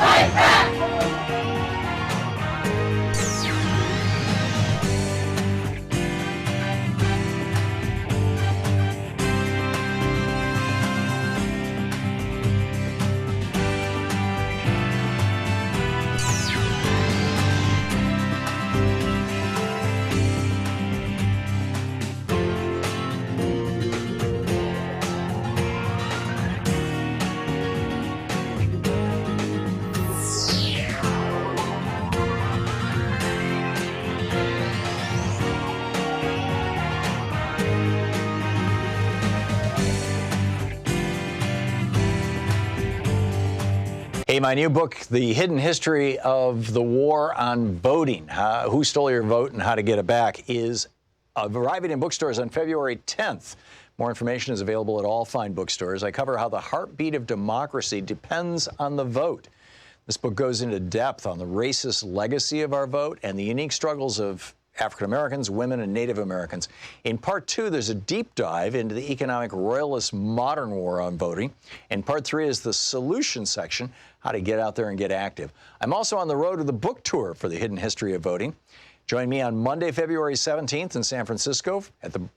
Fight back! Hey, my new book, The Hidden History of the War on Voting, Who Stole Your Vote and How to Get It Back, is arriving in bookstores on February 10th. More information is available at all fine bookstores. I cover how the heartbeat of democracy depends on the vote. This book goes into depth on the racist legacy of our vote and the unique struggles of African Americans, women, and Native Americans. In part 2, there's a deep dive into the economic royalist modern war on voting. And part 3 is the solution section, how to get out there and get active. I'm also on the road to the book tour for The Hidden History of Voting. Join me on Monday, February 17th in San Francisco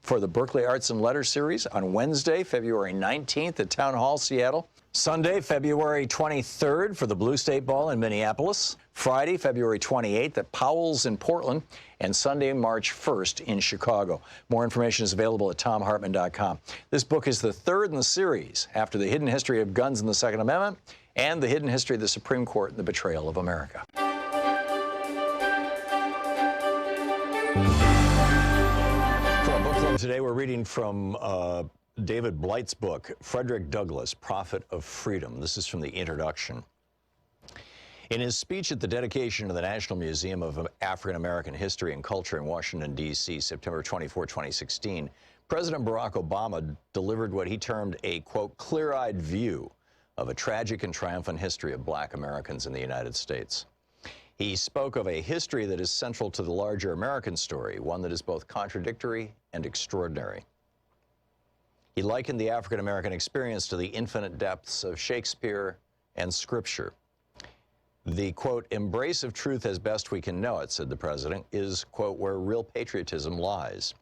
for the Berkeley Arts and Letters series, on Wednesday, February 19th at Town Hall, Seattle, Sunday, February 23rd for the Blue State Ball in Minneapolis, Friday, February 28th at Powell's in Portland, and Sunday, March 1st in Chicago. More information is available at thomhartmann.com. This book is the third in the series after The Hidden History of Guns and the Second Amendment and The Hidden History of the Supreme Court and the Betrayal of America. For our book club today, we're reading from David Blight's book, Frederick Douglass, Prophet of Freedom. This is from the introduction. In his speech at the dedication of the National Museum of African American History and Culture in Washington, D.C., September 24, 2016, President Barack Obama delivered what he termed a, quote, clear-eyed view of a tragic and triumphant history of black Americans in the United States. He spoke of a history that is central to the larger American story, one that is both contradictory and extraordinary. He likened the African American experience to the infinite depths of Shakespeare and Scripture. The, quote, embrace of truth as best we can know it, said the president, is, quote, where real patriotism lies.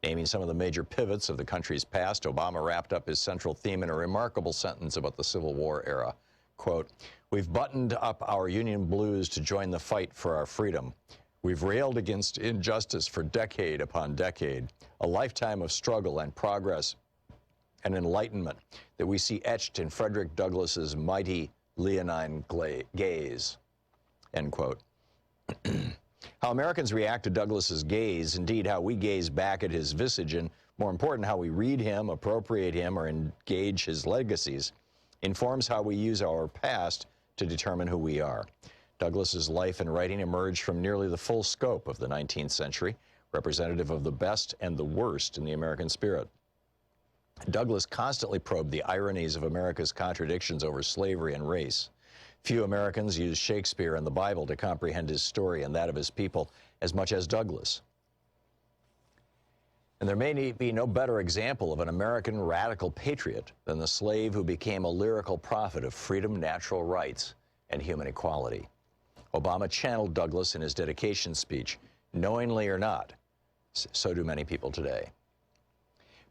Naming some of the major pivots of the country's past, Obama wrapped up his central theme in a remarkable sentence about the Civil War era. Quote, we've buttoned up our Union blues to join the fight for our freedom. We've railed against injustice for decade upon decade, a lifetime of struggle and progress and enlightenment that we see etched in Frederick Douglass's mighty leonine gaze, end quote. How Americans react to Douglass's gaze, indeed how we gaze back at his visage, and more important, how we read him, appropriate him, or engage his legacies, informs how we use our past to determine who we are. Douglass's life and writing emerged from nearly the full scope of the 19th century, representative of the best and the worst in the American spirit. Douglass constantly probed the ironies of America's contradictions over slavery and race. Few Americans use Shakespeare and the Bible to comprehend his story and that of his people as much as Douglass. And there may be no better example of an American radical patriot than the slave who became a lyrical prophet of freedom, natural rights, and human equality. Obama channeled Douglass in his dedication speech, knowingly or not. So do many people today.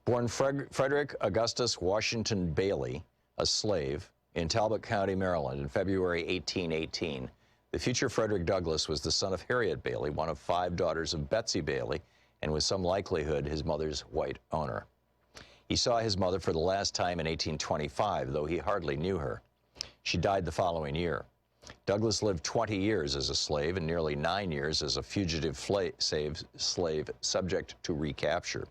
Born Frederick Augustus Washington Bailey, a slave, in Talbot County, Maryland, in February 1818, the future Frederick Douglass was the son of Harriet Bailey, one of 5 daughters of Betsy Bailey, and with some likelihood his mother's white owner. He saw his mother for the last time in 1825, though he hardly knew her. She died the following year. Douglass lived 20 years as a slave and nearly 9 years as a fugitive slave subject to recapture.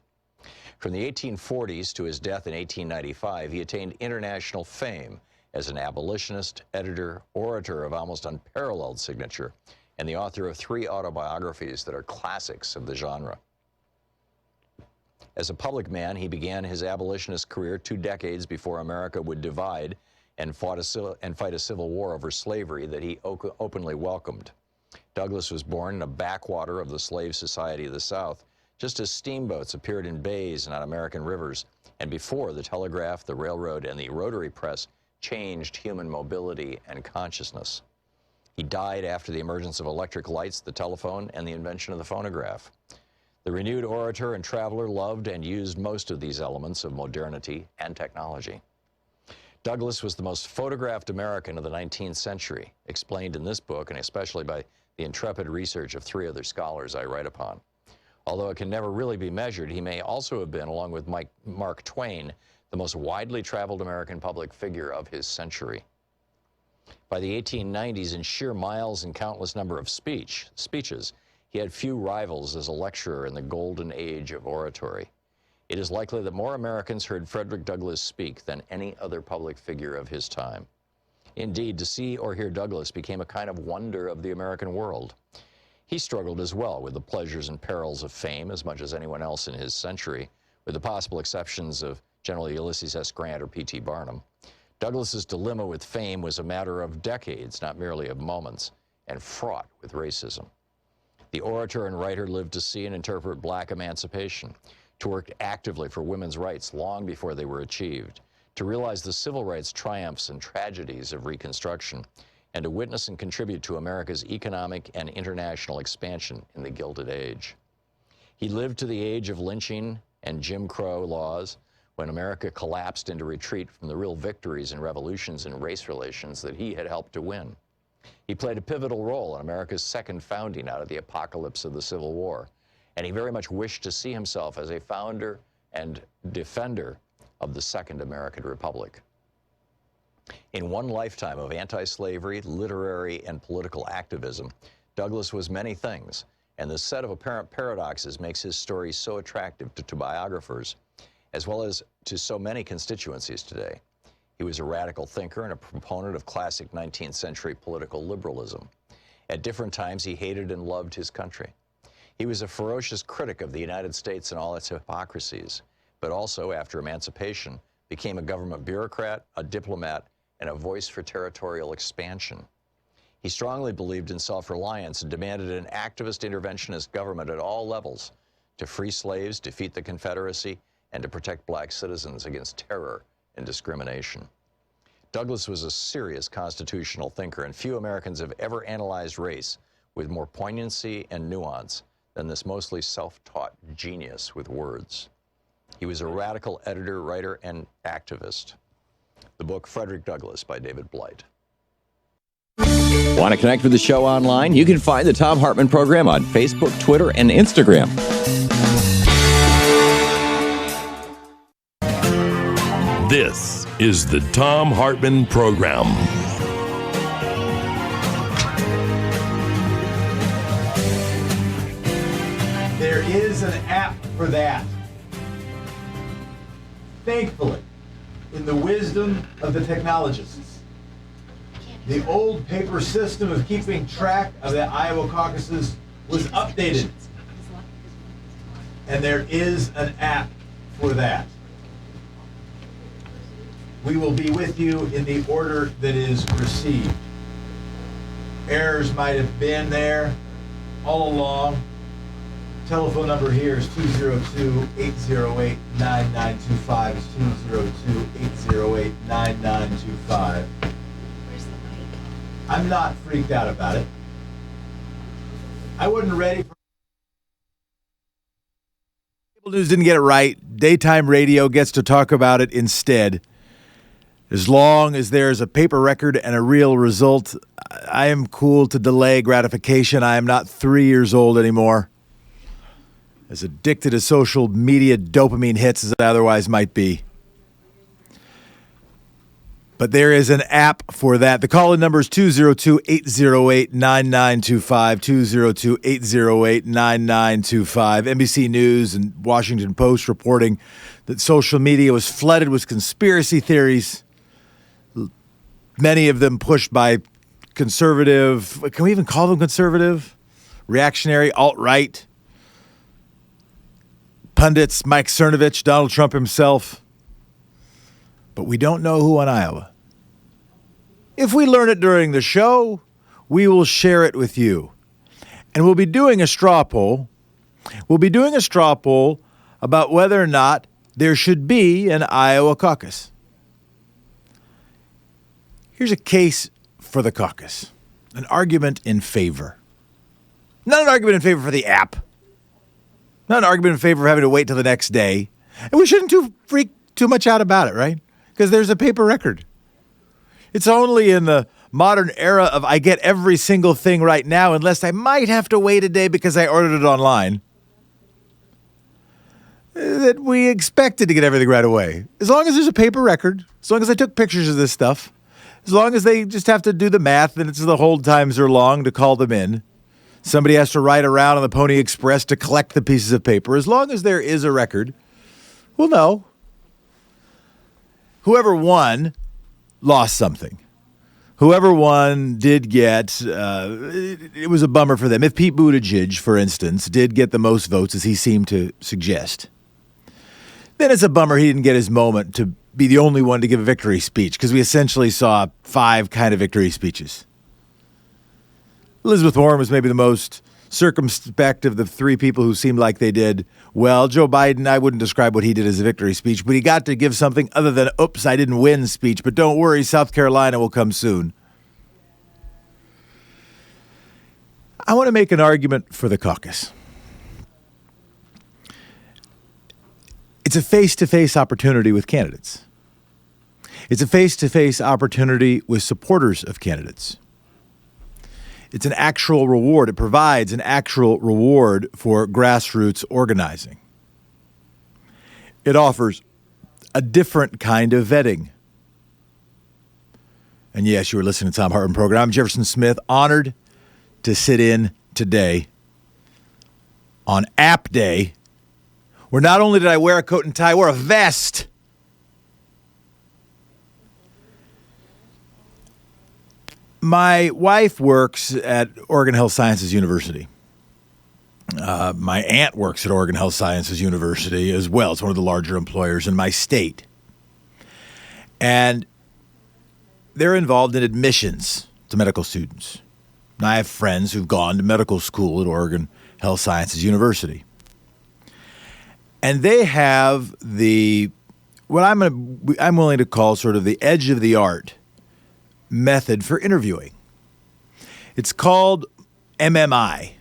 From the 1840s to his death in 1895, he attained international fame as an abolitionist, editor, orator of almost unparalleled signature, and the author of 3 autobiographies that are classics of the genre. As a public man, he began his abolitionist career 2 decades before America would divide and fight a civil war over slavery that he openly welcomed. Douglass was born in a backwater of the slave society of the South, just as steamboats appeared in bays and on American rivers, and before the telegraph, the railroad, and the rotary press changed human mobility and consciousness. He died after the emergence of electric lights, the telephone, and the invention of the phonograph. The renewed orator and traveler loved and used most of these elements of modernity and technology. Douglas was the most photographed American of the 19th century, explained in this book and especially by the intrepid research of three other scholars I write upon. Although it can never really be measured, he may also have been, along with Mark Twain, the most widely traveled American public figure of his century. By the 1890s, in sheer miles and countless number of speeches, he had few rivals as a lecturer in the golden age of oratory. It is likely that more Americans heard Frederick Douglass speak than any other public figure of his time. Indeed, to see or hear Douglass became a kind of wonder of the American world. He struggled as well with the pleasures and perils of fame as much as anyone else in his century, with the possible exceptions of General Ulysses S. Grant or P.T. Barnum. Douglass's dilemma with fame was a matter of decades, not merely of moments, and fraught with racism. The orator and writer lived to see and interpret black emancipation, to work actively for women's rights long before they were achieved, to realize the civil rights triumphs and tragedies of Reconstruction, and to witness and contribute to America's economic and international expansion in the Gilded Age. He lived to the age of lynching and Jim Crow laws, when America collapsed into retreat from the real victories and revolutions in race relations that he had helped to win. He played a pivotal role in America's second founding out of the apocalypse of the Civil War, and he very much wished to see himself as a founder and defender of the Second American Republic. In one lifetime of anti-slavery, literary, and political activism, Douglass was many things, and this set of apparent paradoxes makes his story so attractive to biographers, as well as to so many constituencies today. He was a radical thinker and a proponent of classic 19th century political liberalism. At different times, he hated and loved his country. He was a ferocious critic of the United States and all its hypocrisies, but also, after emancipation, became a government bureaucrat, a diplomat, and a voice for territorial expansion. He strongly believed in self-reliance and demanded an activist interventionist government at all levels to free slaves, defeat the Confederacy, and to protect black citizens against terror and discrimination. Douglass was a serious constitutional thinker, and few Americans have ever analyzed race with more poignancy and nuance than this mostly self-taught genius with words. He was a radical editor, writer, and activist. The book Frederick Douglass by David Blight. Want to connect with the show online? You can find the Thom Hartmann Program on Facebook, Twitter, and Instagram. This is the Thom Hartmann Program. There is an app for that. Thankfully, in the wisdom of the technologists, the old paper system of keeping track of the Iowa caucuses was updated. And there is an app for that. We will be with you in the order that is received. Errors might have been there all along. Telephone number here is 202-808-9925. It's 202-808-9925. I'm not freaked out about it. I wasn't ready for... Cable news didn't get it right. Daytime radio gets to talk about it instead. As long as there's a paper record and a real result, I am cool to delay gratification. I am not 3 years old anymore. As addicted to social media dopamine hits as I otherwise might be. But there is an app for that. The call-in number is 202-808-9925, 202-808-9925. NBC News and Washington Post reporting that social media was flooded with conspiracy theories, many of them pushed by conservative, can we even call them conservative? Reactionary, alt-right pundits, Mike Cernovich, Donald Trump himself. But we don't know who in Iowa. If we learn it during the show, we will share it with you. And we'll be doing a straw poll. We'll be doing a straw poll about whether or not there should be an Iowa caucus. Here's a case for the caucus. an argument in favor. Not an argument in favor for the app. Not an argument in favor of having to wait till the next day. And we shouldn't freak too much out about it, right? Because there's a paper record. It's only in the modern era of I get every single thing right now, unless I might have to wait a day because I ordered it online, that we expected to get everything right away. As long as there's a paper record, as long as I took pictures of this stuff, as long as they just have to do the math and it's the hold times are long to call them in. Somebody has to ride around on the Pony Express to collect the pieces of paper. As long as there is a record, we'll know. Whoever won lost something. Whoever won did get, it was a bummer for them. If Pete Buttigieg, for instance, did get the most votes, as he seemed to suggest, then it's a bummer he didn't get his moment to be the only one to give a victory speech, because we essentially saw 5 kind of victory speeches. Elizabeth Warren was maybe the most circumspect of the 3 people who seemed like they did well. Joe Biden, I wouldn't describe what he did as a victory speech, but he got to give something other than, oops, I didn't win speech, but don't worry, South Carolina will come soon. I want to make an argument for the caucus. It's a face-to-face opportunity with candidates. It's a face-to-face opportunity with supporters of candidates. It's an actual reward. It provides an actual reward for grassroots organizing. It offers a different kind of vetting. And yes, you were listening to Thom Hartmann Program. I'm Jefferson Smith, honored to sit in today on App Day, where not only did I wear a coat and tie, I wore a vest. My wife works at Oregon Health Sciences University. My aunt works at Oregon Health Sciences University as well. It's one of the larger employers in my state. And they're involved in admissions to medical students. And I have friends who've gone to medical school at Oregon Health Sciences University. And they have what I'm willing to call sort of the edge of the art method for interviewing. It's called MMI,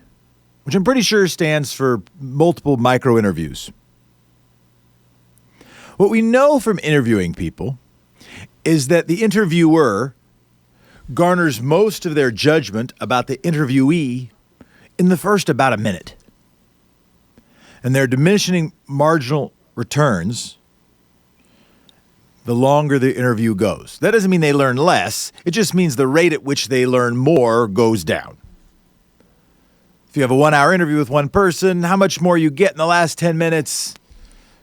which I'm pretty sure stands for multiple micro interviews. What we know from interviewing people is that the interviewer garners most of their judgment about the interviewee in the first about a minute. And their diminishing marginal returns the longer the interview goes. That doesn't mean they learn less. It just means the rate at which they learn more goes down. If you have a 1-hour interview with one person, how much more you get in the last 10 minutes?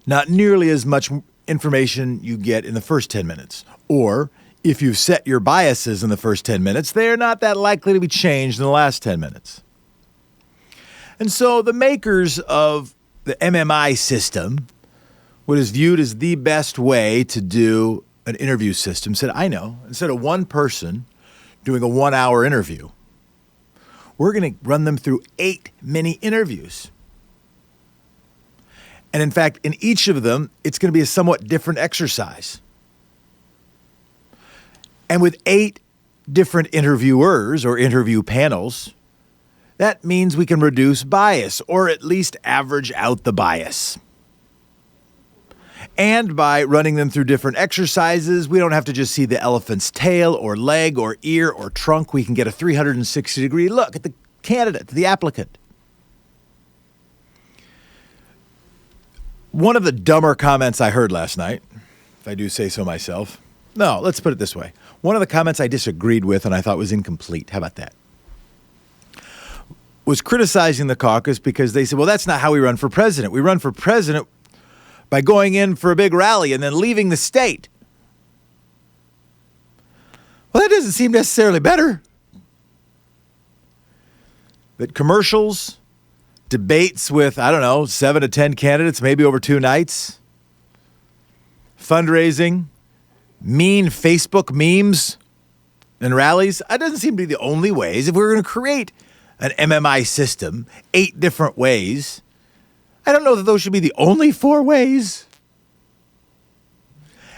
Not nearly as much information you get in the first 10 minutes. Or if you've set your biases in the first 10 minutes, they're not that likely to be changed in the last 10 minutes. And so the makers of the MMI system, what is viewed as the best way to do an interview system, said, I know, instead of one person doing a 1-hour interview, we're going to run them through 8 mini interviews. And in fact, in each of them, it's going to be a somewhat different exercise. And with 8 different interviewers or interview panels, that means we can reduce bias, or at least average out the bias. And by running them through different exercises, we don't have to just see the elephant's tail or leg or ear or trunk. We can get a 360-degree look at the candidate, the applicant. One of the dumber comments I heard last night, if I do say so myself, no, let's put it this way. One of the comments I disagreed with and I thought was incomplete, how about that, was criticizing the caucus because they said, well, that's not how we run for president. We run for president by going in for a big rally and then leaving the state. Well, that doesn't seem necessarily better. But commercials, debates with, 7 to 10 candidates, maybe over 2 nights, fundraising, mean Facebook memes and rallies, that doesn't seem to be the only ways. If we're going to create an MMI system, 8 different ways, I don't know that those should be the only 4 ways.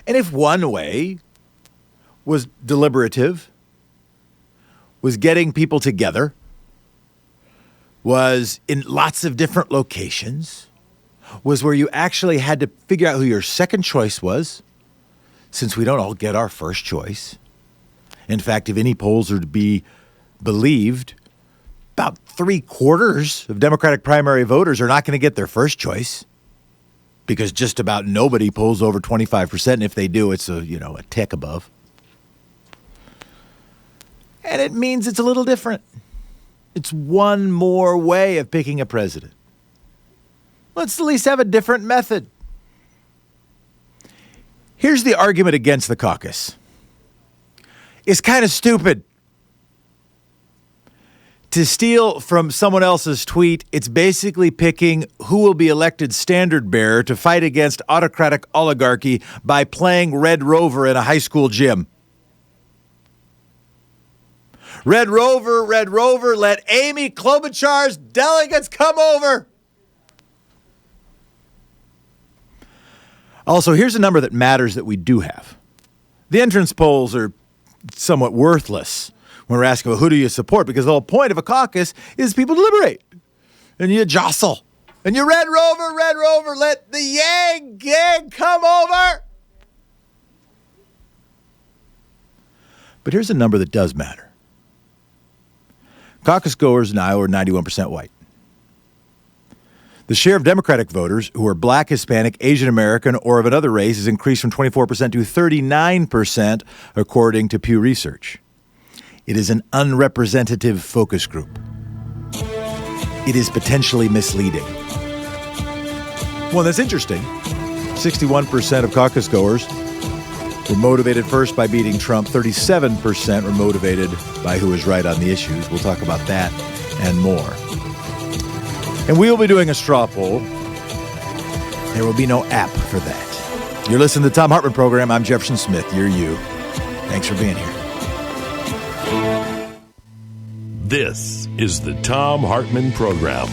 And if one way was deliberative, was getting people together, was in lots of different locations, was where you actually had to figure out who your second choice was, since we don't all get our first choice. In fact, if any polls are to be believed, about 3/4 of Democratic primary voters are not going to get their first choice, because just about nobody polls over 25%. And if they do, it's a tick above. And it means it's a little different. It's one more way of picking a president. Let's at least have a different method. Here's the argument against the caucus. It's kind of stupid. To steal from someone else's tweet, it's basically picking who will be elected standard bearer to fight against autocratic oligarchy by playing Red Rover in a high school gym. Red Rover, let Amy Klobuchar's delegates come over. Also, here's a number that matters that we do have. The entrance polls are somewhat worthless when we're asking, well, who do you support? Because the whole point of a caucus is people deliberate. And you jostle. And you Red Rover, let the Yang gang come over. But here's a number that does matter. Caucus goers in Iowa are 91% white. The share of Democratic voters who are black, Hispanic, Asian American, or of another race has increased from 24% to 39%, according to Pew Research. It is an unrepresentative focus group. It is potentially misleading. Well, that's interesting. 61% of caucus goers were motivated first by beating Trump. 37% were motivated by who is right on the issues. We'll talk about that and more. And we will be doing a straw poll. There will be no app for that. You're listening to the Thom Hartmann Program. I'm Jefferson Smith. You're you. Thanks for being here. This is the Thom Hartmann Program.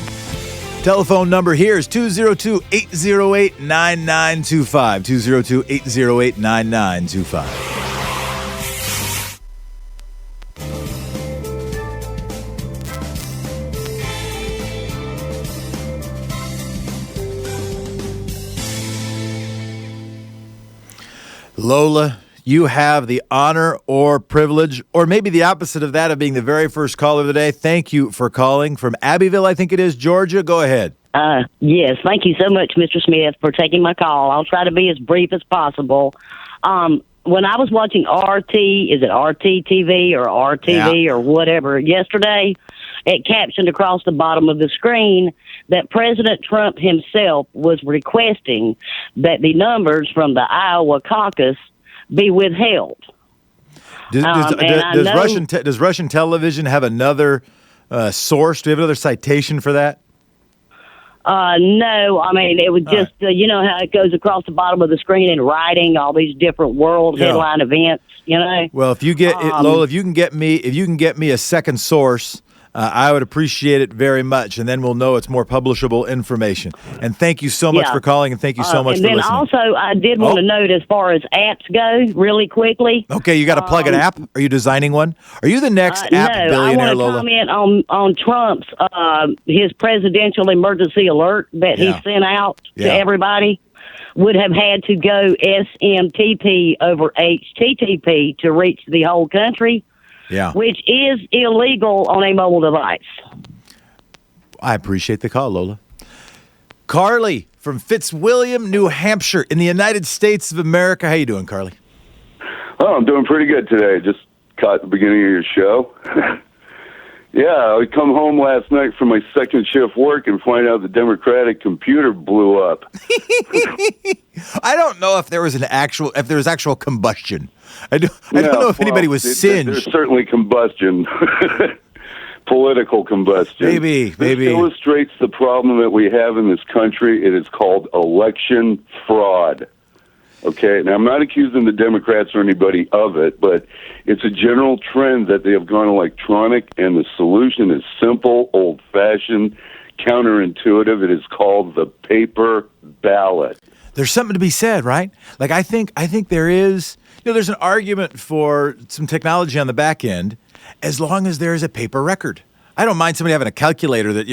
Telephone number here is 202-808-9925. 202-808-9925. Lola, you have the honor or privilege, or maybe the opposite of that, of being the very first caller of the day. Thank you for calling from Abbeville, I think it is, Georgia. Go ahead. Yes, thank you so much, Mr. Smith, for taking my call. I'll try to be as brief as possible. When I was watching RT, is it RT TV or RTV or whatever, yesterday, it captioned across the bottom of the screen that President Trump himself was requesting that the numbers from the Iowa caucus be withheld. Does Russian television have another source? Do you have another citation for that? No, I mean, it was just, you know how it goes across the bottom of the screen in writing, all these different world headline events, you know? Well, if you get Lola, if you can get me a second source, I would appreciate it very much, and then we'll know it's more publishable information. And thank you so much for calling, and thank you so much for listening. And then also, I did want to note, as far as apps go, really quickly. Okay, you got to plug an app? Are you designing one? Are you the next app billionaire, Lola? No, I want to comment on Trump's, his presidential emergency alert that he sent out to everybody. Would have had to go SMTP over HTTP to reach the whole country. Yeah. Which is illegal on a mobile device. I appreciate the call, Lola. Carly from Fitzwilliam, New Hampshire, in the United States of America. How you doing, Carly? Oh, I'm doing pretty good today. Just caught the beginning of your show. Yeah, I come home last night from my second shift work and find out the Democratic computer blew up. I don't know if there was actual combustion. I don't know if anybody was singed. There's certainly combustion. Political combustion. Maybe. This illustrates the problem that we have in this country. It is called election fraud. Okay, now I'm not accusing the Democrats or anybody of it, but it's a general trend that they have gone electronic, and the solution is simple, old-fashioned, counterintuitive. It is called the paper ballot. there's something to be said, right? Like I think there is, there's an argument for some technology on the back end as long as there is a paper record. I don't mind somebody having a calculator that,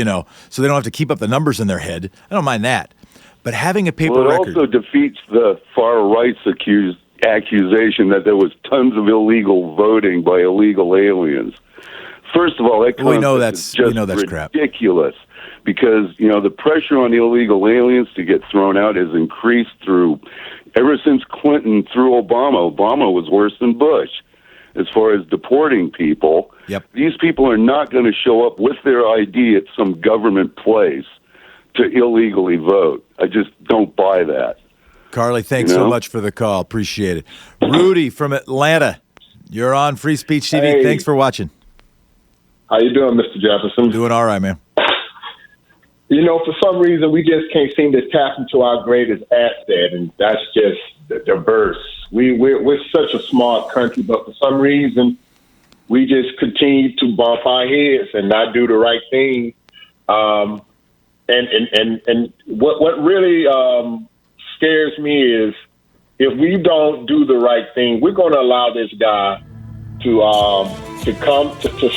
so they don't have to keep up the numbers in their head. I don't mind that. But having a paper record. It also defeats the far right's accusation that there was tons of illegal voting by illegal aliens. First of all, that concept is just ridiculous. Crap. Because, the pressure on illegal aliens to get thrown out has increased ever since Clinton through Obama. Obama was worse than Bush as far as deporting people. Yep. These people are not going to show up with their ID at some government place to illegally vote. I just don't buy that. Carly, thanks so much for the call. Appreciate it. Rudy from Atlanta, you're on Free Speech TV. Hey. Thanks for watching. How you doing, Mr. Jefferson? Doing all right, man. For some reason, we just can't seem to tap into our greatest asset, and that's just the diverse. We're such a smart country, but for some reason, we just continue to bump our heads and not do the right thing. And what really scares me is if we don't do the right thing, we're going to allow this guy to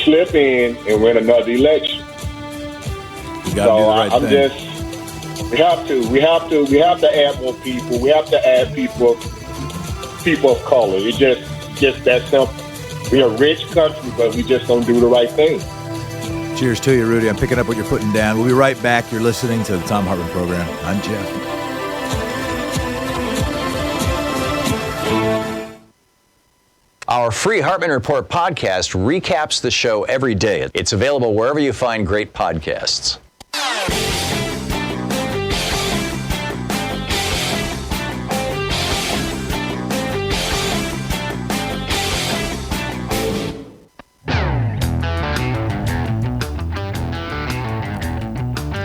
slip in and win another election. You got to do the right thing. We have to add more people. We have to add people of color. It's just that simple. We're a rich country, but we just don't do the right thing. Cheers to you, Rudy. I'm picking up what you're putting down. We'll be right back. You're listening to the Thom Hartmann Program. I'm Jeff. Our free Hartmann Report podcast recaps the show every day. It's available wherever you find great podcasts.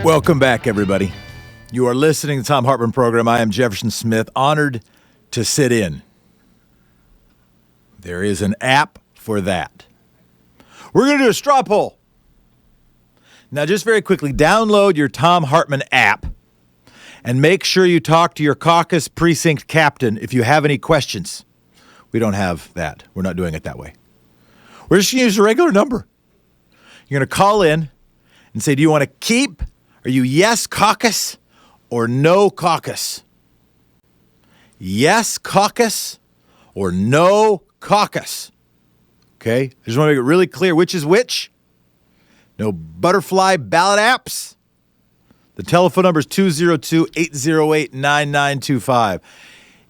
Welcome back, everybody. You are listening to the Thom Hartmann Program. I am Jefferson Smith, honored to sit in. There is an app for that. We're going to do a straw poll. Now, just very quickly, download your Thom Hartmann app and make sure you talk to your caucus precinct captain if you have any questions. We don't have that. We're not doing it that way. We're just going to use a regular number. You're going to call in and say, do you want to keep? Are you yes caucus or no caucus? Yes caucus or no caucus? Okay? I just want to make it really clear which is which. No butterfly ballot apps. The telephone number is 202-808-9925.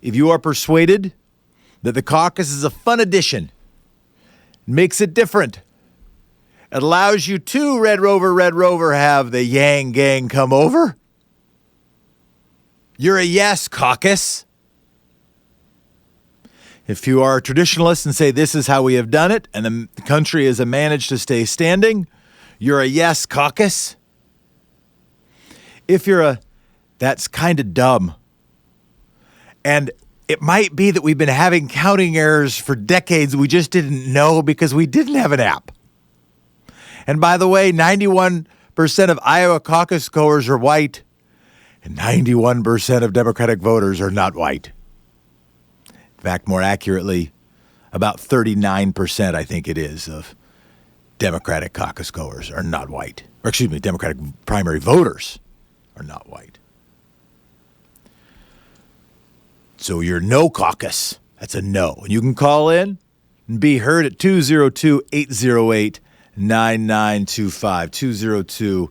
If you are persuaded that the caucus is a fun addition, makes it different, it allows you to, Red Rover, have the Yang Gang come over. You're a yes caucus. If you are a traditionalist and say this is how we have done it, and the country has managed to stay standing, you're a yes caucus. If you're that's kind of dumb. And it might be that we've been having counting errors for decades. We just didn't know because we didn't have an app. And by the way, 91% of Iowa caucus goers are white, and 91% of Democratic voters are not white. In fact, more accurately, about 39%, I think it is, of Democratic caucus goers are not white. Or excuse me, Democratic primary voters are not white. So you're no caucus. That's a no. And you can call in and be heard at 202-808-9925.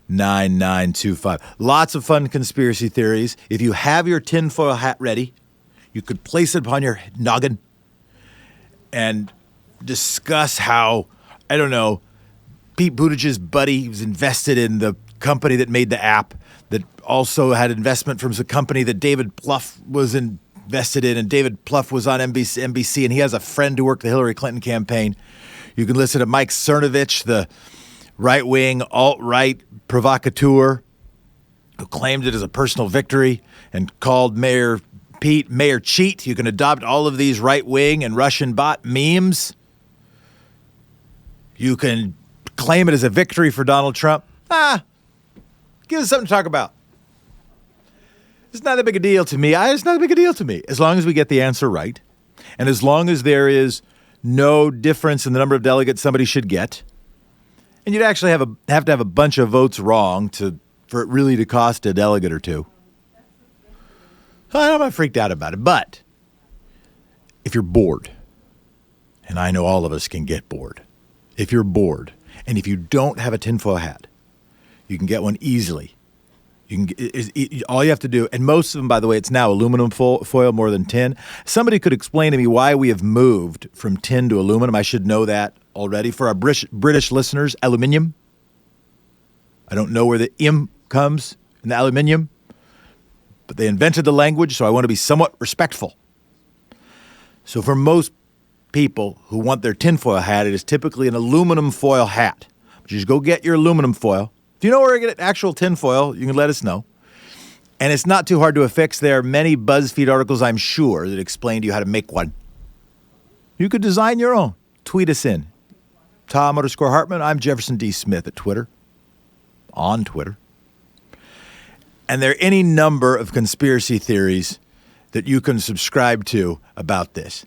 202-808-9925. Lots of fun conspiracy theories. If you have your tinfoil hat ready, you could place it upon your noggin and discuss how, I don't know, Pete Buttigieg's buddy was invested in the company that made the app that also had investment from the company that David Plouffe was invested in, and David Plouffe was on NBC, and he has a friend who worked the Hillary Clinton campaign. You can listen to Mike Cernovich, the right-wing, alt-right provocateur who claimed it as a personal victory and called Mayor Pete Mayor Cheat. You can adopt all of these right-wing and Russian bot memes. You can claim it as a victory for Donald Trump. Give us something to talk about. It's not that big a deal to me. It's not that big a deal to me. As long as we get the answer right, and as long as there is no difference in the number of delegates somebody should get, and you'd actually have to have a bunch of votes wrong for it really to cost a delegate or two. I'm not freaked out about it, but if you're bored, and I know all of us can get bored, if you're bored, and if you don't have a tinfoil hat, you can get one easily. All you have to do, and most of them, by the way, it's now aluminum foil more than tin. Somebody could explain to me why we have moved from tin to aluminum. I should know that already. For our British listeners, aluminium. I don't know where the im comes in the aluminium, but they invented the language, so I want to be somewhat respectful. So for most people who want their tinfoil hat, it is typically an aluminum foil hat. But you just go get your aluminum foil. If you know where to get actual tinfoil, you can let us know. And it's not too hard to affix. There are many BuzzFeed articles, I'm sure, that explain to you how to make one. You could design your own. Tweet us in. Thom_Hartmann. I'm Jefferson D. Smith at Twitter. On Twitter. And there are any number of conspiracy theories that you can subscribe to about this.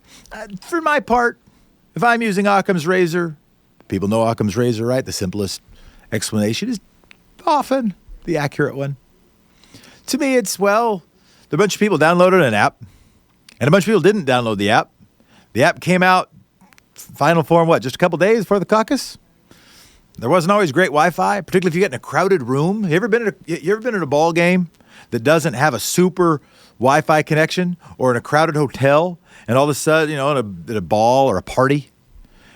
For my part, if I'm using Occam's razor, people know Occam's razor, right? The simplest explanation is often the accurate one. To me, it's, well, a bunch of people downloaded an app, and a bunch of people didn't download the app. The app came out, final form, just a couple days before the caucus? There wasn't always great Wi-Fi, particularly if you get in a crowded room. You ever been in a ball game that doesn't have a super Wi-Fi connection, or in a crowded hotel, and all of a sudden, at a ball or a party,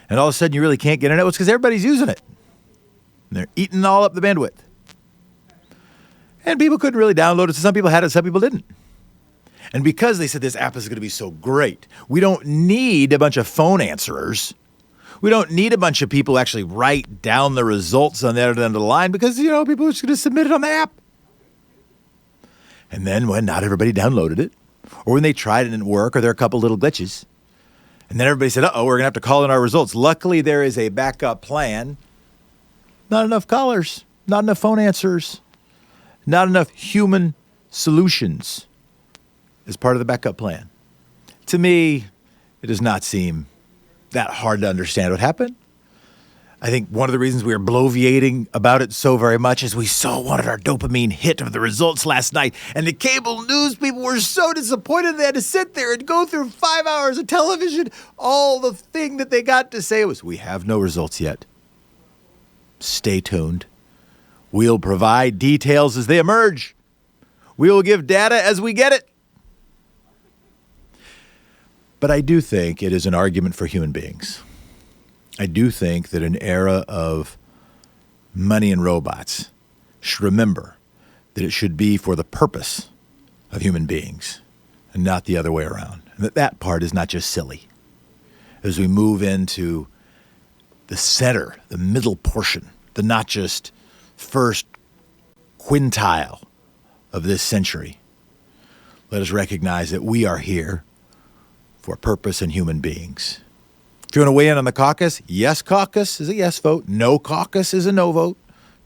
and all of a sudden you really can't get in it? Well, it's because everybody's using it. And they're eating all up the bandwidth. And people couldn't really download it, so some people had it, some people didn't. And because they said this app is going to be so great, we don't need a bunch of phone answerers. We don't need a bunch of people who actually write down the results on the other end of the line, because, people are just going to submit it on the app. And then when not everybody downloaded it, or when they tried it and it didn't work, or there are a couple little glitches, and then everybody said, we're going to have to call in our results. Luckily, there is a backup plan. Not enough callers, not enough phone answers, not enough human solutions as part of the backup plan. To me, it does not seem that hard to understand what happened. I think one of the reasons we are bloviating about it so very much is we so wanted our dopamine hit of the results last night, and the cable news people were so disappointed they had to sit there and go through 5 hours of television. All the thing that they got to say was, we have no results yet. Stay tuned. We'll provide details as they emerge. We will give data as we get it. But I do think it is an argument for human beings. I do think that an era of money and robots should remember that it should be for the purpose of human beings and not the other way around. And that part is not just silly. As we move into the center, the middle portion, the not just first quintile of this century, let us recognize that we are here for purpose and human beings. If you want to weigh in on the caucus, yes caucus is a yes vote. No caucus is a no vote.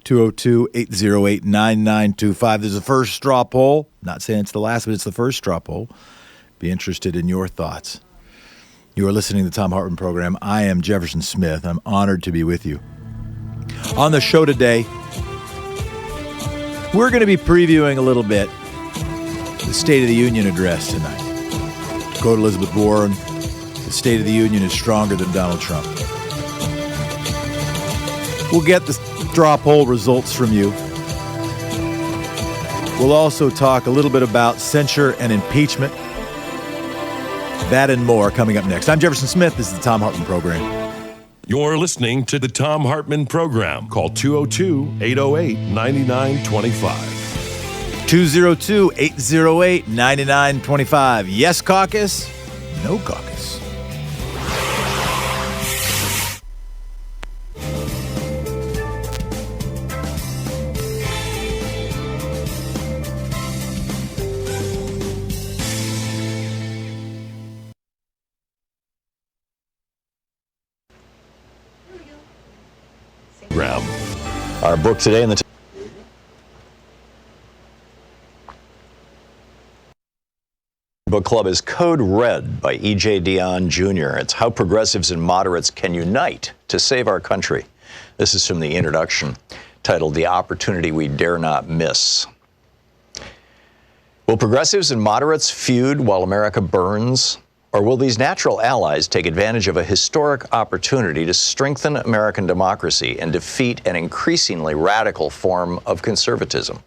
202-808-9925. There's a first straw poll. Not saying it's the last, but it's the first straw poll. Be interested in your thoughts. You are listening to the Thom Hartmann Program. I am Jefferson Smith. I'm honored to be with you. On the show today, we're going to be previewing a little bit the State of the Union address tonight. Quote Elizabeth Warren, the State of the Union is stronger than Donald Trump. We'll get the straw poll results from you. We'll also talk a little bit about censure and impeachment. That and more coming up next. I'm Jefferson Smith. This is the Thom Hartmann Program. You're listening to the Thom Hartmann Program. Call 202-808-9925. 202-808-9925. Yes caucus, no caucus. Program. Our book today in the Book club is Code Red by E.J. Dionne Jr. It's how progressives and moderates can unite to save our country. This is from the introduction, titled The Opportunity We Dare Not Miss. Will progressives and moderates feud while America burns? Or will these natural allies take advantage of a historic opportunity to strengthen American democracy and defeat an increasingly radical form of conservatism?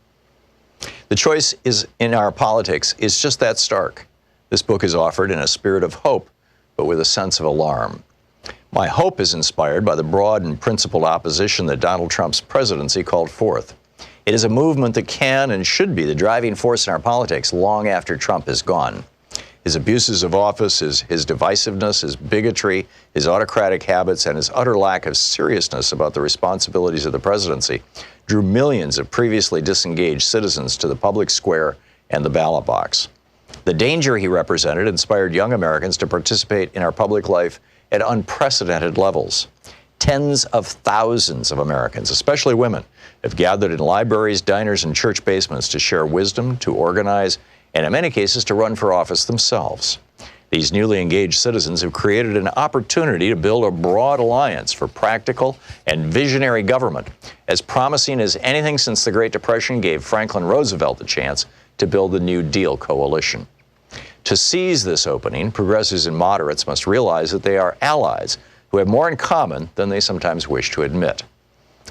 The choice in our politics is just that stark. This book is offered in a spirit of hope, but with a sense of alarm. My hope is inspired by the broad and principled opposition that Donald Trump's presidency called forth. It is a movement that can and should be the driving force in our politics long after Trump is gone. His abuses of office, his divisiveness, his bigotry, his autocratic habits, and his utter lack of seriousness about the responsibilities of the presidency drew millions of previously disengaged citizens to the public square and the ballot box. The danger he represented inspired young Americans to participate in our public life at unprecedented levels. Tens of thousands of Americans, especially women, have gathered in libraries, diners, and church basements to share wisdom, to organize, and in many cases to run for office themselves. These newly engaged citizens have created an opportunity to build a broad alliance for practical and visionary government, as promising as anything since the Great Depression gave Franklin Roosevelt the chance to build the New Deal coalition. To seize this opening, progressives and moderates must realize that they are allies who have more in common than they sometimes wish to admit.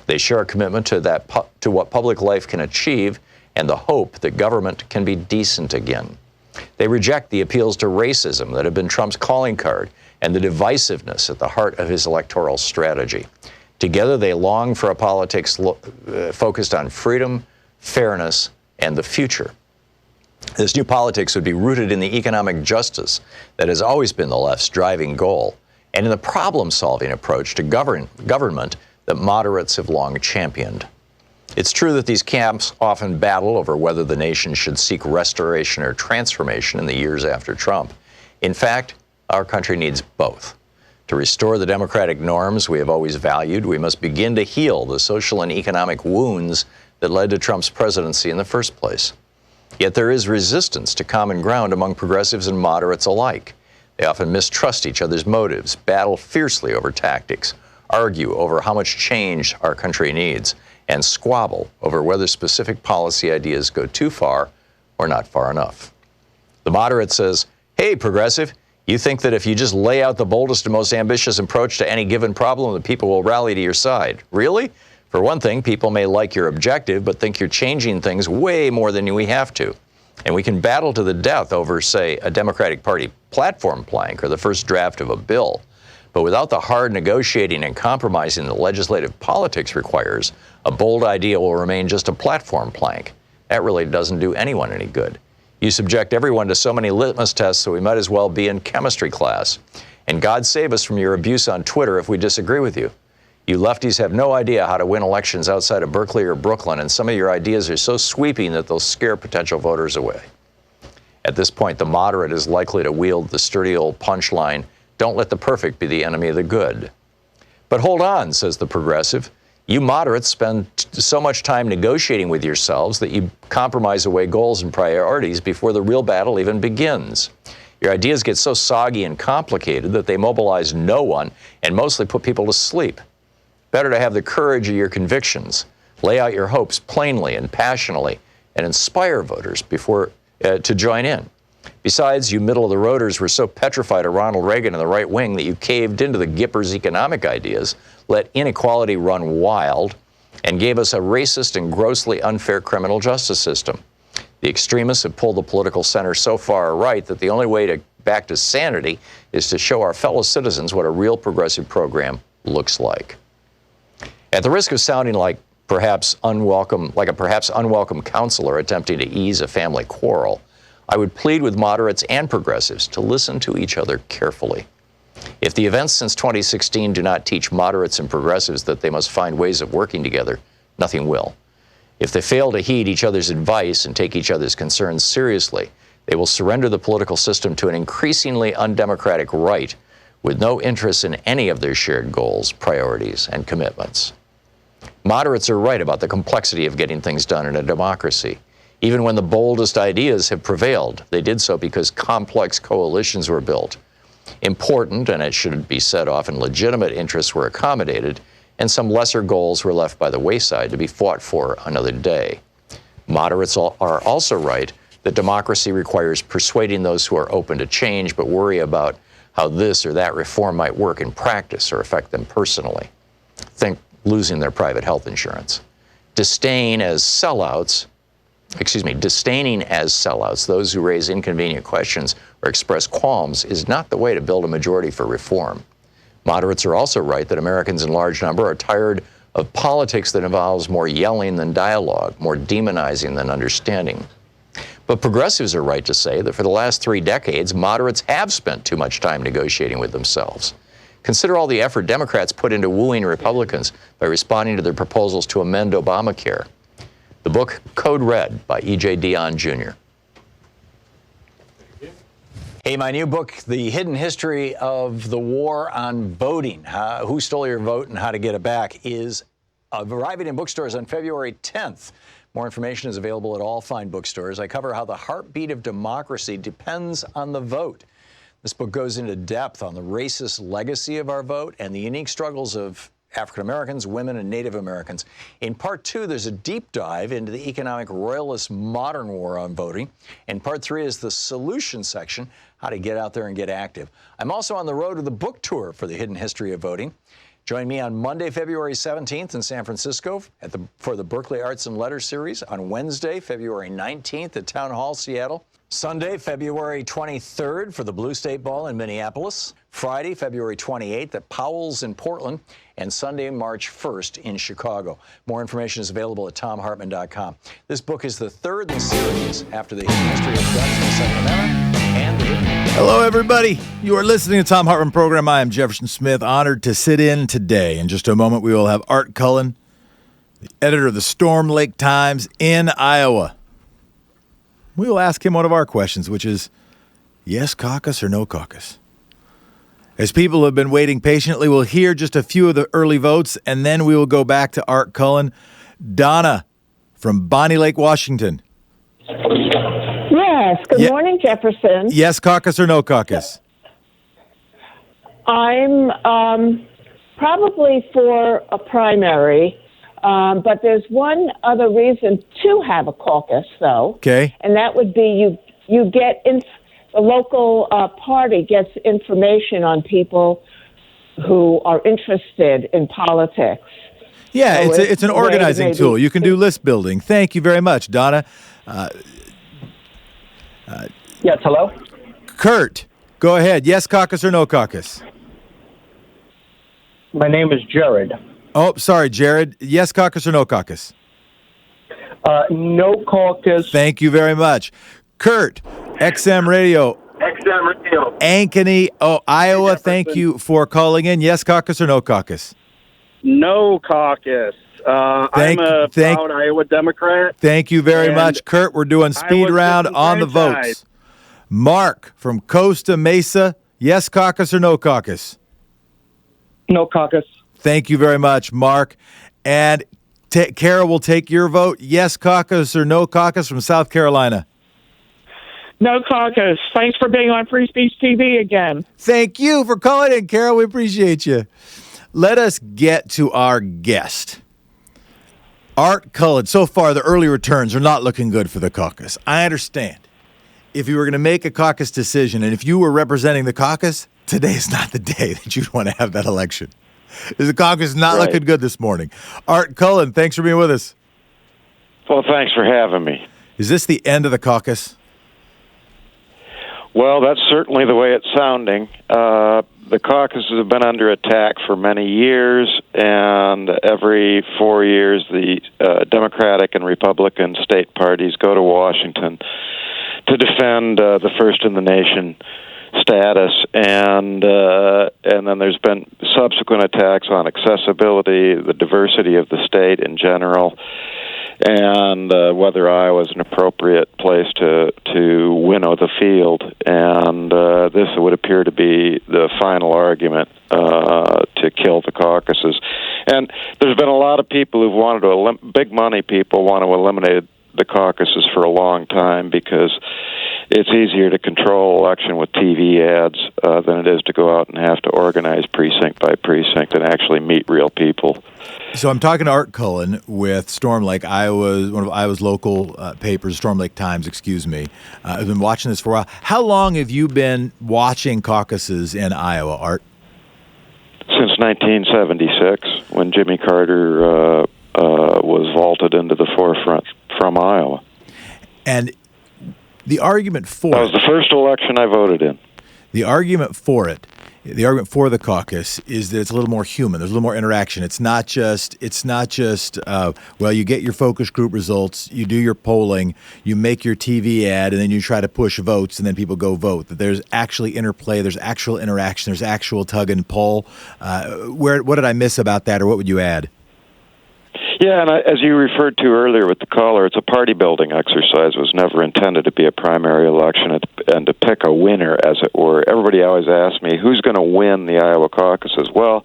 They share a commitment to what public life can achieve and the hope that government can be decent again. They reject the appeals to racism that have been Trump's calling card and the divisiveness at the heart of his electoral strategy. Together, they long for a politics focused on freedom, fairness, and the future. This new politics would be rooted in the economic justice that has always been the left's driving goal, and in the problem-solving approach to government that moderates have long championed. It's true that these camps often battle over whether the nation should seek restoration or transformation in the years after Trump. In fact, our country needs both. To restore the democratic norms we have always valued, we must begin to heal the social and economic wounds that led to Trump's presidency in the first place. Yet there is resistance to common ground among progressives and moderates alike. They often mistrust each other's motives, battle fiercely over tactics, argue over how much change our country needs, and squabble over whether specific policy ideas go too far or not far enough. The moderate says, "Hey, progressive, you think that if you just lay out the boldest and most ambitious approach to any given problem, the people will rally to your side. Really? For one thing, people may like your objective, but think you're changing things way more than we have to. And we can battle to the death over, say, a Democratic Party platform plank or the first draft of a bill. But without the hard negotiating and compromising that legislative politics requires, a bold idea will remain just a platform plank. That really doesn't do anyone any good. You subject everyone to so many litmus tests that we might as well be in chemistry class. And God save us from your abuse on Twitter if we disagree with you. You lefties have no idea how to win elections outside of Berkeley or Brooklyn, and some of your ideas are so sweeping that they'll scare potential voters away." At this point, the moderate is likely to wield the sturdy old punchline, "Don't let the perfect be the enemy of the good." But hold on, says the progressive. You moderates spend so much time negotiating with yourselves that you compromise away goals and priorities before the real battle even begins. Your ideas get so soggy and complicated that they mobilize no one and mostly put people to sleep. Better to have the courage of your convictions, lay out your hopes plainly and passionately, and inspire voters to join in. Besides, you middle-of-the-roaders were so petrified of Ronald Reagan and the right wing that you caved into the Gipper's economic ideas, let inequality run wild, and gave us a racist and grossly unfair criminal justice system. The extremists have pulled the political center so far right that the only way back to sanity is to show our fellow citizens what a real progressive program looks like. At the risk of sounding like a perhaps unwelcome counselor attempting to ease a family quarrel, I would plead with moderates and progressives to listen to each other carefully. If the events since 2016 do not teach moderates and progressives that they must find ways of working together, nothing will. If they fail to heed each other's advice and take each other's concerns seriously, they will surrender the political system to an increasingly undemocratic right with no interest in any of their shared goals, priorities, and commitments. Moderates are right about the complexity of getting things done in a democracy. Even when the boldest ideas have prevailed, they did so because complex coalitions were built. Important, and it should be said often legitimate interests were accommodated, and some lesser goals were left by the wayside to be fought for another day. Moderates are also right that democracy requires persuading those who are open to change but worry about how this or that reform might work in practice or affect them personally. Think losing their private health insurance. Disdaining as sellouts, those who raise inconvenient questions or express qualms, is not the way to build a majority for reform. Moderates are also right that Americans in large number are tired of politics that involves more yelling than dialogue, more demonizing than understanding. But progressives are right to say that for the last 3 decades, moderates have spent too much time negotiating with themselves. Consider all the effort Democrats put into wooing Republicans by responding to their proposals to amend Obamacare. The book Code Red by E.J. Dionne Jr. Hey, my new book, The Hidden History of the War on Voting, Who Stole Your Vote and How to Get It Back, is arriving in bookstores on February 10th. More information is available at all fine bookstores. I cover how the heartbeat of democracy depends on the vote. This book goes into depth on the racist legacy of our vote and the unique struggles of African Americans, women, and Native Americans. In part 2, there's a deep dive into the economic royalist modern war on voting. And part 3 is the solution section, how to get out there and get active. I'm also on the road to the book tour for The Hidden History of Voting. Join me on Monday, February 17th in San Francisco for the Berkeley Arts and Letters series, on Wednesday, February 19th at Town Hall, Seattle, Sunday, February 23rd for the Blue State Ball in Minneapolis, Friday, February 28th at Powell's in Portland, and Sunday, March 1st in Chicago. More information is available at thomhartmann.com. This book is the third in the series after The Hidden History of Guns in the Second Amendment and The Hidden... Hello, everybody. You are listening to Thom Hartmann Program. I am Jefferson Smith, honored to sit in today. In just a moment, we will have Art Cullen, the editor of the Storm Lake Times in Iowa. We will ask him one of our questions, which is, yes caucus or no caucus? As people have been waiting patiently, we'll hear just a few of the early votes, and then we will go back to Art Cullen. Donna from Bonnie Lake, Washington. Yes. Good morning, Jefferson. Yes caucus or no caucus? I'm probably for a primary, but there's one other reason to have a caucus, though. Okay. And that would be you get the local party gets information on people who are interested in politics. Yeah, so it's an organizing tool. You can do list building. Thank you very much, Donna. Yes, hello? Kurt, go ahead. Yes caucus or no caucus? My name is Jared. Oh, sorry, Jared. Yes caucus or no caucus? No caucus. Thank you very much. Kurt, XM Radio. Ankeny, Iowa, thank you for calling in. Yes caucus or no caucus? No caucus. I'm a proud Iowa Democrat. Thank you very much, Kurt. We're doing speed round on the votes. Mark from Costa Mesa, yes caucus or no caucus? No caucus. Thank you very much, Mark. And Kara will take your vote. Yes caucus or no caucus from South Carolina? No caucus. Thanks for being on Free Speech TV again. Thank you for calling in, Carol. We appreciate you. Let us get to our guest. Art Cullen. So far, the early returns are not looking good for the caucus. I understand. If you were going to make a caucus decision, and if you were representing the caucus, today is not the day that you'd want to have that election. The caucus is not looking good this morning. Art Cullen, thanks for being with us. Well, thanks for having me. Is this the end of the caucus? Well, that's certainly the way it's sounding. The caucuses have been under attack for many years, and every 4 years the Democratic and Republican state parties go to Washington to defend the first-in-the-nation status, and then there's been subsequent attacks on accessibility, the diversity of the state in general, and whether Iowa is an appropriate place to winnow the field. And this would appear to be the final argument to kill the caucuses. And there's been a lot of people who've wanted to big money people want to eliminate the caucuses for a long time because it's easier to control election with TV ads than it is to go out and have to organize precinct by precinct and actually meet real people. So I'm talking to Art Cullen with Storm Lake, Iowa's one of Iowa's local papers, Storm Lake Times, excuse me. I've been watching this for a while. How long have you been watching caucuses in Iowa, Art? Since 1976, when Jimmy Carter was vaulted into the forefront from Iowa. And the argument for that was the first election I voted in. The argument for it, the argument for the caucus is that it's a little more human. There's a little more interaction. It's not just well, you get your focus group results, you do your polling, you make your TV ad, and then you try to push votes, and then people go vote. That there's actually interplay, there's actual interaction, there's actual tug and pull. What did I miss about that, or what would you add? Yeah, and as you referred to earlier with the caller, it's a party-building exercise. It was never intended to be a primary election and to pick a winner, as it were. Everybody always asks me, who's going to win the Iowa caucuses? Well,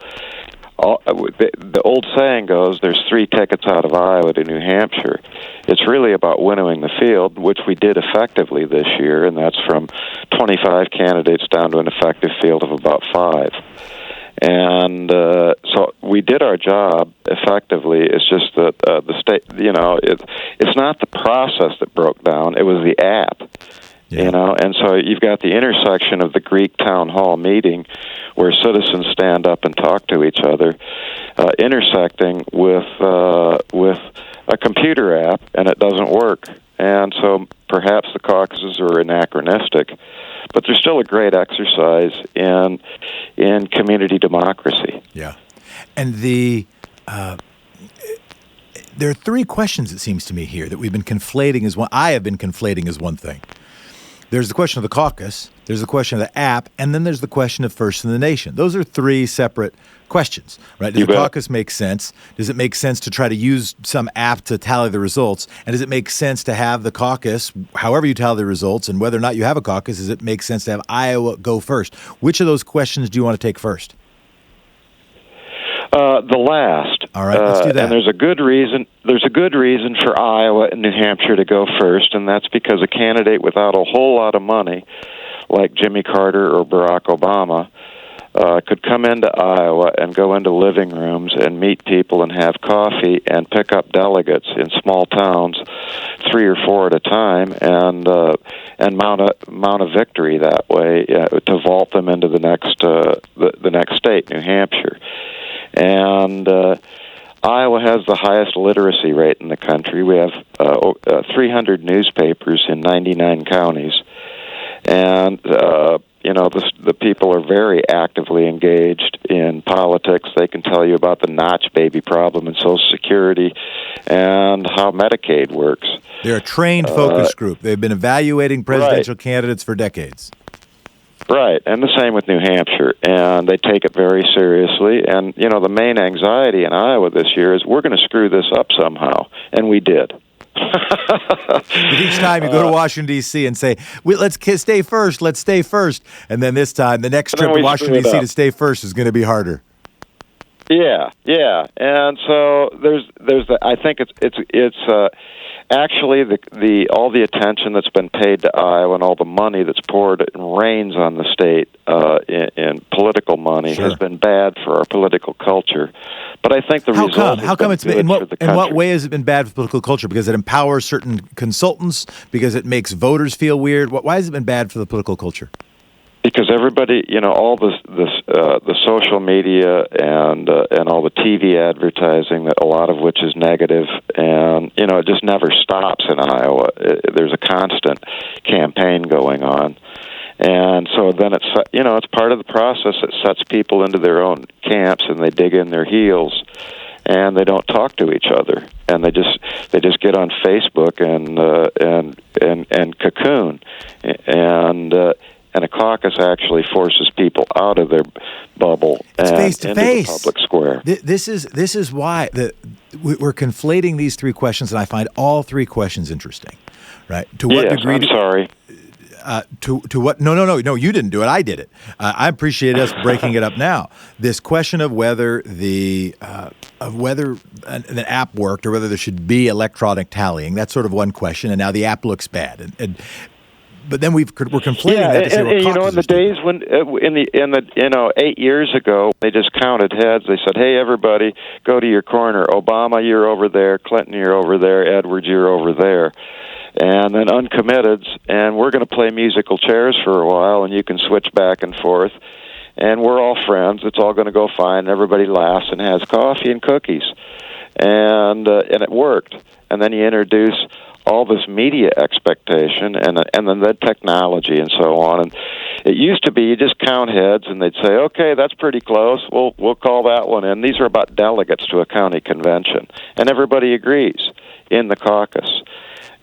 the old saying goes, there's 3 tickets out of Iowa to New Hampshire. It's really about winnowing the field, which we did effectively this year, and that's from 25 candidates down to an effective field of about 5. And so we did our job effectively. It's just that the state, it's not the process that broke down. It was the app, And so you've got the intersection of the Greek town hall meeting where citizens stand up and talk to each other, intersecting with a computer app, and it doesn't work. And so perhaps the caucuses are anachronistic, but they're still a great exercise in community democracy. Yeah, and there are 3 questions, it seems to me, here that we've been conflating as one. I have been conflating as one thing. There's the question of the caucus, there's the question of the app, and then there's the question of First in the Nation. Those are 3 separate questions, right? Does the caucus make sense? Does it make sense to try to use some app to tally the results? And does it make sense to have the caucus, however you tally the results, and whether or not you have a caucus, does it make sense to have Iowa go first? Which of those questions do you want to take first? The last. All right, let's do that. And there's a good reason. There's a good reason for Iowa and New Hampshire to go first, and that's because a candidate without a whole lot of money, like Jimmy Carter or Barack Obama, could come into Iowa and go into living rooms and meet people and have coffee and pick up delegates in small towns, 3 or 4 at a time, and mount a victory that way to vault them into the next state, New Hampshire. And Iowa has the highest literacy rate in the country. We have 300 newspapers in 99 counties, and the people are very actively engaged in politics. They can tell you about the notch baby problem in Social Security and how Medicaid works. They're a trained focus group. They've been evaluating presidential candidates for decades. Right, and the same with New Hampshire, and they take it very seriously. And, the main anxiety in Iowa this year is we're going to screw this up somehow, and we did. But each time you go to Washington, D.C. and say, let's stay first, and then this time, the next trip to Washington, D.C. to stay first is going to be harder. Yeah, and so I think it's actually the all the attention that's been paid to Iowa and all the money that's poured and rains on the state in political money has been bad for our political culture. But I think the result how come it's been, in what way has it been bad for political culture? Because it empowers certain consultants, because it makes voters feel weird. Why has it been bad for the political culture? Because everybody, all the social media and all the TV advertising, that a lot of which is negative, and it just never stops in Iowa. There's a constant campaign going on, and so then it's part of the process that sets people into their own camps, and they dig in their heels, and they don't talk to each other, and they just get on Facebook and cocoon, and a caucus actually forces people out of their bubble and into the public square. This is why we're conflating these 3 questions, and I find all 3 questions interesting. Right? To what degree? I'm sorry. To what? No. You didn't do it. I did it. I appreciate us breaking it up now. This question of whether an app worked or whether there should be electronic tallying. That's sort of one question. And now the app looks bad. But then we're conflating that to say, well, you know, in the days when, in the 8 years ago, they just counted heads. They said, "Hey, everybody, go to your corner. Obama, you're over there. Clinton, you're over there. Edwards, you're over there." And then uncommitteds, and we're going to play musical chairs for a while, and you can switch back and forth. And we're all friends. It's all going to go fine. Everybody laughs and has coffee and cookies, and it worked. And then you introduce all this media expectation and then the technology and so on. And it used to be you just count heads and they'd say, "Okay, that's pretty close. We'll call that one in." These are about delegates to a county convention, and everybody agrees in the caucus.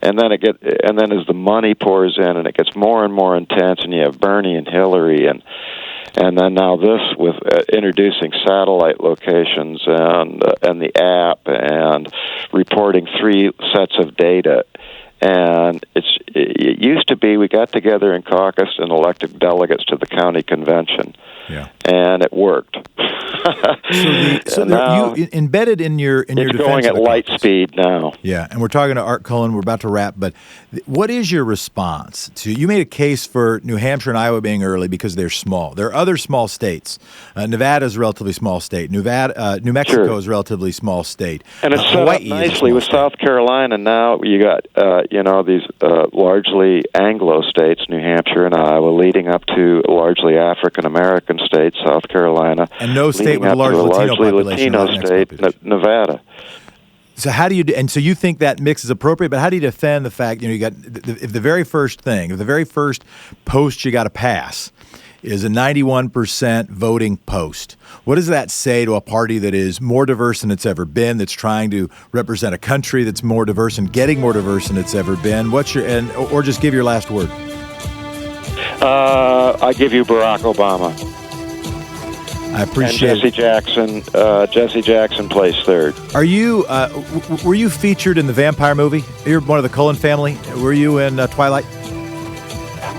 And then as the money pours in and it gets more and more intense, and you have Bernie and Hillary and then now this with introducing satellite locations and the app and reporting 3 sets of data. And it used to be we got together in caucus and elected delegates to the county convention. Yeah. And it worked. So now, you embedded in your it's defense going at light speed now. Yeah, and we're talking to Art Cullen. We're about to wrap, but what is your response to? You made a case for New Hampshire and Iowa being early because they're small. There are other small states. Nevada is a relatively small state. New Mexico is a relatively small state. And it's set up nicely with South Carolina. Now you got these largely Anglo states, New Hampshire and Iowa, leading up to largely African American states, South Carolina, and no state with a largely Latino state, Nevada. So how do you and so you think that mix is appropriate? But how do you defend the fact you got if the very first post you got to pass is a 91% voting post? What does that say to a party that is more diverse than it's ever been, that's trying to represent a country that's more diverse and getting more diverse than it's ever been? Or just give your last word? I give you Barack Obama. I appreciate it. Jesse Jackson placed third. Are you? Were you featured in the vampire movie? You're one of the Cullen family. Were you in Twilight?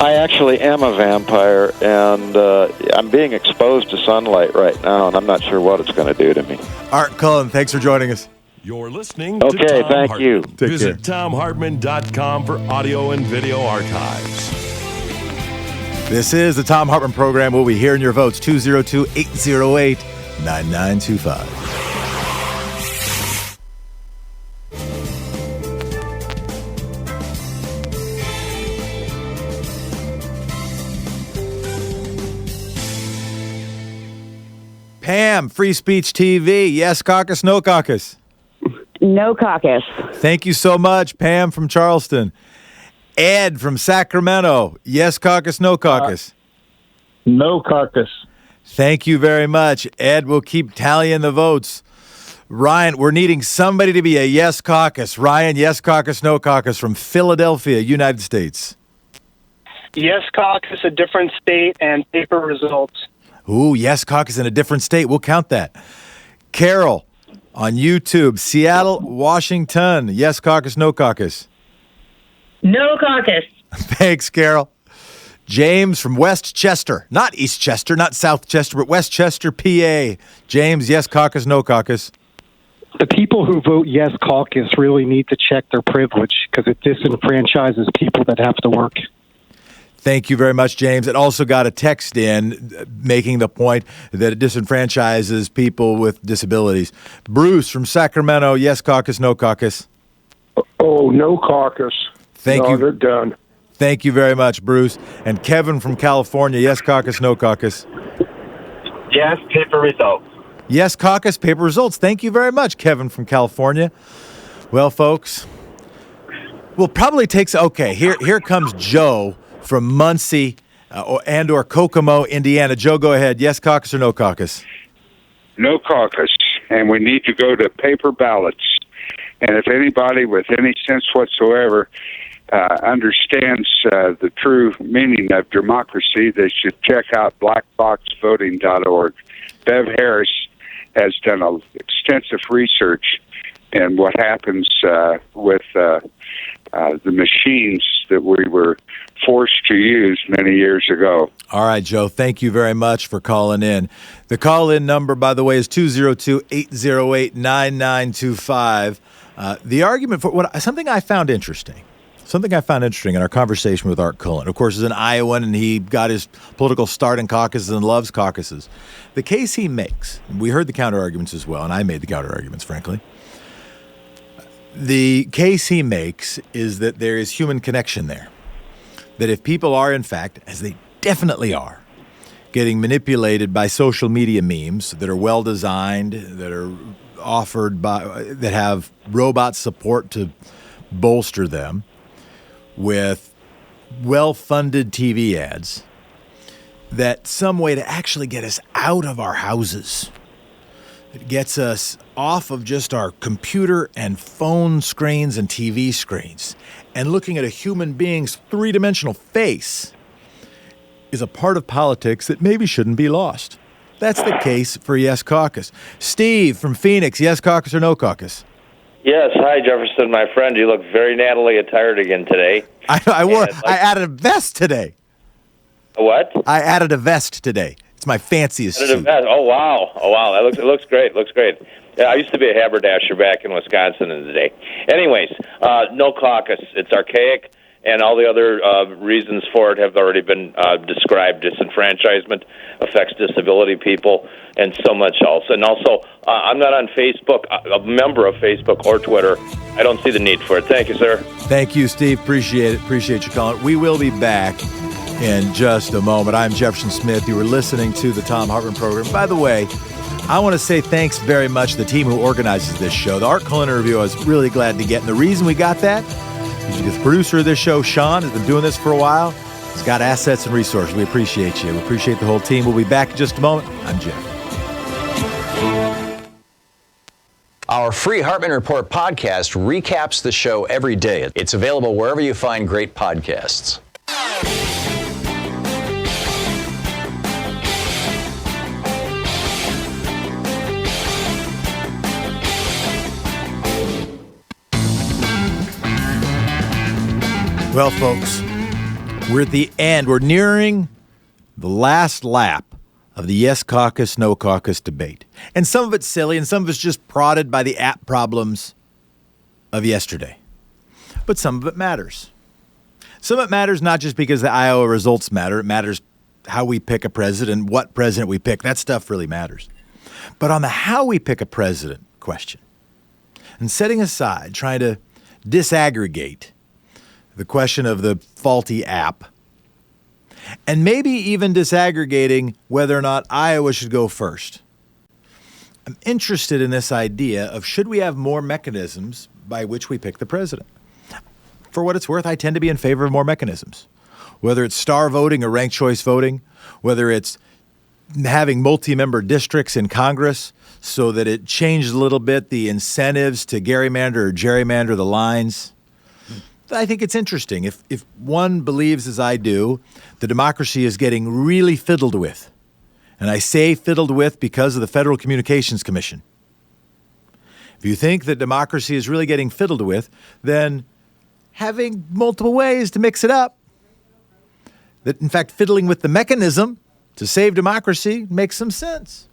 I actually am a vampire, and I'm being exposed to sunlight right now, and I'm not sure what it's going to do to me. Art Cullen, thanks for joining us. You're listening to Okay, Thom thank Hartmann. you. Visit ThomHartmann.com for audio and video archives. This is the Thom Hartmann Program. We'll be hearing your votes, 202-808-9925. Pam, Free Speech TV. Yes caucus, no caucus? No caucus. Thank you so much, Pam from Charleston. Ed from Sacramento. Yes caucus, no caucus? No caucus. Thank you very much. Ed, we'll keep tallying the votes. Ryan, we're needing somebody to be a yes caucus. Ryan, yes caucus, no caucus from Philadelphia, United States. Yes caucus, a different state, and paper results. Ooh, yes caucus in a different state. We'll count that. Carol on YouTube, Seattle, Washington. Yes caucus, no caucus? No caucus. Thanks, Carol. James from Westchester. Not East Chester, not South Chester, but Westchester, PA. James, yes caucus, no caucus? The people who vote yes caucus really need to check their privilege because it disenfranchises people that have to work. Thank you very much, James. It also got a text in making the point that it disenfranchises people with disabilities. Bruce from Sacramento, yes caucus, no caucus? Oh, no caucus. Thank you. They're done. Thank you very much, Bruce. And Kevin from California, yes caucus, no caucus? Yes, paper results. Yes caucus, paper results. Thank you very much, Kevin from California. Well, folks, we'll probably take... Okay, here comes Joe from Muncie or Kokomo, Indiana. Joe, go ahead. Yes caucus or no caucus? No caucus, and we need to go to paper ballots. And if anybody with any sense whatsoever understands the true meaning of democracy, they should check out blackboxvoting.org. Bev Harris has done extensive research and what happens with the machines that we were forced to use many years ago. All right, Joe, thank you very much for calling in. The call-in number, by the way, is 202-808-9925. The argument for something I found interesting in our conversation with Art Cullen, of course, is an Iowan, and he got his political start in caucuses and loves caucuses. The case he makes, we heard the counter-arguments as well, and I made the counter-arguments, frankly. The case he makes is that there is human connection there. That if people are, in fact, as they definitely are, getting manipulated by social media memes that are well-designed, that are offered that have robot support to bolster them, with well-funded TV ads, that some way to actually get us out of our houses. It gets us off of just our computer and phone screens and TV screens and looking at a human being's three-dimensional face is a part of politics that maybe shouldn't be lost. That's the case for Yes Caucus. Steve from Phoenix, Yes Caucus or No Caucus? Yes. Hi, Jefferson, my friend. You look very nattily attired again today. I added a vest today. What? I added a vest today. It's my fanciest suit. Oh, wow. It looks great. Yeah, I used to be a haberdasher back in Wisconsin in the day. Anyways, no caucus. It's archaic, and all the other reasons for it have already been described. Disenfranchisement affects disability people, and so much else. And also, I'm not on Facebook, a member of Facebook or Twitter. I don't see the need for it. Thank you, sir. Thank you, Steve. Appreciate it. Appreciate you calling. We will be back in just a moment. I'm Jefferson Smith. You were listening to the Thom Hartmann Program. By the way, I want to say thanks very much to the team who organizes this show. The Art Cullen interview I was really glad to get. And the reason we got that is because the producer of this show, Sean, has been doing this for a while. He's got assets and resources. We appreciate you. We appreciate the whole team. We'll be back in just a moment. I'm Jeff. Our free Hartmann Report podcast recaps the show every day. It's available wherever you find great podcasts. Well, folks, we're at the end. We're nearing the last lap of the Yes Caucus, No Caucus debate. And some of it's silly, and some of it's just prodded by the app problems of yesterday. But some of it matters. Some of it matters not just because the Iowa results matter. It matters how we pick a president, what president we pick. That stuff really matters. But on the how we pick a president question, and setting aside, trying to disaggregate the question of the faulty app, and maybe even disaggregating whether or not Iowa should go first. I'm interested in this idea of should we have more mechanisms by which we pick the president? For what it's worth, I tend to be in favor of more mechanisms. Whether it's star voting or ranked choice voting, whether it's having multi-member districts in Congress so that it changes a little bit the incentives to gerrymander or gerrymander the lines. I think it's interesting. If one believes, as I do, the democracy is getting really fiddled with, and I say fiddled with because of the Federal Communications Commission. If you think that democracy is really getting fiddled with, then having multiple ways to mix it up, that in fact fiddling with the mechanism to save democracy makes some sense.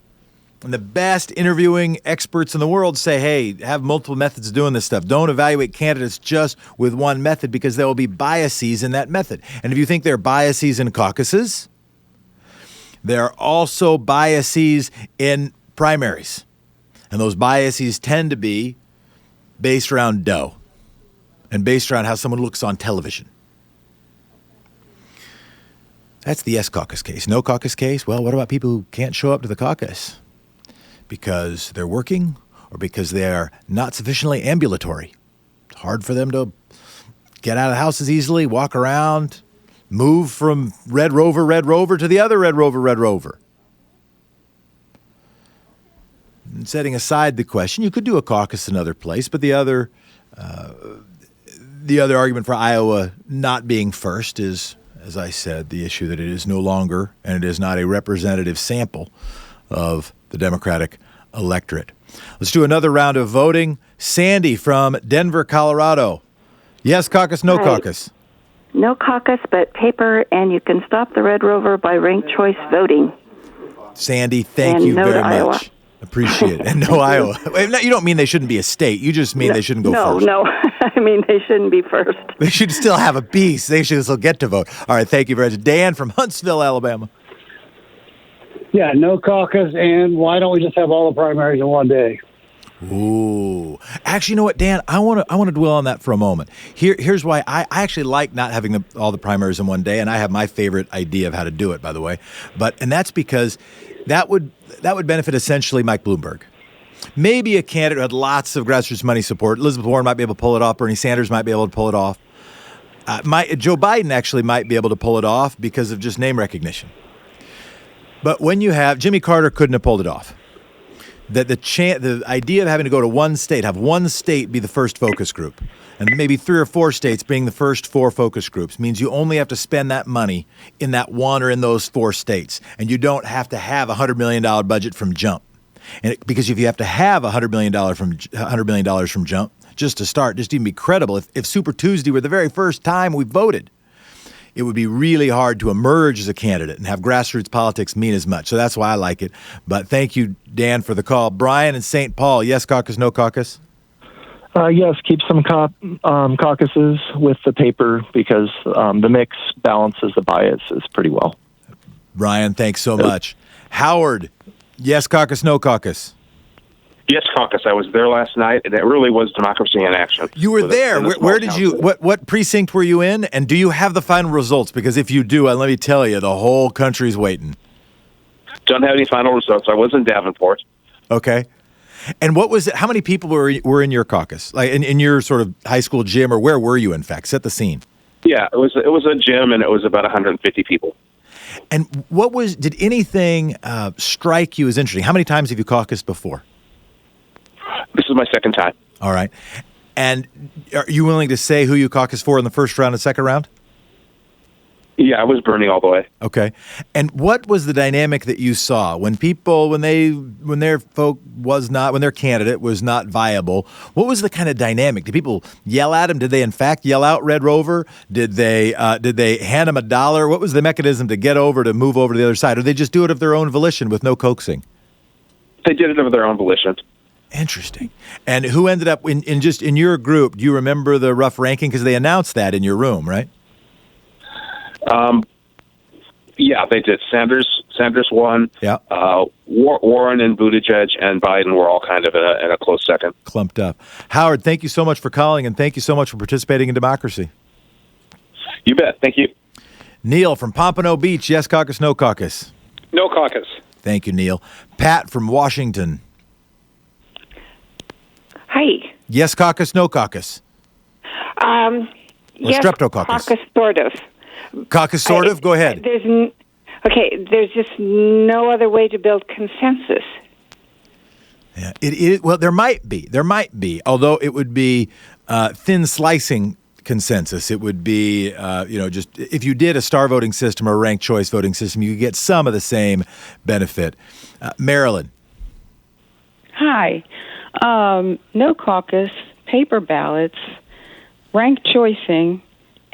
And the best interviewing experts in the world say, hey, have multiple methods of doing this stuff. Don't evaluate candidates just with one method because there will be biases in that method. And if you think there are biases in caucuses, there are also biases in primaries. And those biases tend to be based around dough and based around how someone looks on television. That's the Yes Caucus case. No Caucus case, well, what about people who can't show up to the caucus because they're working or because they are not sufficiently ambulatory? It's hard for them to get out of the houses easily, walk around, move from Red Rover to the other Red Rover. And setting aside the question, you could do a caucus another place, but the other argument for Iowa not being first is, as I said, the issue that it is no longer, and it is not a representative sample of the Democratic electorate. Let's do another round of voting. Sandy from Denver, Colorado. Yes caucus, no Hi. caucus. No caucus, but paper, and you can stop the Red Rover by ranked choice voting. Sandy, thank And you no very to Iowa. much. Appreciate it. And no Iowa. Wait, no, you don't mean they shouldn't be a state. You just mean they shouldn't go first. No, I mean, they shouldn't be first. They should still have a piece. They should still get to vote. All right, thank you very much. Dan from Huntsville, Alabama. Yeah, no caucus, and why don't we just have all the primaries in one day? Ooh. Actually, you know what, Dan? I want to dwell on that for a moment. Here's why I actually like not having all the primaries in one day, and I have my favorite idea of how to do it, by the way. And that's because that would benefit essentially Mike Bloomberg. Maybe a candidate who had lots of grassroots money support. Elizabeth Warren might be able to pull it off. Bernie Sanders might be able to pull it off. Joe Biden actually might be able to pull it off because of just name recognition. But when you have Jimmy Carter couldn't have pulled it off. The idea of having to go to one state, have one state be the first focus group, and maybe 3 or 4 states being the first 4 focus groups means you only have to spend that money in that one or in those 4 states, and you don't have to have a $100 million budget from jump. Because if you have to have $100 million from jump just to start, just to even be credible, if Super Tuesday were the very first time we voted, it would be really hard to emerge as a candidate and have grassroots politics mean as much. So that's why I like it. But thank you, Dan, for the call. Brian in St. Paul, yes caucus, no caucus? Yes, keep some caucuses with the paper because the mix balances the biases pretty well. Brian, thanks so much. Howard, yes caucus, no caucus? Yes, caucus. I was there last night, and it really was democracy in action. You were there. Where did you? What precinct were you in? And do you have the final results? Because if you do, let me tell you, the whole country's waiting. Don't have any final results. I was in Davenport. Okay. And what was it? How many people were in your caucus? Like in your sort of high school gym, or where were you? In fact, set the scene. Yeah, it was a gym, and it was about 150 people. And did anything strike you as interesting? How many times have you caucused before? This is my second time. All right. And are you willing to say who you caucused for in the first round and second round? Yeah, I was Bernie all the way. Okay. And what was the dynamic that you saw when their candidate was not viable? What was the kind of dynamic? Did people yell at him? Did they in fact yell out Red Rover? Did they hand him $1? What was the mechanism to move over to the other side? Or did they just do it of their own volition with no coaxing? They did it of their own volition. Interesting. And who ended up in your group? Do you remember the rough ranking? Because they announced that in your room, right? Yeah, they did. Sanders won. Yeah. Warren and Buttigieg and Biden were all kind of in a close second. Clumped up. Howard, thank you so much for calling, and thank you so much for participating in democracy. You bet. Thank you. Neil from Pompano Beach. Yes caucus, no caucus? No caucus. Thank you, Neil. Pat from Washington. Hi. Yes caucus, no caucus? Or yes, streptococcus? Caucus, sort of. Caucus, sort of? Go ahead. There's just no other way to build consensus. Yeah, it is. Well, there might be, although it would be thin slicing consensus. It would be, just if you did a star voting system or a ranked choice voting system, you could get some of the same benefit. Marilyn. Hi. No caucus, paper ballots, ranked choicing,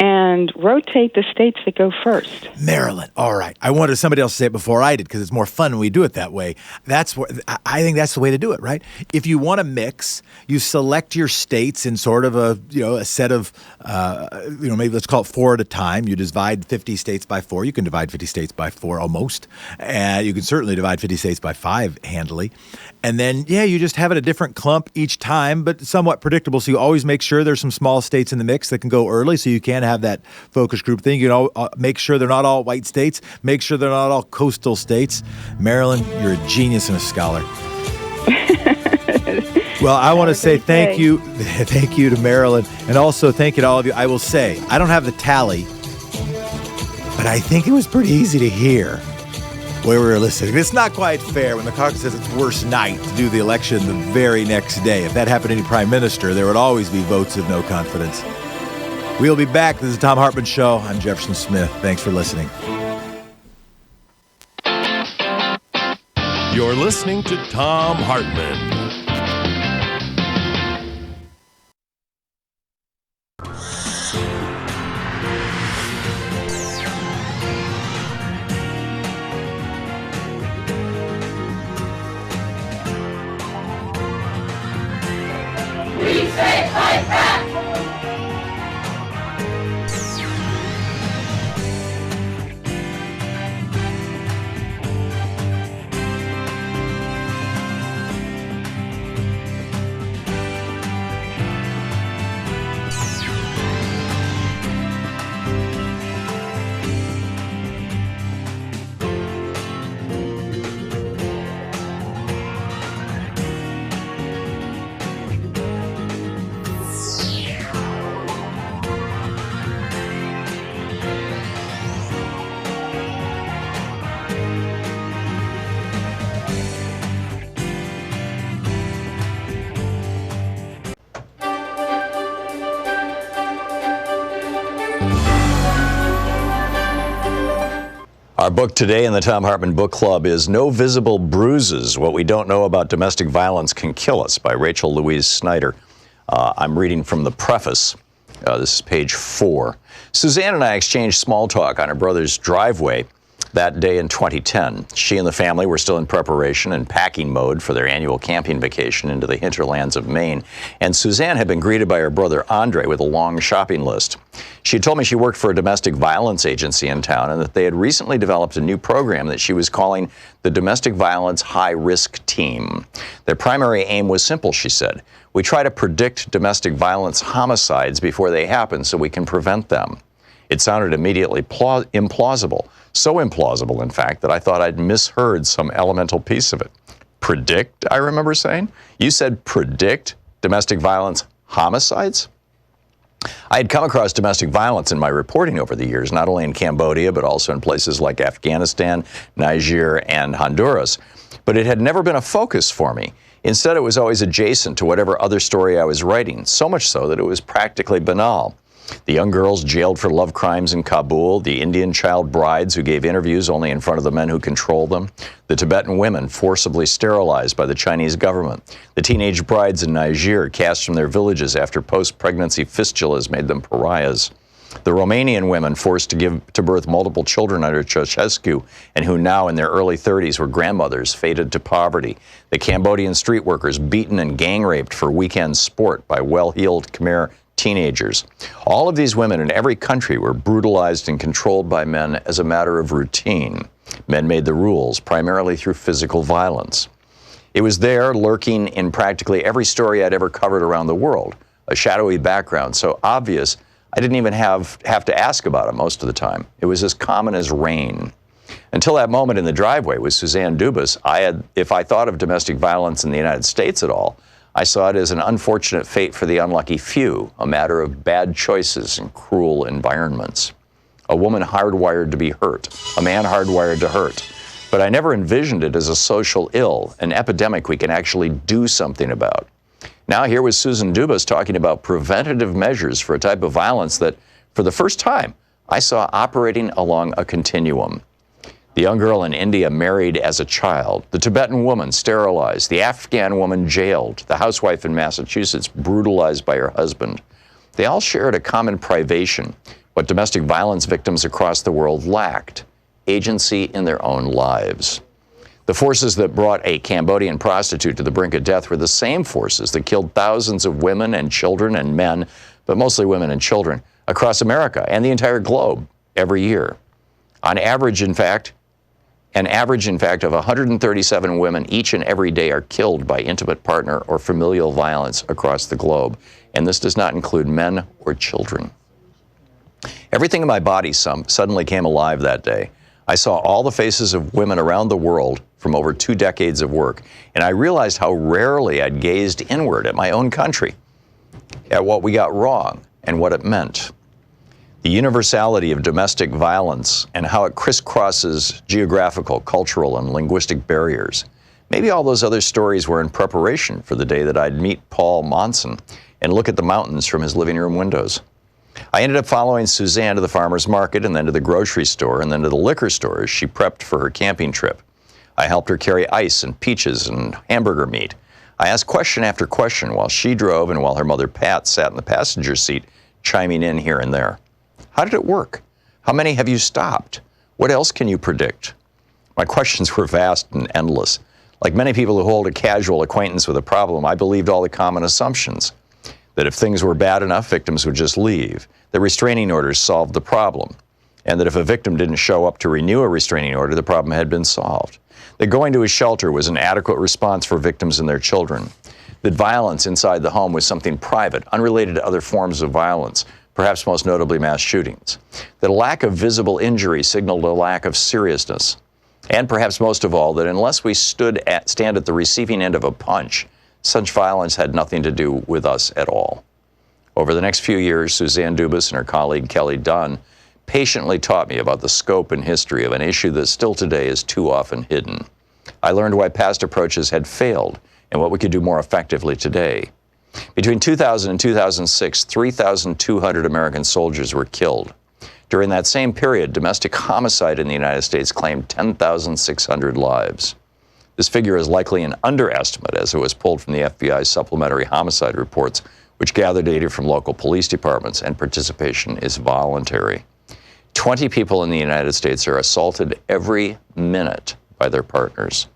and rotate the states that go first. Maryland. All right. I wanted somebody else to say it before I did because it's more fun when we do it that way. I think that's the way to do it, right? If you want to mix, you select your states in sort of a set of, maybe let's call it 4 at a time. You divide 50 states by 4. You can divide 50 states by 4 almost. You can certainly divide 50 states by 5 handily. And then, you just have it a different clump each time, but somewhat predictable. So you always make sure there's some small states in the mix that can go early so you can have that focus group thing. You make sure they're not all white states. Make sure they're not all coastal states. Marilyn, you're a genius and a scholar. Well, I want to say thank you to Marilyn, and also thank you to all of you. I will say, I don't have the tally, but I think it was pretty easy to hear where we were listening. It's not quite fair when the caucus says it's worst night to do the election the very next day. If that happened to any prime minister, there would always be votes of no confidence. We'll be back. This is the Thom Hartmann Show. I'm Jefferson Smith. Thanks for listening. You're listening to Thom Hartmann. Our book today in the Thom Hartmann Book Club is No Visible Bruises, What We Don't Know About Domestic Violence Can Kill Us by Rachel Louise Snyder. I'm reading from the preface. This is page 4. Suzanne and I exchanged small talk on her brother's driveway that day in 2010. She and the family were still in preparation and packing mode for their annual camping vacation into the hinterlands of Maine, and Suzanne had been greeted by her brother Andre with a long shopping list. She had told me she worked for a domestic violence agency in town and that they had recently developed a new program that she was calling the Domestic Violence High Risk Team. Their primary aim was simple, she said. We try to predict domestic violence homicides before they happen so we can prevent them. It sounded immediately implausible. So implausible, in fact, that I thought I'd misheard some elemental piece of it. Predict, I remember saying? You said predict domestic violence homicides? I had come across domestic violence in my reporting over the years, not only in Cambodia, but also in places like Afghanistan, Niger, and Honduras. But it had never been a focus for me. Instead, it was always adjacent to whatever other story I was writing, so much so that it was practically banal. The young girls jailed for love crimes in Kabul, the Indian child brides who gave interviews only in front of the men who controlled them, the Tibetan women forcibly sterilized by the Chinese government, the teenage brides in Niger cast from their villages after post-pregnancy fistulas made them pariahs, the Romanian women forced to give to birth multiple children under Ceausescu and who now in their early 30s were grandmothers fated to poverty, the Cambodian street workers beaten and gang-raped for weekend sport by well-heeled Khmer teenagers. All of these women in every country were brutalized and controlled by men as a matter of routine. Men made the rules, primarily through physical violence. It was there, lurking in practically every story I'd ever covered around the world, a shadowy background so obvious I didn't even have to ask about it most of the time. It was as common as rain. Until that moment in the driveway with Suzanne Dubas, if I thought of domestic violence in the United States at all, I saw it as an unfortunate fate for the unlucky few, a matter of bad choices and cruel environments. A woman hardwired to be hurt, a man hardwired to hurt. But I never envisioned it as a social ill, an epidemic we can actually do something about. Now here was Susan Dubas talking about preventative measures for a type of violence that, for the first time, I saw operating along a continuum. The young girl in India married as a child, the Tibetan woman sterilized, the Afghan woman jailed, the housewife in Massachusetts brutalized by her husband. They all shared a common privation, what domestic violence victims across the world lacked, agency in their own lives. The forces that brought a Cambodian prostitute to the brink of death were the same forces that killed thousands of women and children and men, but mostly women and children, across America and the entire globe every year. An average, in fact, of 137 women each and every day are killed by intimate partner or familial violence across the globe, and this does not include men or children. Everything in my body suddenly came alive that day. I saw all the faces of women around the world from over 2 decades of work, and I realized how rarely I'd gazed inward at my own country, at what we got wrong and what it meant. The universality of domestic violence and how it crisscrosses geographical, cultural, and linguistic barriers. Maybe all those other stories were in preparation for the day that I'd meet Paul Monson and look at the mountains from his living room windows. I ended up following Suzanne to the farmer's market and then to the grocery store and then to the liquor store as she prepped for her camping trip. I helped her carry ice and peaches and hamburger meat. I asked question after question while she drove and while her mother Pat sat in the passenger seat, chiming in here and there. How did it work? How many have you stopped? What else can you predict? My questions were vast and endless. Like many people who hold a casual acquaintance with a problem, I believed all the common assumptions. that if things were bad enough, victims would just leave, that restraining orders solved the problem, and that if a victim didn't show up to renew a restraining order, the problem had been solved, that going to a shelter was an adequate response for victims and their children, that violence inside the home was something private, unrelated to other forms of violence, perhaps most notably mass shootings, that a lack of visible injury signaled a lack of seriousness, and perhaps most of all, that unless we stand at the receiving end of a punch, such violence had nothing to do with us at all. Over the next few years, Suzanne Dubas and her colleague Kelly Dunn patiently taught me about the scope and history of an issue that still today is too often hidden. I learned why past approaches had failed and what we could do more effectively today. Between 2000 and 2006, 3,200 American soldiers were killed. During that same period, domestic homicide in the United States claimed 10,600 lives. This figure is likely an underestimate, as it was pulled from the FBI's supplementary homicide reports, which gather data from local police departments, and participation is voluntary. 20 people in the United States are assaulted every minute by their partners.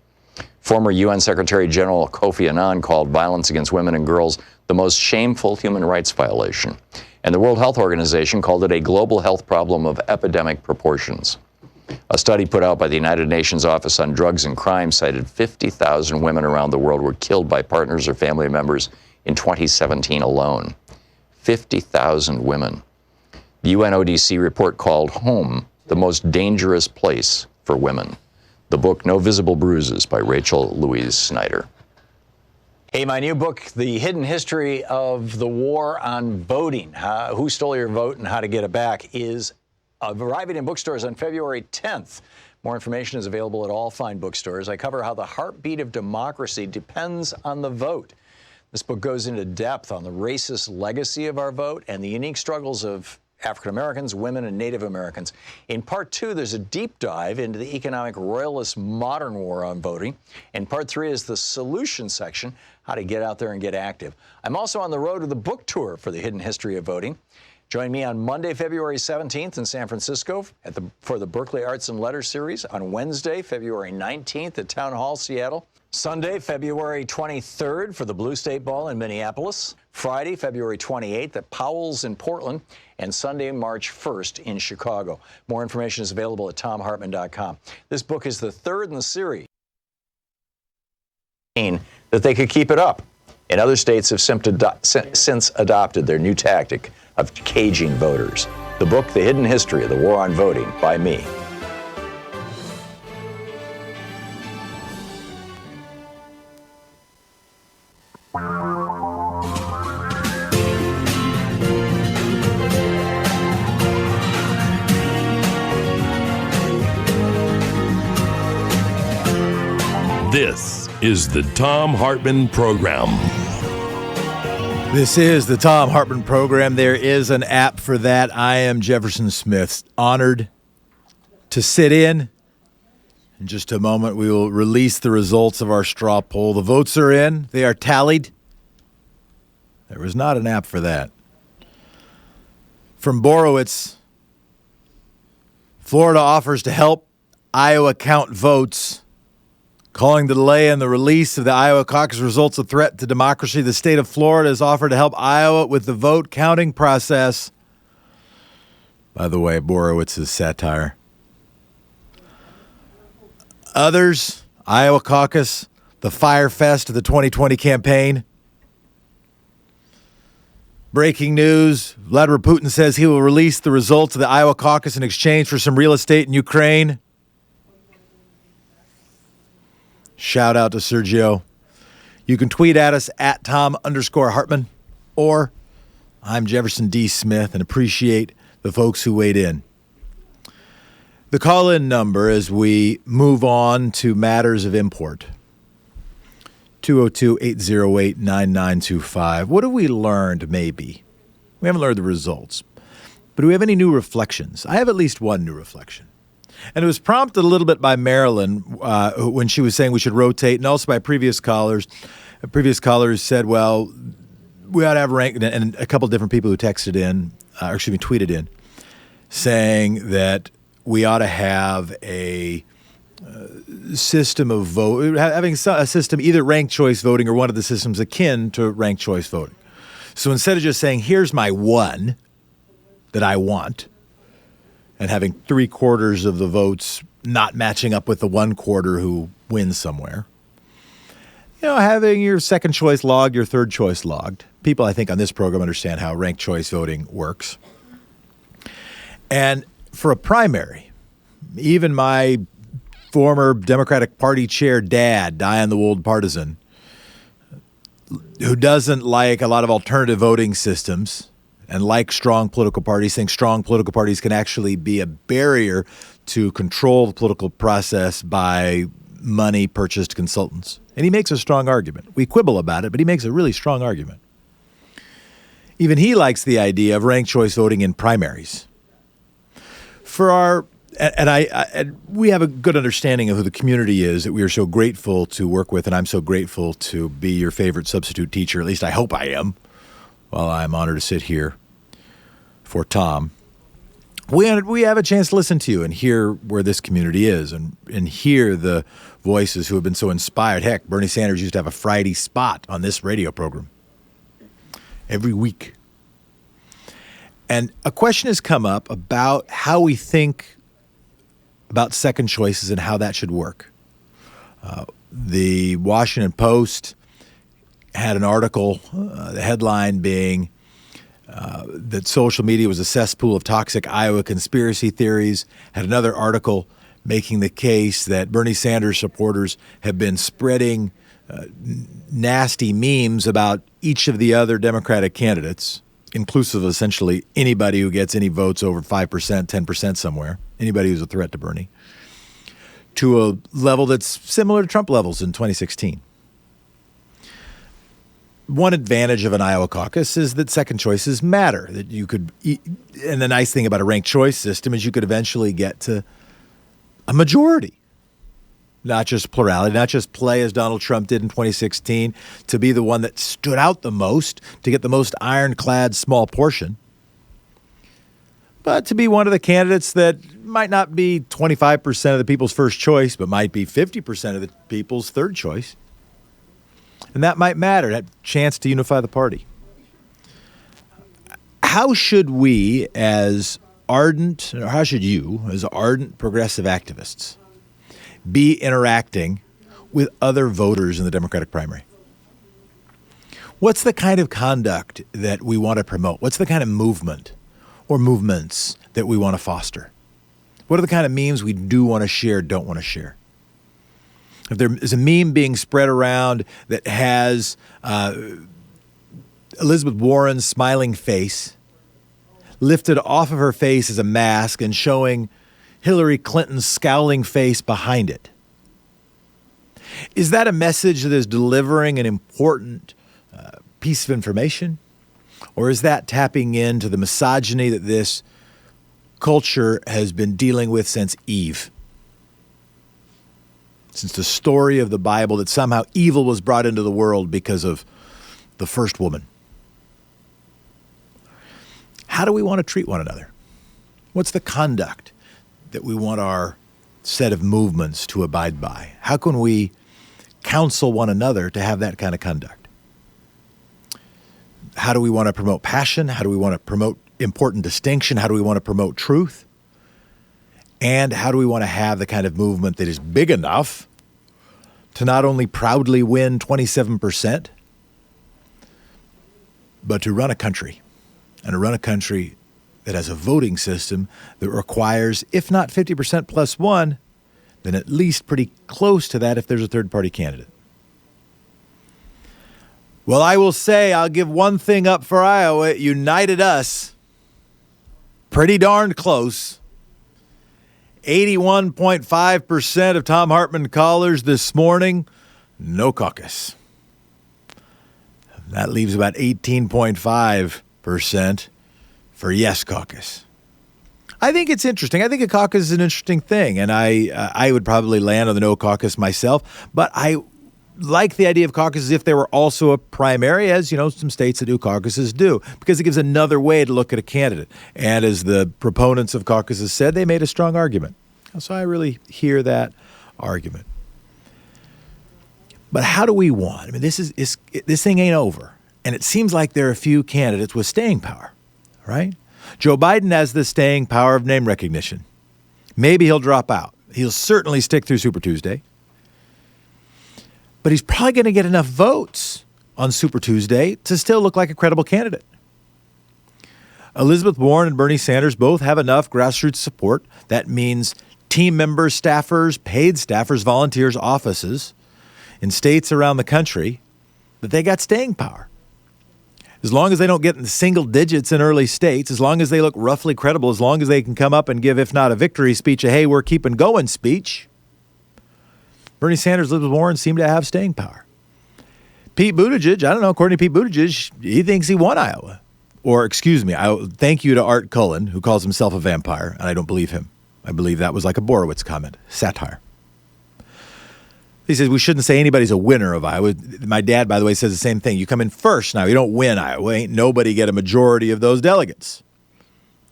Former UN Secretary General Kofi Annan called violence against women and girls the most shameful human rights violation, and the World Health Organization called it a global health problem of epidemic proportions. A study put out by the United Nations Office on Drugs and Crime cited 50,000 women around the world were killed by partners or family members in 2017 alone. 50,000 women. The UNODC report called Home the most dangerous place for women. The book, No Visible Bruises, by Rachel Louise Snyder. Hey, my new book, The Hidden History of the War on Voting, Who Stole Your Vote and How to Get It Back, is arriving in bookstores on February 10th. More information is available at all fine bookstores. I cover how the heartbeat of democracy depends on the vote. This book goes into depth on the racist legacy of our vote and the unique struggles of African Americans, women, and Native Americans. In part 2, there's a deep dive into the economic royalist modern war on voting. And part 3 is the solution section, how to get out there and get active. I'm also on the road to the book tour for The Hidden History of Voting. Join me on Monday, February 17th in San Francisco for the Berkeley Arts and Letters series, on Wednesday, February 19th at Town Hall, Seattle, Sunday, February 23rd for the Blue State Ball in Minneapolis, Friday, February 28th at Powell's in Portland, and Sunday, March 1st in Chicago. More information is available at thomhartmann.com. This book is the third in the series. That they could keep it up. And other states have since adopted their new tactic of caging voters. The book, The Hidden History of the War on Voting, by me. This is the Thom Hartmann Program. This is the Thom Hartmann Program. There is an app for that. I am Jefferson Smith, honored to sit in. In just a moment, we will release the results of our straw poll. The votes are in. They are tallied. There was not an app for that. From Borowitz, Florida offers to help Iowa count votes. Calling the delay in the release of the Iowa caucus results a threat to democracy, the state of Florida has offered to help Iowa with the vote counting process. By the way, Borowitz's satire. Others, Iowa caucus, the Fire Fest of the 2020 campaign. Breaking news, Vladimir Putin says he will release the results of the Iowa caucus in exchange for some real estate in Ukraine. Shout out to Sergio. You can tweet at us at Thom_Hartmann, or I'm Jefferson D. Smith, and appreciate the folks who weighed in. The call-in number as we move on to matters of import. 202-808-9925. What have we learned, maybe? We haven't learned the results. But do we have any new reflections? I have at least one new reflection. And it was prompted a little bit by Marilyn when she was saying we should rotate, and also by previous callers. Previous callers said, well, we ought to have ranked, and a couple different people who texted in, tweeted in, saying that we ought to have a system of vote, having a system, either ranked choice voting or one of the systems akin to ranked choice voting. So instead of just saying, here's my one that I want, and having 3/4 of the votes not matching up with the 1/4 who wins somewhere, having your second choice logged, your third choice logged. People, I think, on this program understand how ranked choice voting works. And for a primary, even my former Democratic Party chair dad, Diane the Wold Partisan, who doesn't like a lot of alternative voting systems and like strong political parties, thinks strong political parties can actually be a barrier to control the political process by money-purchased consultants. And he makes a strong argument. We quibble about it, but he makes a really strong argument. Even he likes the idea of ranked choice voting in primaries. And we have a good understanding of who the community is that we are so grateful to work with, and I'm so grateful to be your favorite substitute teacher. At least I hope I am, while I'm honored to sit here for Thom. We have a chance to listen to you and hear where this community is and hear the voices who have been so inspired. Heck, Bernie Sanders used to have a Friday spot on this radio program every week. And a question has come up about how we think about second choices and how that should work. The Washington Post had an article, the headline being that social media was a cesspool of toxic Iowa conspiracy theories, had another article making the case that Bernie Sanders supporters have been spreading nasty memes about each of the other Democratic candidates, inclusive of essentially anybody who gets any votes over 5%, 10% somewhere, anybody who's a threat to Bernie, to a level that's similar to Trump levels in 2016. One advantage of an Iowa caucus is that second choices matter. That you could, and the nice thing about a ranked choice system is you could eventually get to a majority, not just plurality, not just play as Donald Trump did in 2016 to be the one that stood out the most, to get the most ironclad small portion, but to be one of the candidates that might not be 25% of the people's first choice, but might be 50% of the people's third choice. And that might matter, that chance to unify the party. How should we, as ardent, or how should you, as ardent progressive activists, be interacting with other voters in the Democratic primary? What's the kind of conduct that we want to promote? What's the kind of movement or movements that we want to foster? What are the kind of memes we do want to share, don't want to share? If there is a meme being spread around that has Elizabeth Warren's smiling face lifted off of her face as a mask and showing Hillary Clinton's scowling face behind it, is that a message that is delivering an important piece of information? Or is that tapping into the misogyny that this culture has been dealing with since Eve? Since the story of the Bible, that somehow evil was brought into the world because of the first woman. How do we want to treat one another? What's the conduct that we want our set of movements to abide by? How can we counsel one another to have that kind of conduct? How do we want to promote passion? How do we want to promote important distinction? How do we want to promote truth? And how do we want to have the kind of movement that is big enough to not only proudly win 27%, but to run a country, and to run a country that has a voting system that requires, if not 50% plus one, then at least pretty close to that if there's a third-party candidate. Well, I will say, I'll give one thing up for Iowa. It united us pretty darn close. 81.5% of Thom Hartmann callers this morning, no caucus. That leaves about 18.5% for yes caucus. I think it's interesting. I think a caucus is an interesting thing, and I would probably land on the no caucus myself, but I like the idea of caucuses if there were also a primary, as some states that do caucuses do, because it gives another way to look at a candidate. And as the proponents of caucuses said, they made a strong argument. So I really hear that argument. But how do we want? I mean, this thing ain't over. And it seems like there are a few candidates with staying power, right? Joe Biden has the staying power of name recognition. Maybe he'll drop out. He'll certainly stick through Super Tuesday. But he's probably going to get enough votes on Super Tuesday to still look like a credible candidate. Elizabeth Warren and Bernie Sanders both have enough grassroots support. That means team members, staffers, paid staffers, volunteers, offices in states around the country that they got staying power. As long as they don't get in the single digits in early states, as long as they look roughly credible, as long as they can come up and give, if not a victory speech, a hey, we're keeping going speech, Bernie Sanders, Elizabeth Warren seem to have staying power. Pete Buttigieg, I don't know, according to Pete Buttigieg, he thinks he won Iowa. Or, excuse me, thank you to Art Cullen, who calls himself a vampire, and I don't believe him. I believe that was like a Borowitz comment, satire. He says we shouldn't say anybody's a winner of Iowa. My dad, by the way, says the same thing. You come in first now. You don't win Iowa. Ain't nobody get a majority of those delegates.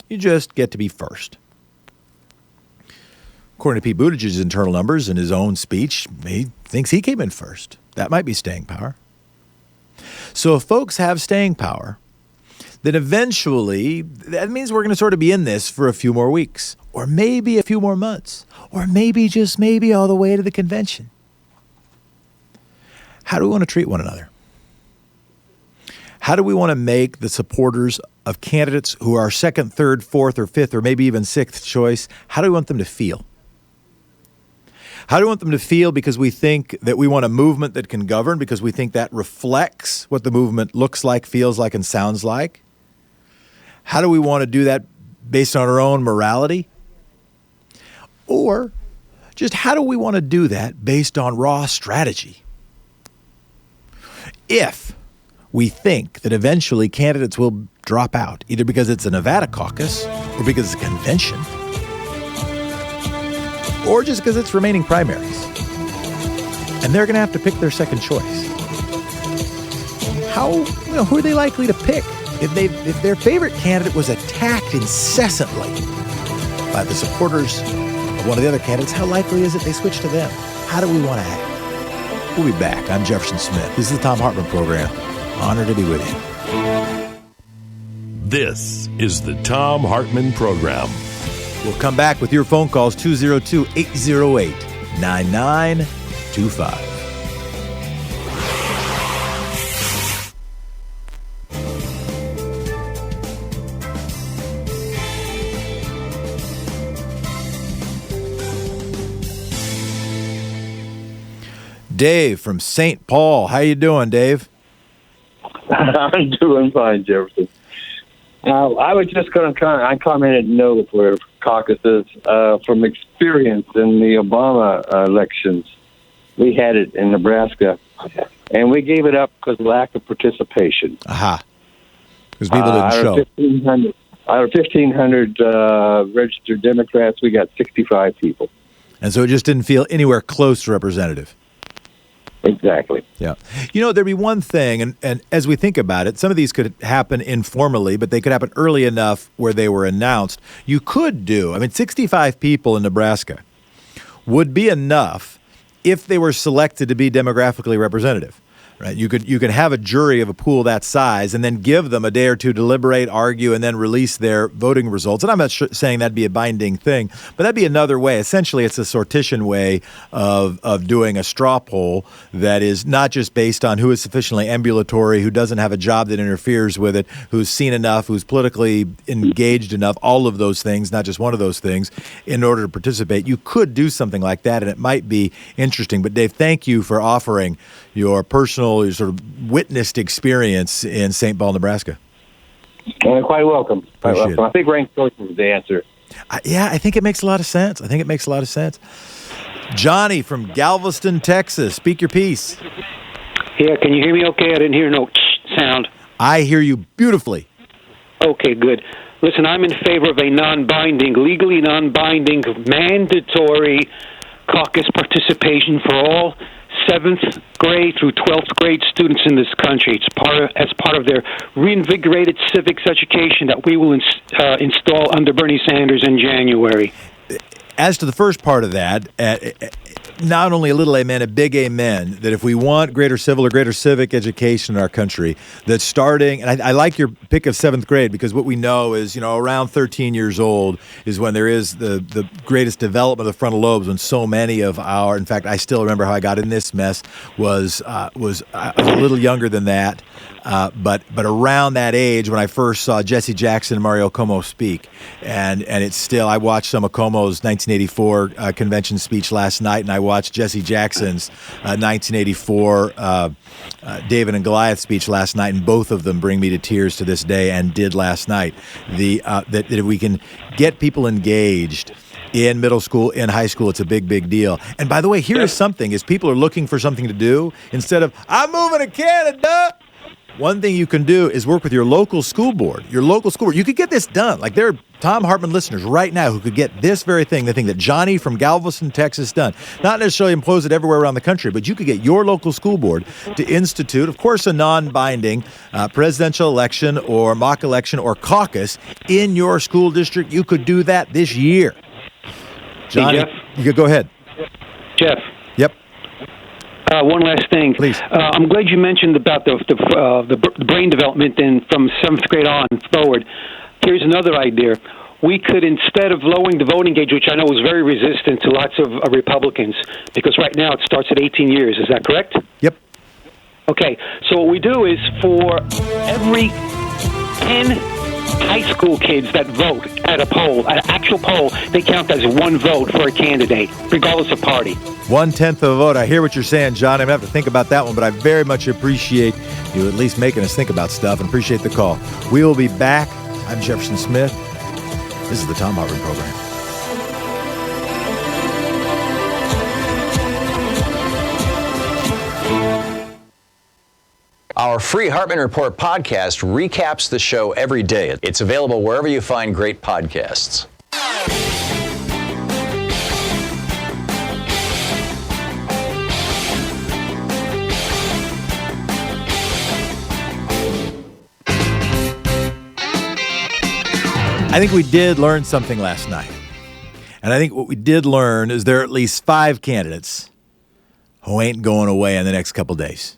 You just get to be first. According to Pete Buttigieg's internal numbers in his own speech, he thinks he came in first. That might be staying power. So if folks have staying power, then eventually that means we're going to sort of be in this for a few more weeks, or maybe a few more months, or maybe just maybe all the way to the convention. How do we want to treat one another? How do we want to make the supporters of candidates who are second, third, fourth, or fifth, or maybe even sixth choice, how do we want them to feel? How do we want them to feel because we think that we want a movement that can govern, because we think that reflects what the movement looks like, feels like, and sounds like? How do we want to do that based on our own morality? Or just how do we want to do that based on raw strategy? If we think that eventually candidates will drop out, either because it's a Nevada caucus or because it's a convention, or just because it's remaining primaries, and they're going to have to pick their second choice, who are they likely to pick? If their favorite candidate was attacked incessantly by the supporters of one of the other candidates, how likely is it they switch to them? How do we want to act? We'll be back. I'm Jefferson Smith. This is the Thom Hartmann Program. Honored to be with you. This is the Thom Hartmann Program. We'll come back with your phone calls, 202-808-9925. Dave from St. Paul. How you doing, Dave? I'm doing fine, Jefferson. I was just going to I commented no for caucuses from experience in the Obama elections. We had it in Nebraska, and we gave it up because of lack of participation. Aha. Because people didn't show. Out of 1,500 registered Democrats, we got 65 people. And so it just didn't feel anywhere close to representative. Exactly. Yeah. There'd be one thing, and as we think about it, some of these could happen informally, but they could happen early enough where they were announced. You could 65 people in Nebraska would be enough if they were selected to be demographically representative. Right? You could have a jury of a pool that size and then give them a day or two to deliberate, argue, and then release their voting results. And I'm not saying that'd be a binding thing, but that'd be another way. Essentially, it's a sortition way of doing a straw poll that is not just based on who is sufficiently ambulatory, who doesn't have a job that interferes with it, who's seen enough, who's politically engaged enough, all of those things, not just one of those things, in order to participate. You could do something like that, and it might be interesting. But Dave, thank you for offering your personal, your sort of witnessed experience in St. Paul, Nebraska. Quite welcome. Quite welcome. I think ranked choice is the answer. I think it makes a lot of sense. Johnny from Galveston, Texas. Speak your piece. Yeah, can you hear me okay? I didn't hear no sound. I hear you beautifully. Okay, good. Listen, I'm in favor of a legally non-binding, mandatory caucus participation for all 7th grade through 12th grade students in this country. It's part of their reinvigorated civics education that we will install under Bernie Sanders in January. As to the first part of that, not only a little amen, a big amen, that if we want greater civil or greater civic education in our country, that's starting, and I like your pick of 7th grade, because what we know is, around 13 years old is when there is the greatest development of the frontal lobes, when so many of in fact, I still remember how I got in this mess, I was a little younger than that, but around that age when I first saw Jesse Jackson and Mario Cuomo speak, and it's still, I watched some of Cuomo's 1984 convention speech last night, and I watched Jesse Jackson's 1984 David and Goliath speech last night, and both of them bring me to tears to this day, and did last night. That if we can get people engaged in middle school, in high school, it's a big, big deal. And by the way, here is something, is people are looking for something to do, instead of, I'm moving to Canada. One thing you can do is work with your local school board. You could get this done. Like, there are Thom Hartmann listeners right now who could get this very thing, the thing that Johnny from Galveston, Texas done. Not necessarily impose it everywhere around the country, but you could get your local school board to institute, of course, a non-binding presidential election or mock election or caucus in your school district. You could do that this year. Johnny, hey, Jeff. You could go ahead. Jeff. Yep. One last thing. Please. I'm glad you mentioned about the brain development and from 7th grade on forward. Here's another idea. We could, instead of lowering the voting age, which I know is very resistant to lots of Republicans, because right now it starts at 18 years. Is that correct? Yep. Okay. So what we do is, for every 10 high school kids that vote at a poll, at an actual poll, they count as one vote for a candidate, regardless of party. 1/10 of a vote. I hear what you're saying, John. I'm going to have to think about that one, but I very much appreciate you at least making us think about stuff, and appreciate the call. We will be back. I'm Jefferson Smith. This is the Thom Hartmann Program. Our free Hartmann Report podcast recaps the show every day. It's available wherever you find great podcasts. I think we did learn something last night. And I think what we did learn is there are at least 5 candidates who ain't going away in the next couple days.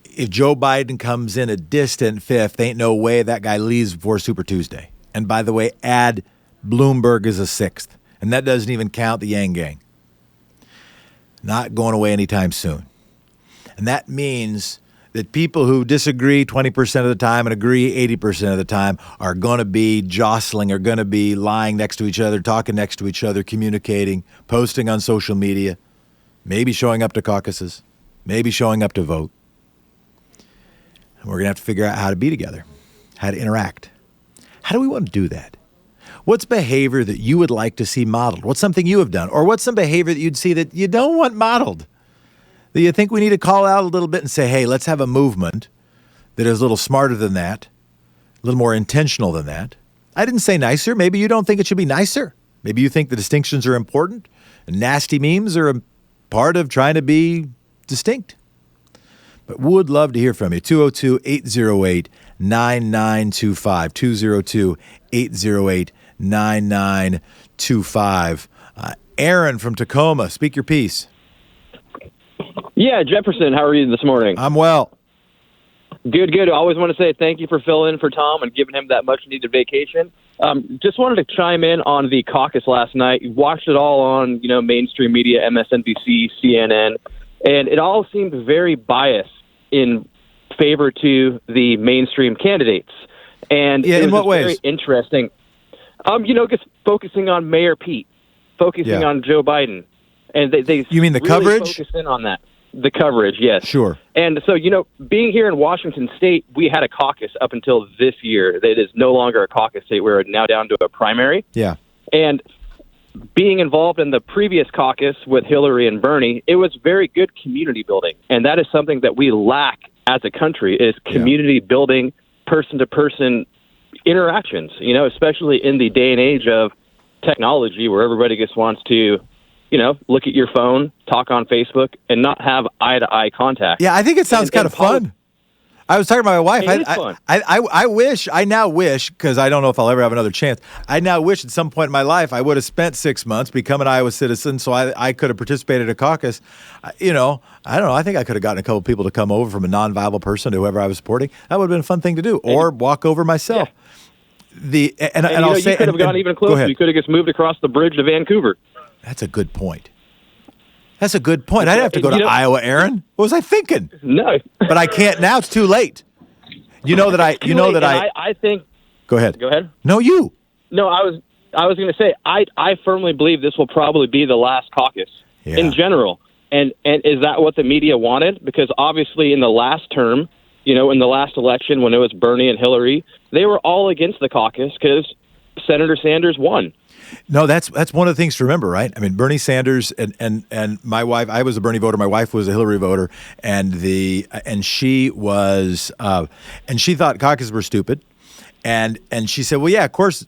If Joe Biden comes in a distant 5th, ain't no way that guy leaves before Super Tuesday. And by the way, add Bloomberg as a 6th. And that doesn't even count the Yang Gang. Not going away anytime soon. And that means that people who disagree 20% of the time and agree 80% of the time are going to be jostling, are going to be lying next to each other, talking next to each other, communicating, posting on social media, maybe showing up to caucuses, maybe showing up to vote. And we're going to have to figure out how to be together, how to interact. How do we want to do that? What's behavior that you would like to see modeled? What's something you have done? Or what's some behavior that you'd see that you don't want modeled? That you think we need to call out a little bit and say, hey, let's have a movement that is a little smarter than that, a little more intentional than that. I didn't say nicer. Maybe you don't think it should be nicer. Maybe you think the distinctions are important and nasty memes are a part of trying to be distinct. But would love to hear from you. 202-808-9925. 202-808-9925. Aaron from Tacoma, speak your piece. Yeah, Jefferson, how are you this morning? I'm well. Good. I always want to say thank you for filling in for Tom and giving him that much-needed vacation. Just wanted to chime in on the caucus last night. Watched it all on, mainstream media, MSNBC, CNN, and it all seemed very biased in favor to the mainstream candidates. And yeah, it was in what ways? Very interesting. Just focusing on Mayor Pete, focusing on Joe Biden. And they you mean the really coverage? Focus in on that. The coverage, yes. Sure. And so, being here in Washington State, we had a caucus up until this year. It is no longer a caucus state. We're now down to a primary. Yeah. And being involved in the previous caucus with Hillary and Bernie, it was very good community building. And that is something that we lack as a country, is community building, person-to-person interactions, especially in the day and age of technology where everybody just wants to look at your phone, talk on Facebook, and not have eye-to-eye contact. Yeah, I think it sounds kind of fun. I was talking to my wife. It is fun. I now wish, because I don't know if I'll ever have another chance, I now wish at some point in my life I would have spent 6 months, become an Iowa citizen, so I could have participated in a caucus. I don't know. I think I could have gotten a couple people to come over from a non-viable person to whoever I was supporting. That would have been a fun thing to do, or walk over myself. Yeah. I'll say, you could have gone even closer. You could have just moved across the bridge to Vancouver. That's a good point. I'd have to go to Iowa, Aaron. What was I thinking? No, but I can't now. It's too late. I think. Go ahead. Go ahead. No, you. No, I was going to say I firmly believe this will probably be the last caucus in general. And is that what the media wanted? Because obviously in the last term, in the last election when it was Bernie and Hillary, they were all against the caucus because Senator Sanders won. No, that's one of the things to remember, right? I mean, Bernie Sanders and my wife. I was a Bernie voter. My wife was a Hillary voter, and she thought caucuses were stupid, and she said, well, yeah, of course,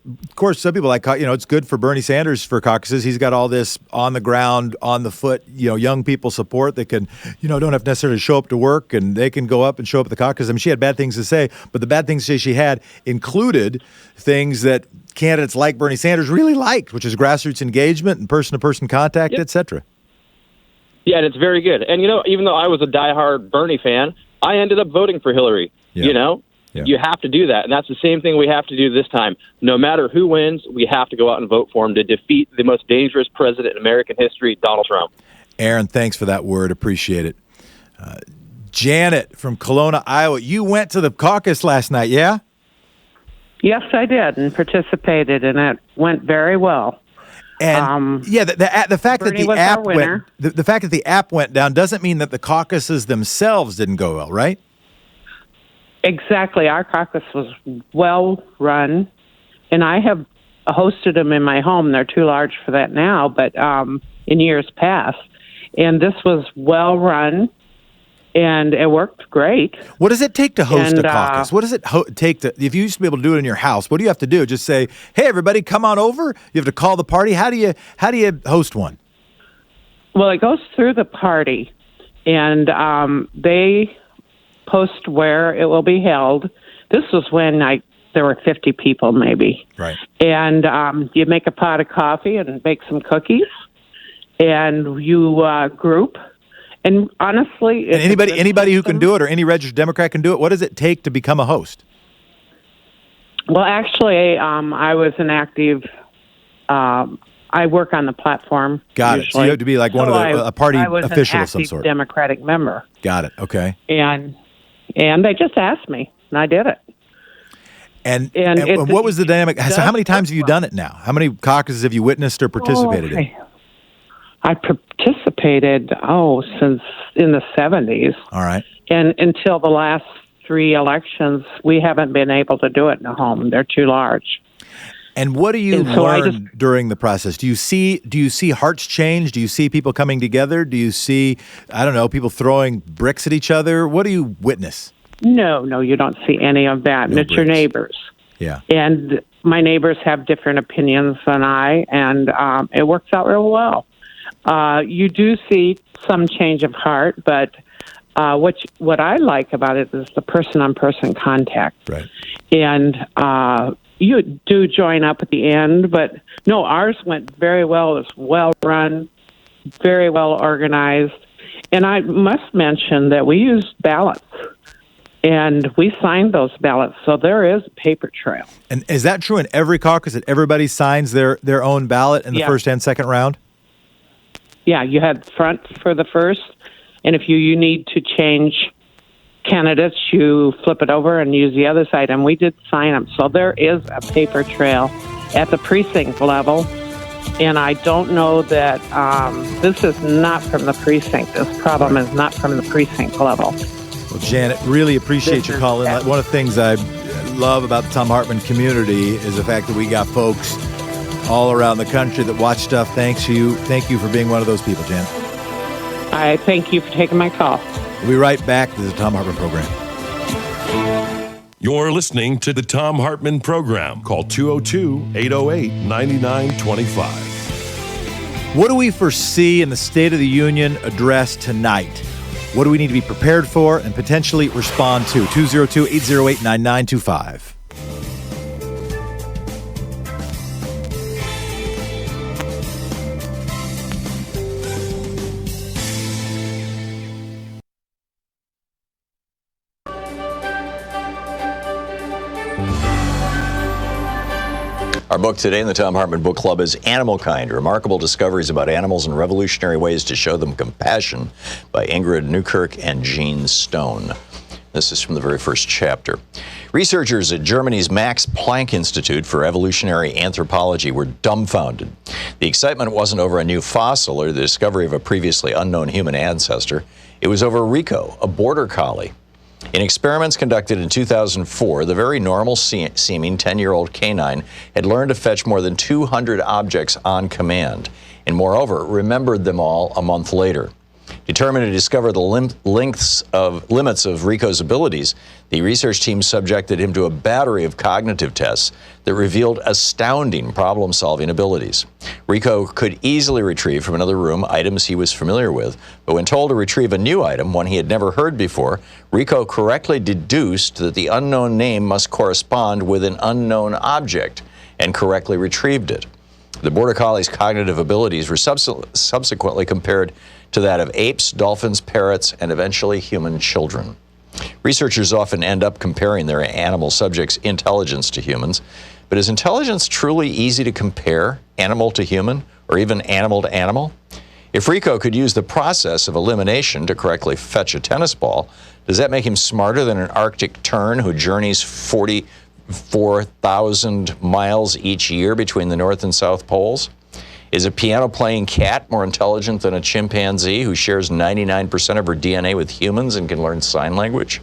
some people like it's good for Bernie Sanders for caucuses. He's got all this on the ground, on the foot, young people support that can, don't have to necessarily show up to work, and they can go up and show up at the caucus. I mean, she had bad things to say, but the bad things to say she had included things that candidates like Bernie Sanders really liked, which is grassroots engagement and person-to-person contact, et cetera. Yeah, and it's very good. And, even though I was a diehard Bernie fan, I ended up voting for Hillary, Yeah. You have to do that, and that's the same thing we have to do this time. No matter who wins, we have to go out and vote for him to defeat the most dangerous president in American history, Donald Trump. Aaron, thanks for that word. Appreciate it. Janet from Kelowna, Iowa, you went to the caucus last night, yeah? Yes, I did, and participated, and it went very well. And the fact that the fact that the app went down doesn't mean that the caucuses themselves didn't go well, right? Exactly. Our caucus was well run, and I have hosted them in my home. They're too large for that now, but in years past. And this was well run, and it worked great. What does it take to host a caucus? What does it take to, if you used to be able to do it in your house, what do you have to do? Just say, hey, everybody, come on over? You have to call the party? How do you host one? Well, it goes through the party, and they post where it will be held. This was when there were 50 people maybe. Right. And you make a pot of coffee and bake some cookies, and you group. And honestly, and anybody who can do it, or any registered Democrat can do it. What does it take to become a host? Well, actually, I was an active. I work on the platform. Got it. So you have to be like a party official of some sort. Democratic member. Got it. Okay. And they just asked me, and I did it. And what was the dynamic? So how many times have you done it now? How many caucuses have you witnessed or participated in? I participated, since in the 70s. All right. And until the last 3 elections, we haven't been able to do it in a home. They're too large. And what do you learn during the process? Do you see hearts change? Do you see people coming together? Do you see, people throwing bricks at each other? What do you witness? No, you don't see any of that. It's your neighbors. Yeah. And my neighbors have different opinions than I, and it works out real well. You do see some change of heart, but what I like about it is the person-on-person contact. Right. And you do join up at the end, but no, ours went very well. It was well run, very well organized. And I must mention that we used ballots, and we signed those ballots, so there is a paper trail. And is that true in every caucus, that everybody signs their own ballot in the first and second round? Yeah, you had front for the first, and if you need to change candidates, you flip it over and use the other side, and we did sign them. So there is a paper trail at the precinct level, and I don't know that this is not from the precinct. This problem is not from the precinct level. Well, Janet, really appreciate you calling. One of the things I love about the Thom Hartmann community is the fact that we got folks all around the country that watch stuff. Thank you for being one of those people, Janet. I thank you for taking my call. We'll be right back to the Thom Hartmann Program. You're listening to the Thom Hartmann Program. Call 202-808-9925. What do we foresee in the State of the Union address tonight? What do we need to be prepared for and potentially respond to? 202-808-9925. Our book today in the Thom Hartmann Book Club is Animal Kind, Remarkable Discoveries About Animals and Revolutionary Ways to Show Them Compassion by Ingrid Newkirk and Jean Stone. This is from the very first chapter. Researchers at Germany's Max Planck Institute for Evolutionary Anthropology were dumbfounded. The excitement wasn't over a new fossil or the discovery of a previously unknown human ancestor. It was over Rico, a border collie. In experiments conducted in 2004, the very normal-seeming 10-year-old canine had learned to fetch more than 200 objects on command, and moreover, remembered them all a month later. Determined to discover the limits of Rico's abilities, the research team subjected him to a battery of cognitive tests that revealed astounding problem-solving abilities. Rico could easily retrieve from another room items he was familiar with, but when told to retrieve a new item, one he had never heard before, Rico correctly deduced that the unknown name must correspond with an unknown object, and correctly retrieved it. The Border Collie's cognitive abilities were subsequently compared to that of apes, dolphins, parrots, and eventually human children. Researchers often end up comparing their animal subjects' intelligence to humans, but is intelligence truly easy to compare, animal to human, or even animal to animal? If Rico could use the process of elimination to correctly fetch a tennis ball, does that make him smarter than an Arctic tern who journeys 44,000 miles each year between the North and South Poles? Is a piano-playing cat more intelligent than a chimpanzee who shares 99% of her DNA with humans and can learn sign language?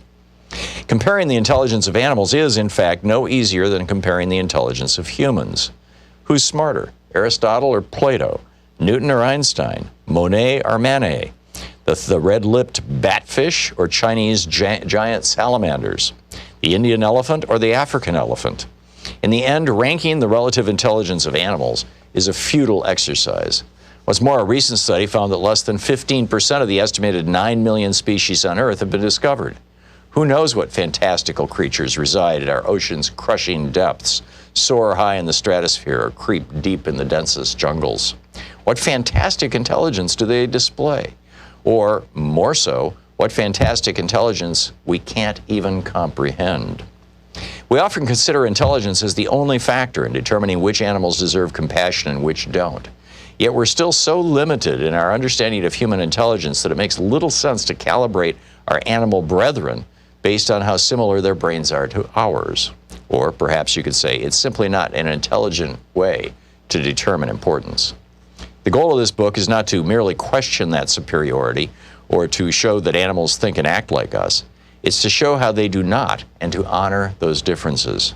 Comparing the intelligence of animals is, in fact, no easier than comparing the intelligence of humans. Who's smarter, Aristotle or Plato, Newton or Einstein, Monet or Manet, the red-lipped batfish or Chinese giant salamanders, the Indian elephant or the African elephant? In the end, ranking the relative intelligence of animals is a futile exercise. What's more, a recent study found that less than 15% of the estimated 9 million species on Earth have been discovered. Who knows what fantastical creatures reside at our ocean's crushing depths, soar high in the stratosphere, or creep deep in the densest jungles? What fantastic intelligence do they display? Or, more so, what fantastic intelligence we can't even comprehend? We often consider intelligence as the only factor in determining which animals deserve compassion and which don't. Yet we're still so limited in our understanding of human intelligence that it makes little sense to calibrate our animal brethren based on how similar their brains are to ours. Or perhaps you could say it's simply not an intelligent way to determine importance. The goal of this book is not to merely question that superiority or to show that animals think and act like us. It's to show how they do not and to honor those differences.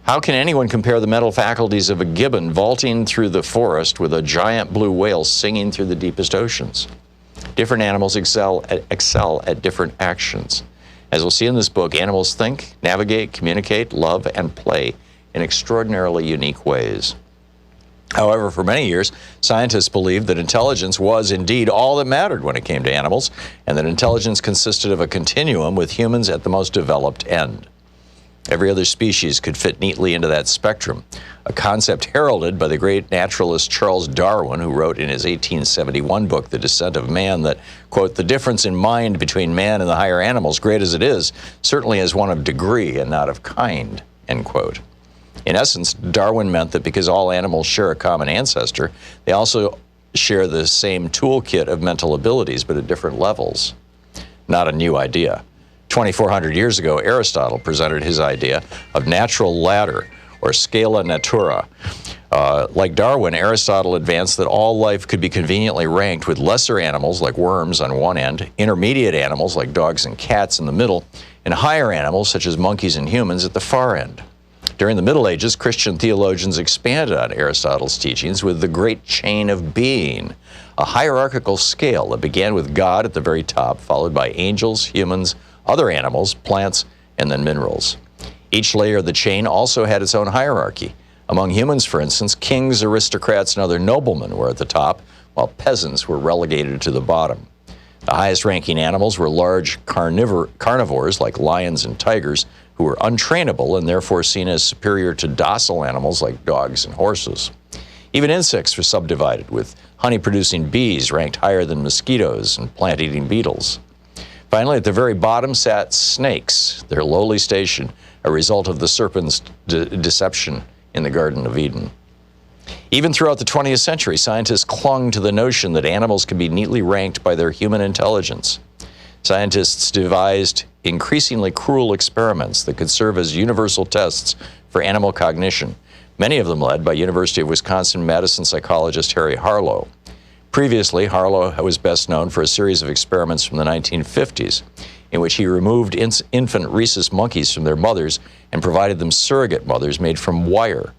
How can anyone compare the mental faculties of a gibbon vaulting through the forest with a giant blue whale singing through the deepest oceans? Different animals excel at different actions. As we'll see in this book, animals think, navigate, communicate, love, and play in extraordinarily unique ways. However, for many years, scientists believed that intelligence was indeed all that mattered when it came to animals, and that intelligence consisted of a continuum with humans at the most developed end. Every other species could fit neatly into that spectrum, a concept heralded by the great naturalist Charles Darwin, who wrote in his 1871 book, The Descent of Man, that, quote, the difference in mind between man and the higher animals, great as it is, certainly is one of degree and not of kind, end quote. In essence, Darwin meant that because all animals share a common ancestor, they also share the same toolkit of mental abilities, but at different levels. Not a new idea. 2,400 years ago, Aristotle presented his idea of natural ladder, or scala natura. Like Darwin, Aristotle advanced that all life could be conveniently ranked with lesser animals like worms on one end, intermediate animals like dogs and cats in the middle, and higher animals such as monkeys and humans at the far end. During the Middle Ages, Christian theologians expanded on Aristotle's teachings with the great chain of being, a hierarchical scale that began with God at the very top, followed by angels, humans, other animals, plants, and then minerals. Each layer of the chain also had its own hierarchy. Among humans, for instance, kings, aristocrats, and other noblemen were at the top, while peasants were relegated to the bottom. The highest-ranking animals were large carnivores like lions and tigers, who were untrainable and therefore seen as superior to docile animals like dogs and horses. Even insects were subdivided, with honey-producing bees ranked higher than mosquitoes and plant-eating beetles. Finally, at the very bottom sat snakes, their lowly station, a result of the serpent's deception in the Garden of Eden. Even throughout the 20th century, scientists clung to the notion that animals could be neatly ranked by their human intelligence. Scientists devised increasingly cruel experiments that could serve as universal tests for animal cognition, many of them led by University of Wisconsin-Madison psychologist Harry Harlow. Previously, Harlow was best known for a series of experiments from the 1950s, in which he removed infant rhesus monkeys from their mothers and provided them surrogate mothers made from wire.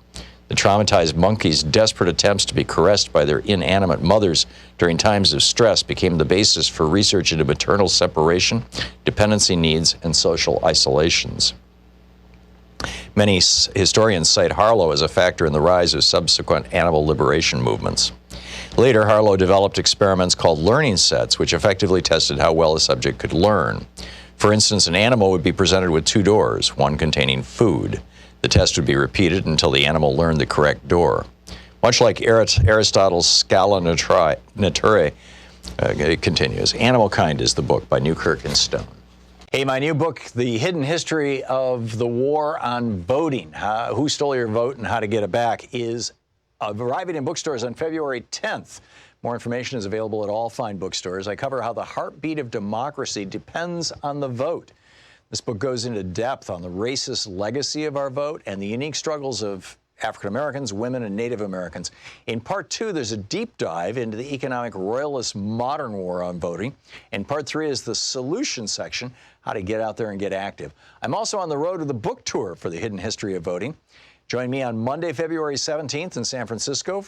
The traumatized monkeys' desperate attempts to be caressed by their inanimate mothers during times of stress became the basis for research into maternal separation, dependency needs, and social isolations. Many historians cite Harlow as a factor in the rise of subsequent animal liberation movements. Later, Harlow developed experiments called learning sets, which effectively tested how well a subject could learn. For instance, an animal would be presented with two doors, one containing food. The test would be repeated until the animal learned the correct door. Much like Aristotle's Scala Naturae, it continues. Animal Kind is the book by Newkirk and Stone. Hey, my new book, The Hidden History of the War on Voting, Who Stole Your Vote and How to Get It Back, is arriving in bookstores on February 10th. More information is available at all fine bookstores. I cover how the heartbeat of democracy depends on the vote. This book goes into depth on the racist legacy of our vote and the unique struggles of African Americans, women, and Native Americans. In part 2, there's a deep dive into the economic royalist modern war on voting. And part 3 is the solution section, how to get out there and get active. I'm also on the road to the book tour for The Hidden History of Voting. Join me on Monday, February 17th in San Francisco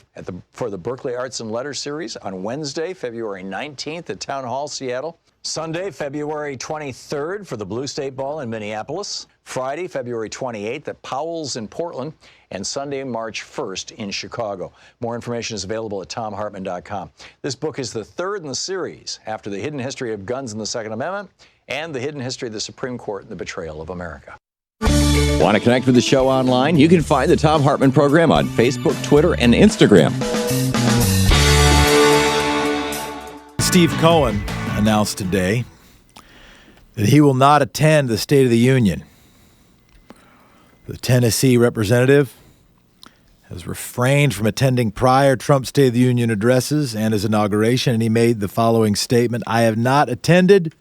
for the Berkeley Arts and Letters series, on Wednesday, February 19th at Town Hall, Seattle, Sunday, February 23rd for the Blue State Ball in Minneapolis, Friday, February 28th at Powell's in Portland, and Sunday, March 1st in Chicago. More information is available at thomhartmann.com. This book is the third in the series after The Hidden History of Guns and the Second Amendment and The Hidden History of the Supreme Court and the Betrayal of America. Want to connect with the show online? You can find the Thom Hartmann Program on Facebook, Twitter, and Instagram. Steve Cohen announced today that he will not attend the State of the Union. The Tennessee representative has refrained from attending prior Trump State of the Union addresses and his inauguration, and he made the following statement: "I have not attended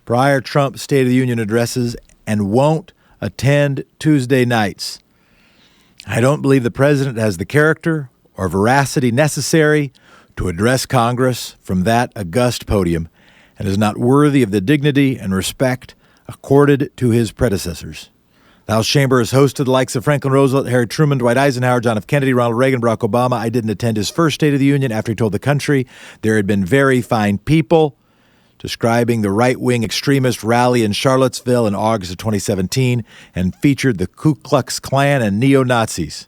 prior Trump State of the Union addresses and won't attend Tuesday nights. I don't believe the president has the character or veracity necessary to address Congress from that august podium and is not worthy of the dignity and respect accorded to his predecessors. The House chamber has hosted the likes of Franklin Roosevelt, Harry Truman, Dwight Eisenhower, John F. Kennedy, Ronald Reagan, Barack Obama. I didn't attend his first State of the Union after he told the country there had been very fine people, describing the right-wing extremist rally in Charlottesville in August of 2017 and featured the Ku Klux Klan and neo-Nazis.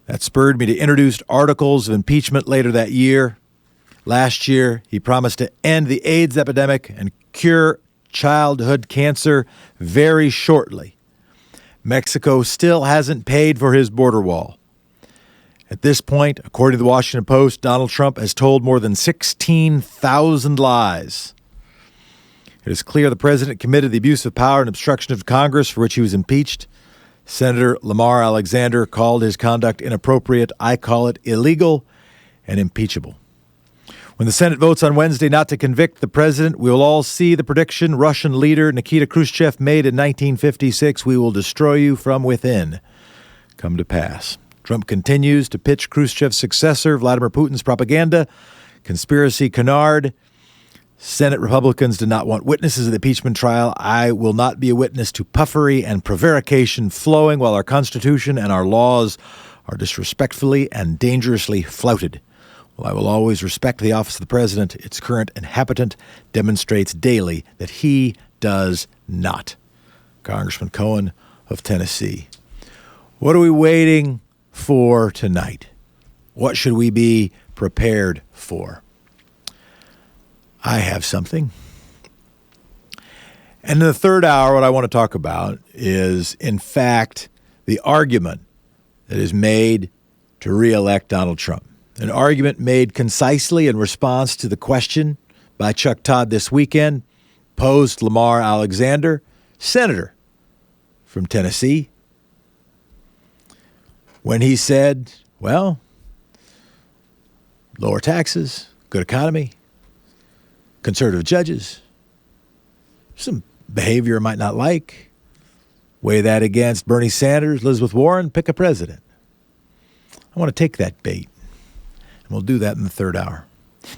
That spurred me to introduce articles of impeachment later that year. Last year, he promised to end the AIDS epidemic and cure childhood cancer very shortly. Mexico still hasn't paid for his border wall. At this point, according to the Washington Post, Donald Trump has told more than 16,000 lies. It is clear the president committed the abuse of power and obstruction of Congress for which he was impeached. Senator Lamar Alexander called his conduct inappropriate. I call it illegal and impeachable. When the Senate votes on Wednesday not to convict the president, we will all see the prediction Russian leader Nikita Khrushchev made in 1956, "We will destroy you from within," come to pass. Trump continues to pitch Khrushchev's successor, Vladimir Putin's propaganda, conspiracy canard. Senate Republicans do not want witnesses of the impeachment trial. I will not be a witness to puffery and prevarication flowing while our Constitution and our laws are disrespectfully and dangerously flouted. While I will always respect the office of the president, its current inhabitant demonstrates daily that he does not. Congressman Cohen of Tennessee. What are we waiting for tonight? What should we be prepared for? I have something. And in the third hour, what I want to talk about is, in fact, the argument that is made to re-elect Donald Trump. An argument made concisely in response to the question by Chuck Todd this weekend, posed Lamar Alexander, senator from Tennessee, when he said, well, lower taxes, good economy, conservative judges, some behavior I might not like, weigh that against Bernie Sanders, Elizabeth Warren, pick a president. I want to take that bait, and we'll do that in the third hour.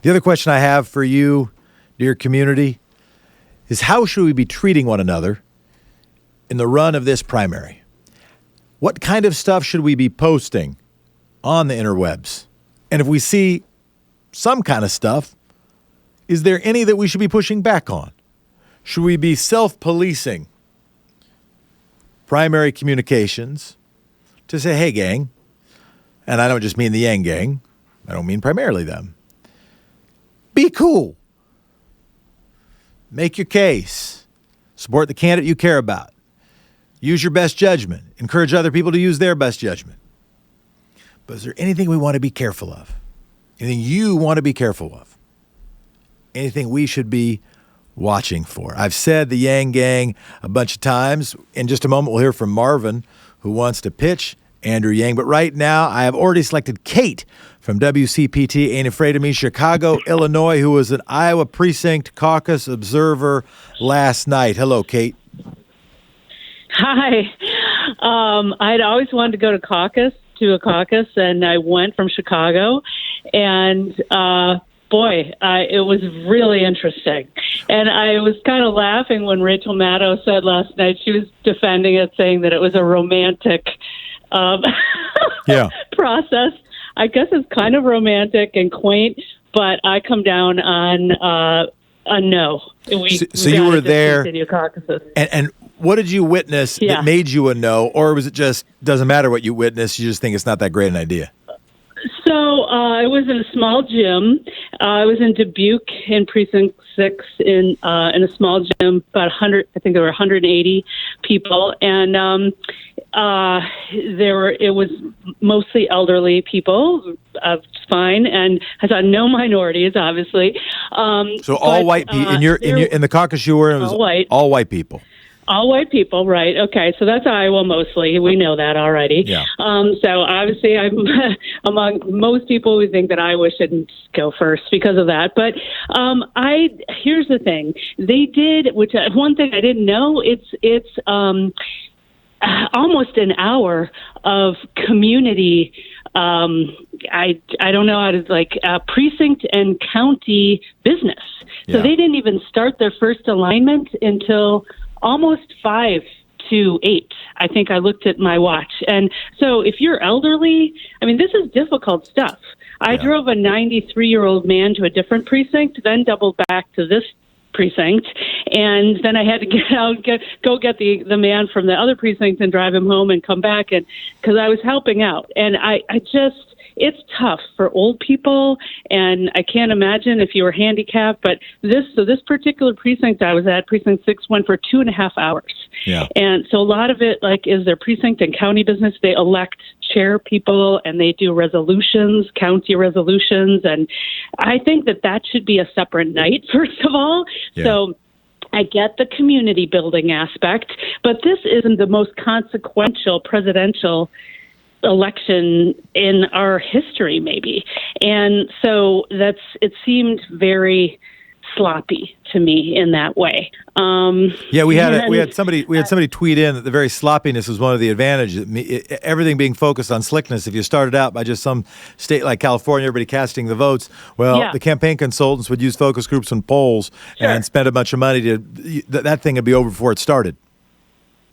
The other question I have for you, dear community, is how should we be treating one another in the run of this primary? What kind of stuff should we be posting on the interwebs? And if we see some kind of stuff, is there any that we should be pushing back on? Should we be self-policing primary communications to say, hey, gang, and I don't just mean the Yang gang, I don't mean primarily them. Be cool. Make your case. Support the candidate you care about. Use your best judgment. Encourage other people to use their best judgment. But is there anything we want to be careful of? Anything you want to be careful of? Anything we should be watching for? I've said the Yang gang a bunch of times. In just a moment, we'll hear from Marvin, who wants to pitch Andrew Yang. But right now, I have already selected Kate from WCPT, Ain't Afraid of Me, Chicago, Illinois, who was an Iowa precinct caucus observer last night. Hello, Kate. Hi. I'd always wanted to go to a caucus, and I went from Chicago, and it was really interesting. And I was kind of laughing when Rachel Maddow said last night, she was defending it, saying that it was a romantic process. I guess it's kind of romantic and quaint, but I come down on a no. So you were there, caucuses. And what did you witness that made you a no, or was it just doesn't matter what you witness, you just think it's not that great an idea? So I was in a small gym. I was in Dubuque in Precinct 6 in a small gym, about 100. I think there were 180 people, and it was mostly elderly people. Fine, and I saw no minorities, obviously. So all white people in the caucus you were in, was all white people. All white people, right? Okay, so that's Iowa mostly. We know that already. Yeah. So obviously, I'm among most people who think that Iowa shouldn't go first because of that. But here's the thing: they did, which one thing I didn't know. It's almost an hour of community. I don't know how to precinct and county business. So they didn't even start their first alignment until almost 5 to 8. I think I looked at my watch. And so if you're elderly, I mean, this is difficult stuff. I drove a 93-year-old man to a different precinct, then doubled back to this precinct, and then I had to get out, go get the man from the other precinct and drive him home and come back, and because I was helping out. And I just, it's tough for old people, and I can't imagine if you were handicapped, but this particular precinct I was at, Precinct 6, went for 2.5 hours. Yeah. And so a lot of it is their precinct and county business. They elect chair people and they do resolutions, county resolutions. And I think that should be a separate night, first of all. Yeah. So I get the community building aspect, but this isn't the most consequential presidential election in our history, maybe. And so it seemed very sloppy to me in that way. We had somebody tweet in that the very sloppiness was one of the advantages. Everything being focused on slickness. If you started out by just some state like California, everybody casting the votes, the campaign consultants would use focus groups and polls and spend a bunch of money that thing would be over before it started.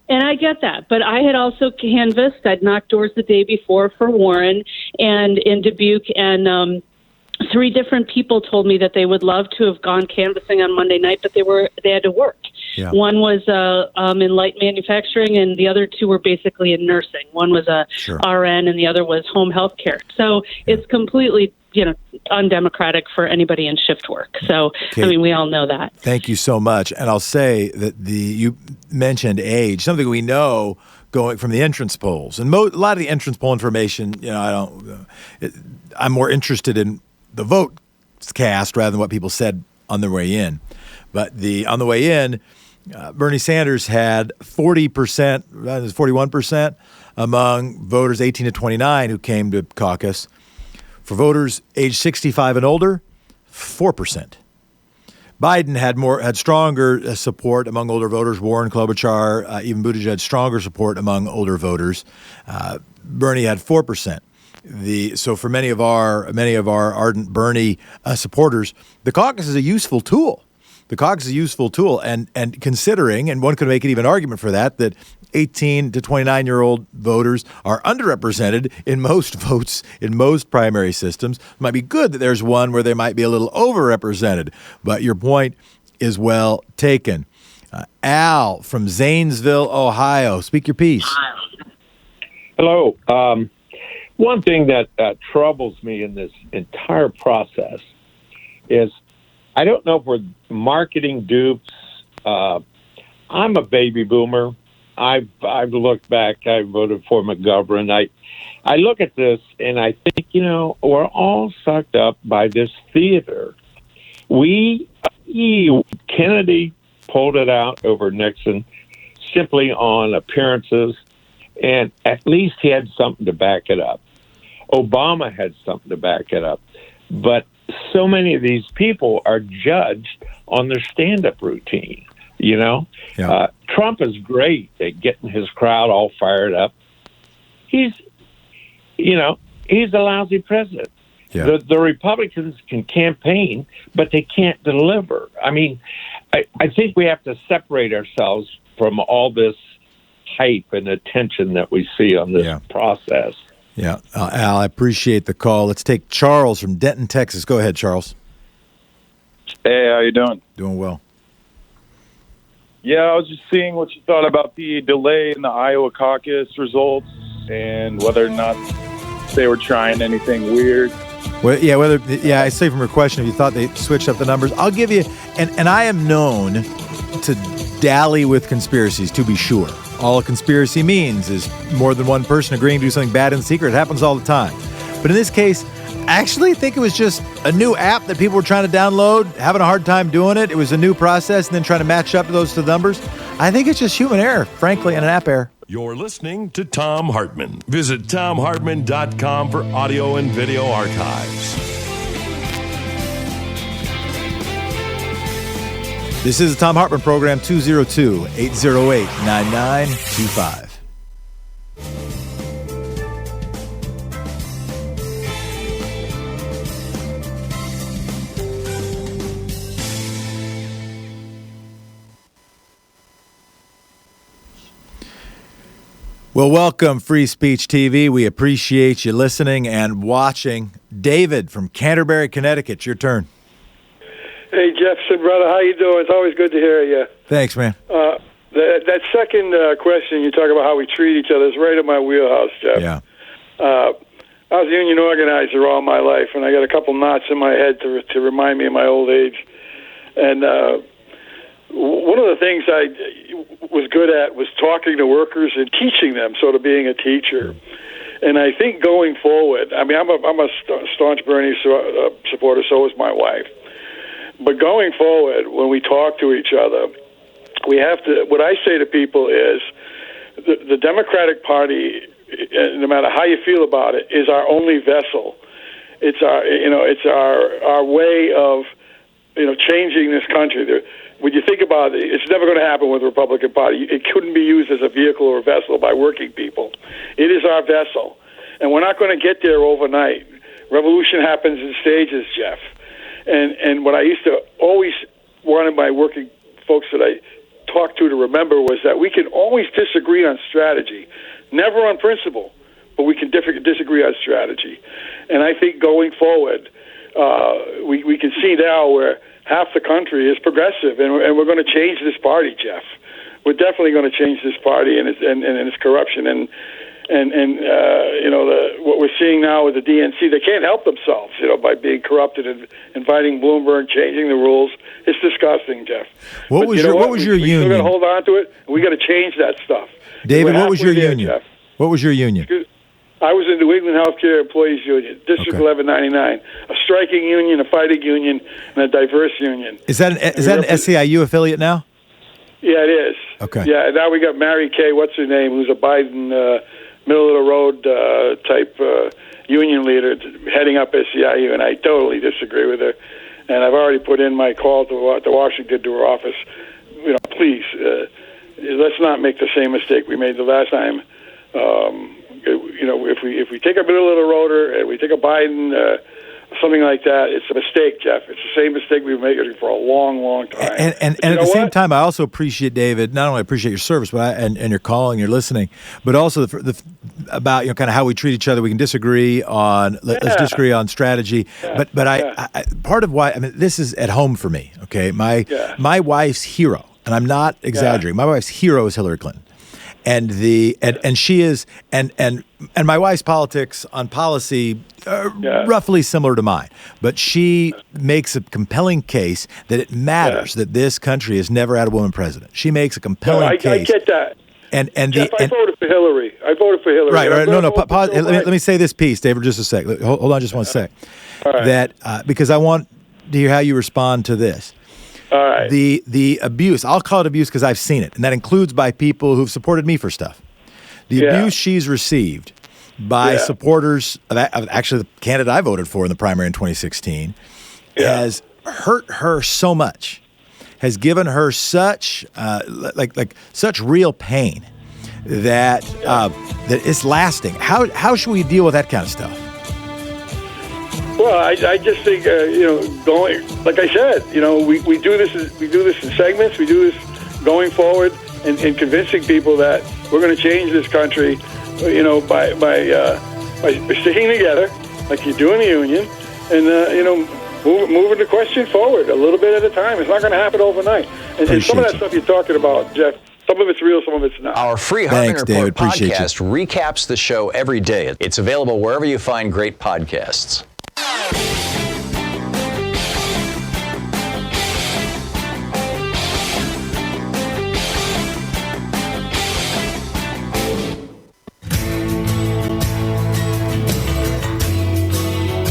And I get that, but I had also canvassed. I'd knocked doors the day before for Warren and in Dubuque, and 3 different people told me that they would love to have gone canvassing on Monday night, but they had to work. Yeah. One was in light manufacturing, and the other 2 were basically in nursing. One was a RN, and the other was home health care. So it's completely undemocratic for anybody in shift work. So, I mean, we all know that. Thank you so much. And I'll say that you mentioned age, something we know going from the entrance polls. And a lot of the entrance poll information, I'm more interested in the vote cast rather than what people said on their way in. But on the way in, Bernie Sanders had 41% among voters 18 to 29 who came to caucus. For voters age 65 and older, 4%. Biden had stronger support among older voters. Warren, Klobuchar, even Buttigieg, stronger support among older voters. Bernie had 4%. So for many of our ardent Bernie supporters, the caucus is a useful tool. And considering, and one could make an even argument for that 18 to 29-year-old voters are underrepresented in most votes in most primary systems. It might be good that there's one where they might be a little overrepresented, but your point is well taken. Al from Zanesville, Ohio, speak your piece. Hello. One thing that troubles me in this entire process is I don't know if we're marketing dupes. I'm a baby boomer. I've looked back. I voted for McGovern. I look at this and I think, we're all sucked up by this theater. Kennedy pulled it out over Nixon simply on appearances, and at least he had something to back it up. Obama had something to back it up. But so many of these people are judged on their stand-up routine. Trump is great at getting his crowd all fired up. He's a lousy president. Yeah. The Republicans can campaign, but they can't deliver. I mean, I think we have to separate ourselves from all this hype and attention that we see on this process. Yeah, Al, I appreciate the call. Let's take Charles from Denton, Texas. Go ahead, Charles. Hey, how you doing? Doing well. Yeah, I was just seeing what you thought about the delay in the Iowa caucus results and whether or not they were trying anything weird. Well, I say from your question, if you thought they switched up the numbers, I'll give you, and I am known to dally with conspiracies, to be sure. All a conspiracy means is more than one person agreeing to do something bad in secret. It happens all the time. But in this case, I actually think it was just a new app that people were trying to download, having a hard time doing it. It was a new process and then trying to match up those to the numbers. I think it's just human error, frankly, and an app error. You're listening to Thom Hartmann. Visit ThomHartmann.com for audio and video archives. This is the Thom Hartmann Program, 202-808-9925. Well, welcome, Free Speech TV. We appreciate you listening and watching. David from Canterbury, Connecticut, your turn. Hey, Jefferson, brother, how you doing? It's always good to hear you. Thanks, man. That second question you talk about how we treat each other is right in my wheelhouse, Jeff. Yeah. I was a union organizer all my life, and I got a couple knots in my head to remind me of my old age. And one of the things I was good at was talking to workers and teaching them, sort of being a teacher. And I think going forward, I mean, I'm a staunch Bernie supporter, so is my wife. But going forward, when we talk to each other, we have to. What I say to people is, the Democratic Party, no matter how you feel about it, is our only vessel. It's our way of, changing this country. When you think about it, it's never going to happen with the Republican Party. It couldn't be used as a vehicle or a vessel by working people. It is our vessel, and we're not going to get there overnight. Revolution happens in stages, Jeff. And what I used to always wanted my working folks that I talked to remember was that we can always disagree on strategy, never on principle, but we can disagree on strategy. And I think going forward, we can see now where half the country is progressive, and we're going to change this party, Jeff. We're definitely going to change this party and its corruption. And and what we're seeing now with the DNC, they can't help themselves, by being corrupted and inviting Bloomberg, changing the rules. It's disgusting, Jeff. What was your we union? We got to hold on to it. We got to change that stuff. David, what was your union? Jeff. What was your union? I was in the New England Healthcare Employees Union, District 1199, a striking union, a fighting union, and a diverse union. Is that an SEIU affiliate now? Yeah, it is. Okay. Yeah, now we got Mary Kay, what's her name, who's a Biden middle of the road type union leader heading up SEIU, and I totally disagree with her. And I've already put in my call to Washington, to her office. Please, let's not make the same mistake we made the last time. If we take a middle of the roader and we take a Biden, something like that, it's a mistake, Jeff. It's the same mistake we've made for a long, long time. And at the same time, I also appreciate, David, not only appreciate your service, but and your call and your listening, but also about kind of how we treat each other. We can disagree on let's disagree on strategy, but I part of why this is at home for me. Okay, my wife's hero, and I'm not exaggerating. My wife's hero is Hillary Clinton. And she is and my wife's politics on policy are roughly similar to mine, but she makes a compelling case that it matters that this country has never had a woman president. She makes a compelling case. I get that. And I voted for Hillary. Right. No. Pause. Let me say this piece, David, just a sec. Hold on, just one sec. All right. That because I want to hear how you respond to this. All right. The abuse, I'll call it abuse because I've seen it, and that includes by people who've supported me for stuff. The abuse she's received by supporters of actually the candidate I voted for in the primary in 2016 has hurt her so much, has given her such such real pain that that it's lasting. How should we deal with that kind of stuff? Well, I just think going like I said, we do this in segments. We do this going forward and convincing people that we're going to change this country, by sticking together like you do in the union, and moving the question forward a little bit at a time. It's not going to happen overnight. And some of that stuff you're talking about, Jeff, some of it's real, some of it's not. Our free Hartmann Report podcast recaps the show every day. It's available wherever you find great podcasts.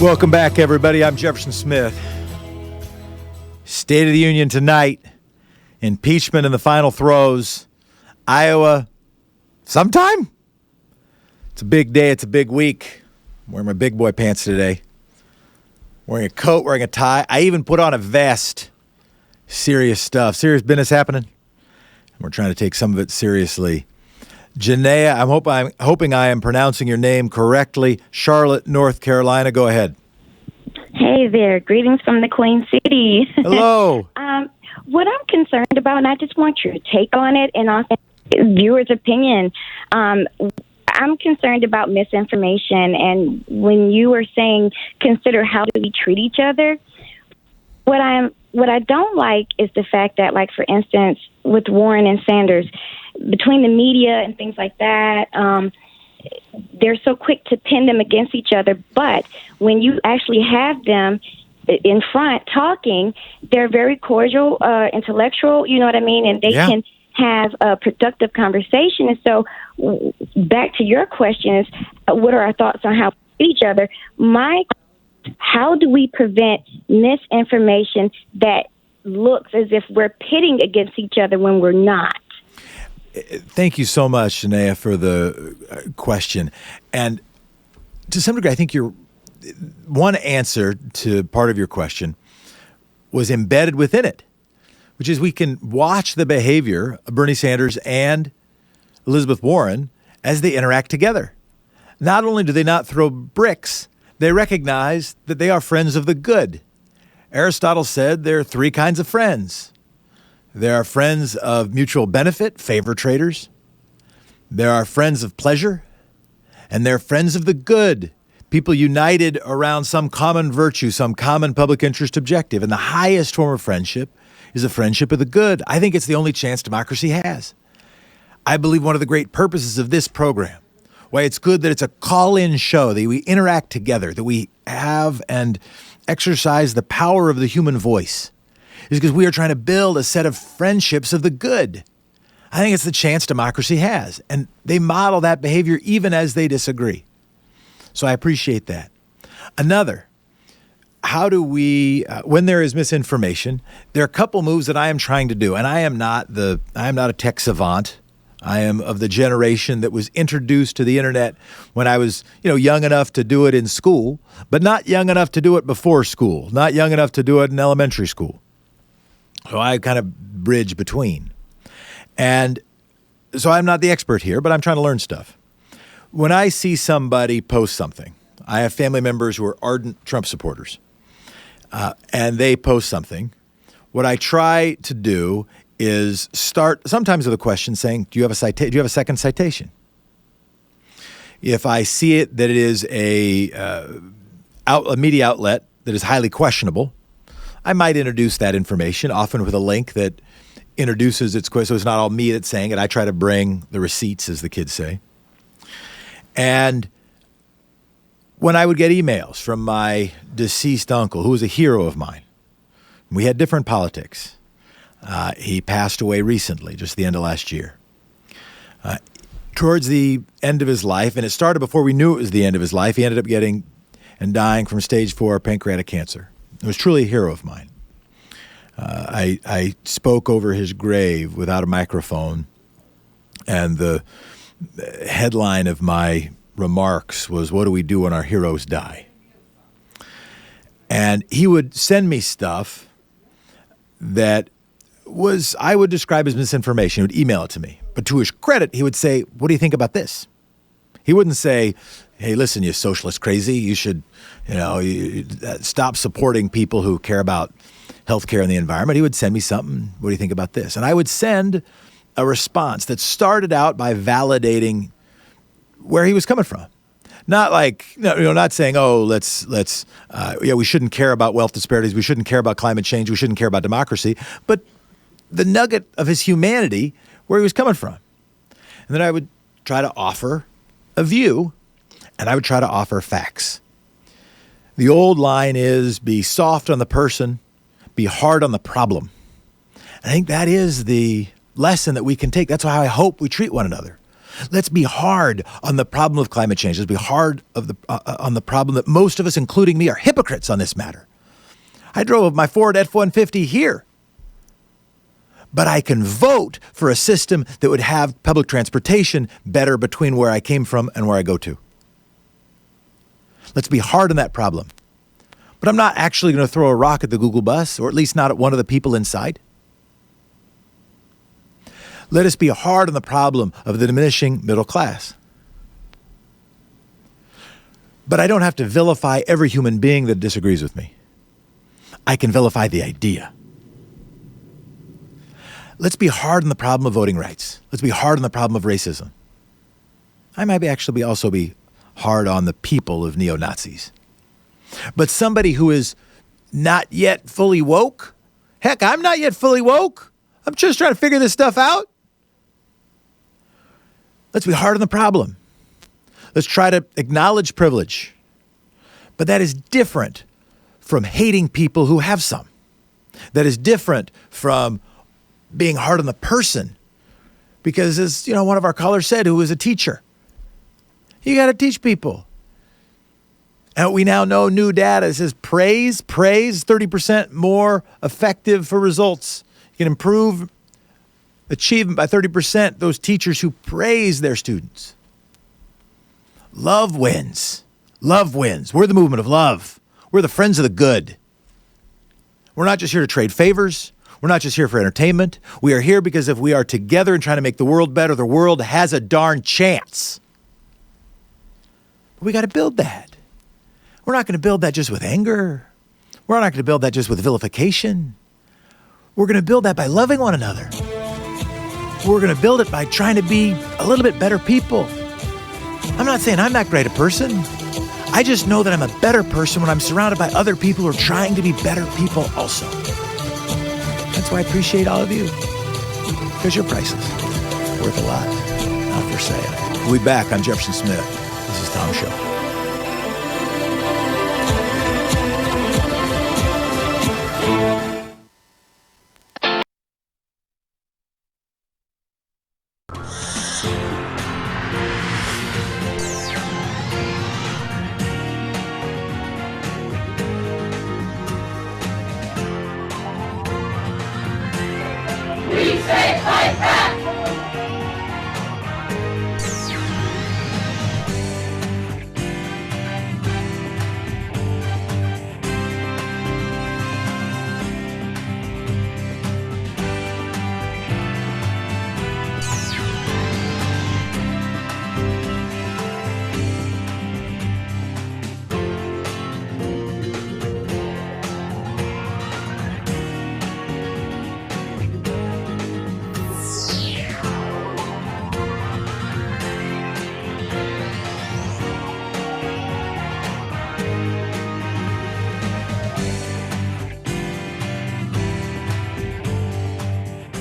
Welcome back, everybody. I'm Jefferson Smith. State of the Union tonight. Impeachment in the final throes. Iowa sometime? It's a big day. It's a big week. I'm wearing my big boy pants today. Wearing a coat, wearing a tie. I even put on a vest. Serious stuff. Serious business happening. And we're trying to take some of it seriously. Janaea, I'm hoping I am pronouncing your name correctly. Charlotte, North Carolina. Go ahead. Hey there. Greetings from the Queen City. Hello. What I'm concerned about, and I just want your take on it and also viewers' opinion, I'm concerned about misinformation. And when you were saying consider how do we treat each other, what I don't like is the fact that, like, for instance, with Warren and Sanders, between the media and things like that, they're so quick to pin them against each other. But when you actually have them in front talking, they're very cordial, intellectual, you know what I mean? And they can have a productive conversation. And so back to your question is, what are our thoughts on how we treat each other? How do we prevent misinformation that looks as if we're pitting against each other when we're not? Thank you so much, Janaea, for the question. And to some degree, I think your one answer to part of your question was embedded within it, which is we can watch the behavior of Bernie Sanders and Elizabeth Warren as they interact together. Not only do they not throw bricks, they recognize that they are friends of the good. Aristotle said there are three kinds of friends. There are friends of mutual benefit, favor traders. There are friends of pleasure. And there are friends of the good, people united around some common virtue, some common public interest objective. And the highest form of friendship is a friendship of the good. I think it's the only chance democracy has. I believe one of the great purposes of this program, why it's good that it's a call-in show, that we interact together, that we have and exercise the power of the human voice, is because we are trying to build a set of friendships of the good. I think it's the chance democracy has, and they model that behavior even as they disagree. So I appreciate that. Another, how do we, when there is misinformation, there are a couple moves that I am trying to do, and I am not a tech savant. I am of the generation that was introduced to the internet when I was, young enough to do it in school, but not young enough to do it before school, not young enough to do it in elementary school. So I kind of bridge between. And so I'm not the expert here, but I'm trying to learn stuff. When I see somebody post something, I have family members who are ardent Trump supporters, and they post something. What I try to do is start sometimes with a question saying, do you have a second citation? If I see it that it is a media outlet that is highly questionable, I might introduce that information, often with a link that introduces its question. So it's not all me that's saying it. I try to bring the receipts, as the kids say. And when I would get emails from my deceased uncle, who was a hero of mine, we had different politics. He passed away recently, just the end of last year. Towards the end of his life, and it started before we knew it was the end of his life, he ended up getting and dying from stage 4 pancreatic cancer. It was truly a hero of mine. I spoke over his grave without a microphone, and the headline of my remarks was, "What do we do when our heroes die?" And he would send me stuff that I would describe as misinformation. He would email it to me. But to his credit, he would say, "What do you think about this?" He wouldn't say, "Hey, listen, you socialist crazy, you should, stop supporting people who care about healthcare and the environment." He would send me something. "What do you think about this?" And I would send a response that started out by validating where he was coming from. Not like, not saying, "Oh, we shouldn't care about wealth disparities. We shouldn't care about climate change. We shouldn't care about democracy." But the nugget of his humanity, where he was coming from. And then I would try to offer a view, and I would try to offer facts. The old line is, be soft on the person, be hard on the problem. I think that is the lesson that we can take. That's how I hope we treat one another. Let's be hard on the problem of climate change. Let's be hard on the problem that most of us, including me, are hypocrites on this matter. I drove my Ford F-150 here, but I can vote for a system that would have public transportation better between where I came from and where I go to. Let's be hard on that problem. But I'm not actually going to throw a rock at the Google bus, or at least not at one of the people inside. Let us be hard on the problem of the diminishing middle class. But I don't have to vilify every human being that disagrees with me. I can vilify the idea. Let's be hard on the problem of voting rights. Let's be hard on the problem of racism. I might also be hard on the people of neo-Nazis. But somebody who is not yet fully woke, heck, I'm not yet fully woke. I'm just trying to figure this stuff out. Let's be hard on the problem. Let's try to acknowledge privilege. But that is different from hating people who have some. That is different from being hard on the person. Because as one of our callers said, who was a teacher, you got to teach people. And we now know new data says praise 30% more effective for results. You can improve achievement by 30%, those teachers who praise their students. Love wins. Love wins. We're the movement of love. We're the friends of the good. We're not just here to trade favors. We're not just here for entertainment. We are here because if we are together and trying to make the world better, the world has a darn chance. But we got to build that. We're not going to build that just with anger. We're not going to build that just with vilification. We're going to build that by loving one another. We're going to build it by trying to be a little bit better people. I'm not saying I'm that great a person. I just know that I'm a better person when I'm surrounded by other people who are trying to be better people also. That's why I appreciate all of you. Because you're priceless. Worth a lot. not for sale. We'll be back on Jefferson Smith. This is Thom Show.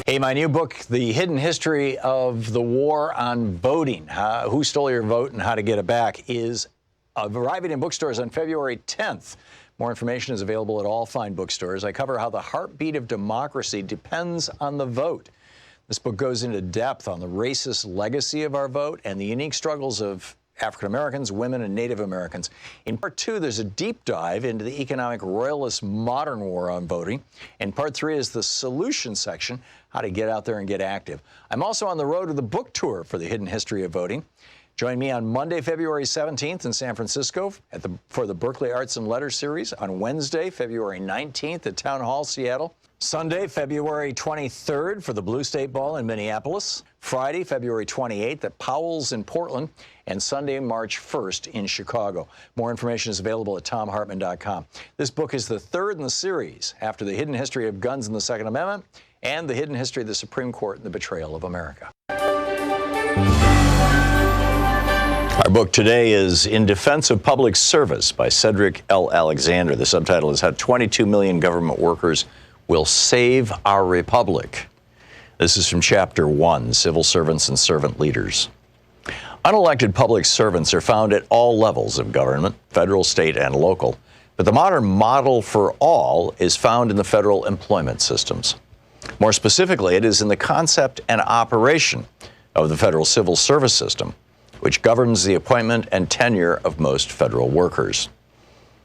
Hey, my new book, The Hidden History of the War on Voting, Who Stole Your Vote and How to Get It Back, is arriving in bookstores on February 10th. More information is available at all fine bookstores. I cover how the heartbeat of democracy depends on the vote. This book goes into depth on the racist legacy of our vote and the unique struggles of African Americans, women, and Native Americans. In part 2, there's a deep dive into the economic royalist modern war on voting. And part 3 is the solution section, how to get out there and get active. I'm also on the road to the book tour for The Hidden History of Voting. Join me on Monday, February 17th in San Francisco for the Berkeley Arts and Letters series, on Wednesday, February 19th at Town Hall, Seattle, Sunday, February 23rd for the Blue State Ball in Minneapolis, Friday, February 28th at Powell's in Portland, and Sunday, March 1st in Chicago. More information is available at thomhartmann.com. This book is the third in the series after The Hidden History of Guns and the Second Amendment and The Hidden History of the Supreme Court and the Betrayal of America. Our book today is In Defense of Public Service by Cedric L. Alexander. The subtitle is How 22 Million Government Workers Will Save Our Republic. This is from Chapter 1, Civil Servants and Servant Leaders. Unelected public servants are found at all levels of government, federal, state, and local, but the modern model for all is found in the federal employment systems. More specifically, it is in the concept and operation of the federal civil service system, which governs the appointment and tenure of most federal workers.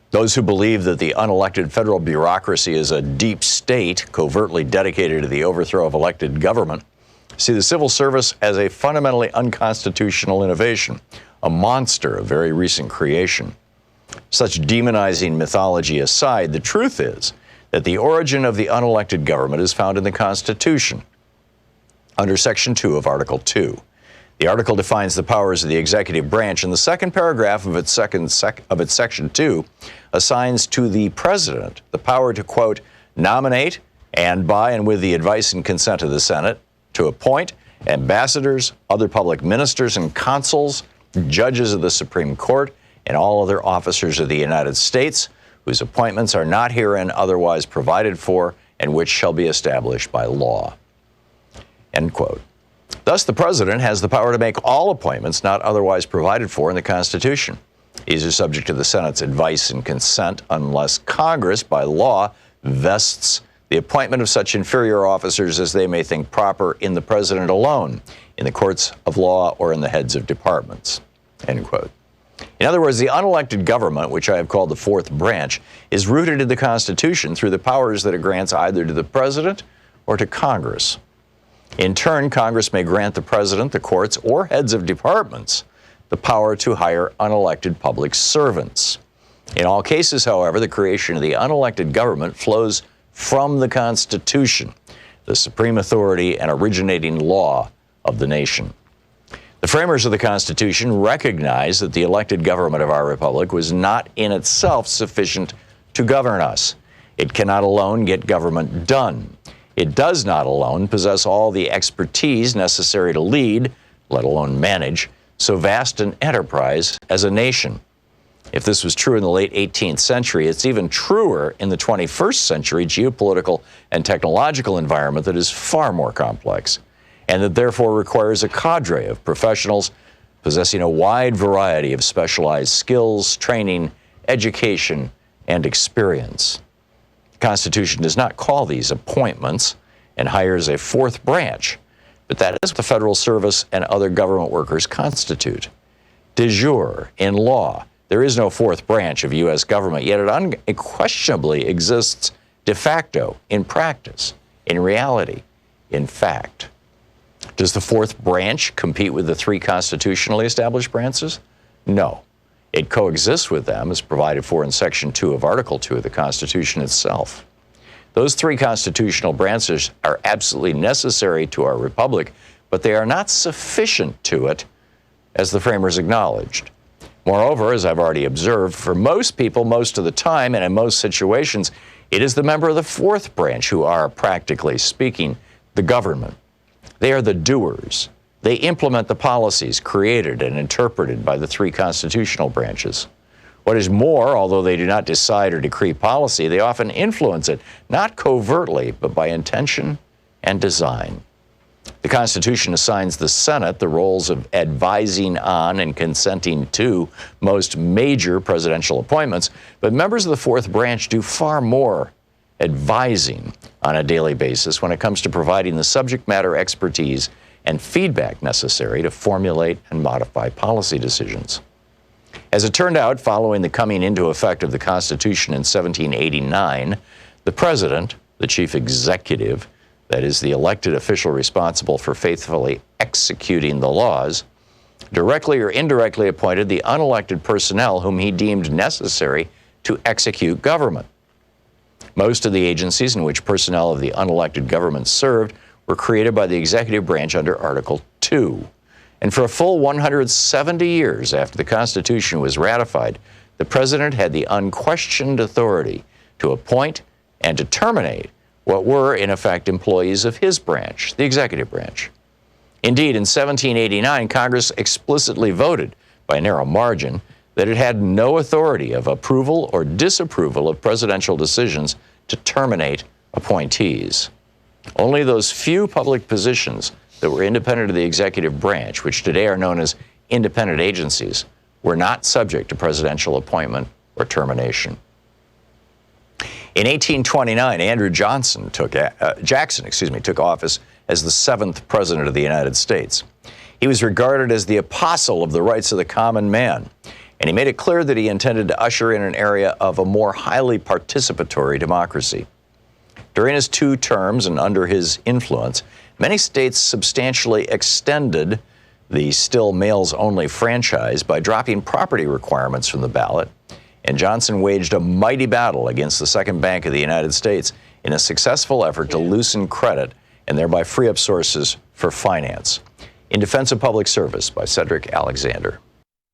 Those who believe that the unelected federal bureaucracy is a deep state covertly dedicated to the overthrow of elected government see the civil service as a fundamentally unconstitutional innovation, a monster of very recent creation. Such demonizing mythology aside, the truth is that the origin of the unelected government is found in the Constitution, under Section 2 of Article 2. The article defines the powers of the executive branch, and the second paragraph of its Section 2 assigns to the President the power to, quote, nominate and by and with the advice and consent of the Senate, to appoint ambassadors, other public ministers and consuls, judges of the Supreme Court, and all other officers of the United States whose appointments are not herein otherwise provided for and which shall be established by law. End quote. Thus, the President has the power to make all appointments not otherwise provided for in the Constitution. These are subject to the Senate's advice and consent unless Congress, by law, vests the appointment of such inferior officers as they may think proper in the President alone, in the courts of law, or in the heads of departments. End quote. In other words, the unelected government, which I have called the fourth branch, is rooted in the Constitution through the powers that it grants either to the President or to Congress. In turn, Congress may grant the President, the courts, or heads of departments the power to hire unelected public servants. In all cases, however, the creation of the unelected government flows from the Constitution, the supreme authority and originating law of the nation. The framers of the Constitution recognized that the elected government of our republic was not in itself sufficient to govern us. It cannot alone get government done. It does not alone possess all the expertise necessary to lead, let alone manage, so vast an enterprise as a nation. If this was true in the late 18th century, it's even truer in the 21st century geopolitical and technological environment that is far more complex. and that therefore requires a cadre of professionals possessing a wide variety of specialized skills, training, education, and experience. The Constitution does not call these appointments and hires a fourth branch, but that is what the federal service and other government workers constitute. De jure, in law, there is no fourth branch of U.S. government, yet it unquestionably exists de facto, in practice, in reality, in fact. Does the fourth branch compete with the three constitutionally established branches? No. It coexists with them as provided for in Section 2 of Article 2 of the Constitution itself. Those three constitutional branches are absolutely necessary to our republic, but they are not sufficient to it, as the framers acknowledged. Moreover, as I've already observed, for most people, most of the time, and in most situations, it is the member of the fourth branch who are, practically speaking, the government. They are the doers. They implement the policies created and interpreted by the three constitutional branches. What is more, although they do not decide or decree policy, they often influence it, not covertly, but by intention and design. The Constitution assigns the Senate the roles of advising on and consenting to most major presidential appointments, but members of the fourth branch do far more advising on a daily basis when it comes to providing the subject matter expertise and feedback necessary to formulate and modify policy decisions. As it turned out, following the coming into effect of the Constitution in 1789, the President, the chief executive, that is, the elected official responsible for faithfully executing the laws, directly or indirectly appointed the unelected personnel whom he deemed necessary to execute government. Most of the agencies in which personnel of the unelected government served were created by the executive branch under Article 2. And for a full 170 years after the Constitution was ratified, the President had the unquestioned authority to appoint and to terminate what were, in effect, employees of his branch, the executive branch. Indeed, in 1789, Congress explicitly voted, by a narrow margin, that it had no authority of approval or disapproval of presidential decisions to terminate appointees. Only those few public positions that were independent of the executive branch, which today are known as independent agencies, were not subject to presidential appointment or termination. In 1829, Andrew Jackson took office as the seventh president of the United States. He was regarded as the apostle of the rights of the common man, and he made it clear that he intended to usher in an area of a more highly participatory democracy. During his 2 terms and under his influence, many states substantially extended the still males-only franchise by dropping property requirements from the ballot, and Johnson waged a mighty battle against the Second Bank of the United States in a successful effort to loosen credit and thereby free up sources for finance. In Defense of Public Service by Cedric Alexander.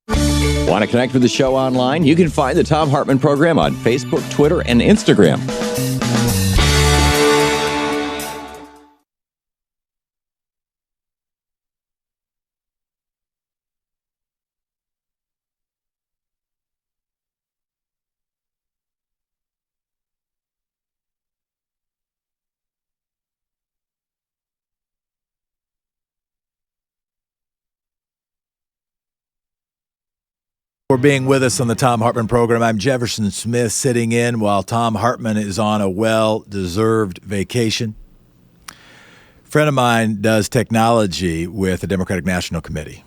Want to connect with the show online? You can find the Thom Hartmann Program on Facebook, Twitter, and Instagram. For being with us on the Thom Hartmann Program. I'm Jefferson Smith, sitting in while Thom Hartmann is on a well-deserved vacation. A friend of mine does technology with the Democratic National Committee,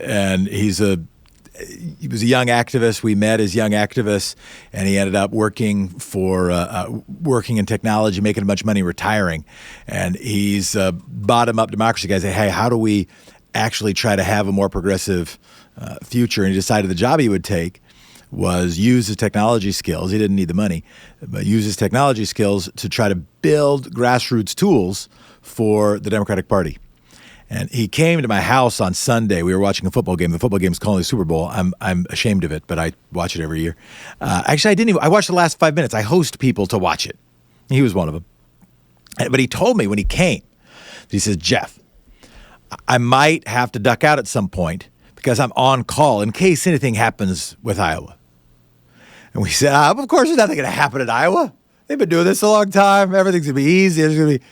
and he was a young activist. We met as young activists, and he ended up working in technology, making a bunch of money, retiring. And he's a bottom-up democracy guy. Say, hey, how do we actually try to have a more progressive future? And he decided the job he would take was use his technology skills. He didn't need the money, but use his technology skills to try to build grassroots tools for the Democratic Party. And he came to my house on Sunday. We were watching a football game. The football game's calling the Super Bowl. I'm ashamed of it, but I watch it every year. Actually, I watched the last 5 minutes. I host people to watch it. He was one of them. But he told me when he came, he says, Jeff, I might have to duck out at some point because I'm on call in case anything happens with Iowa. And we said, of course there's nothing going to happen in Iowa. They've been doing this a long time. Everything's going to be easy. It's going to be.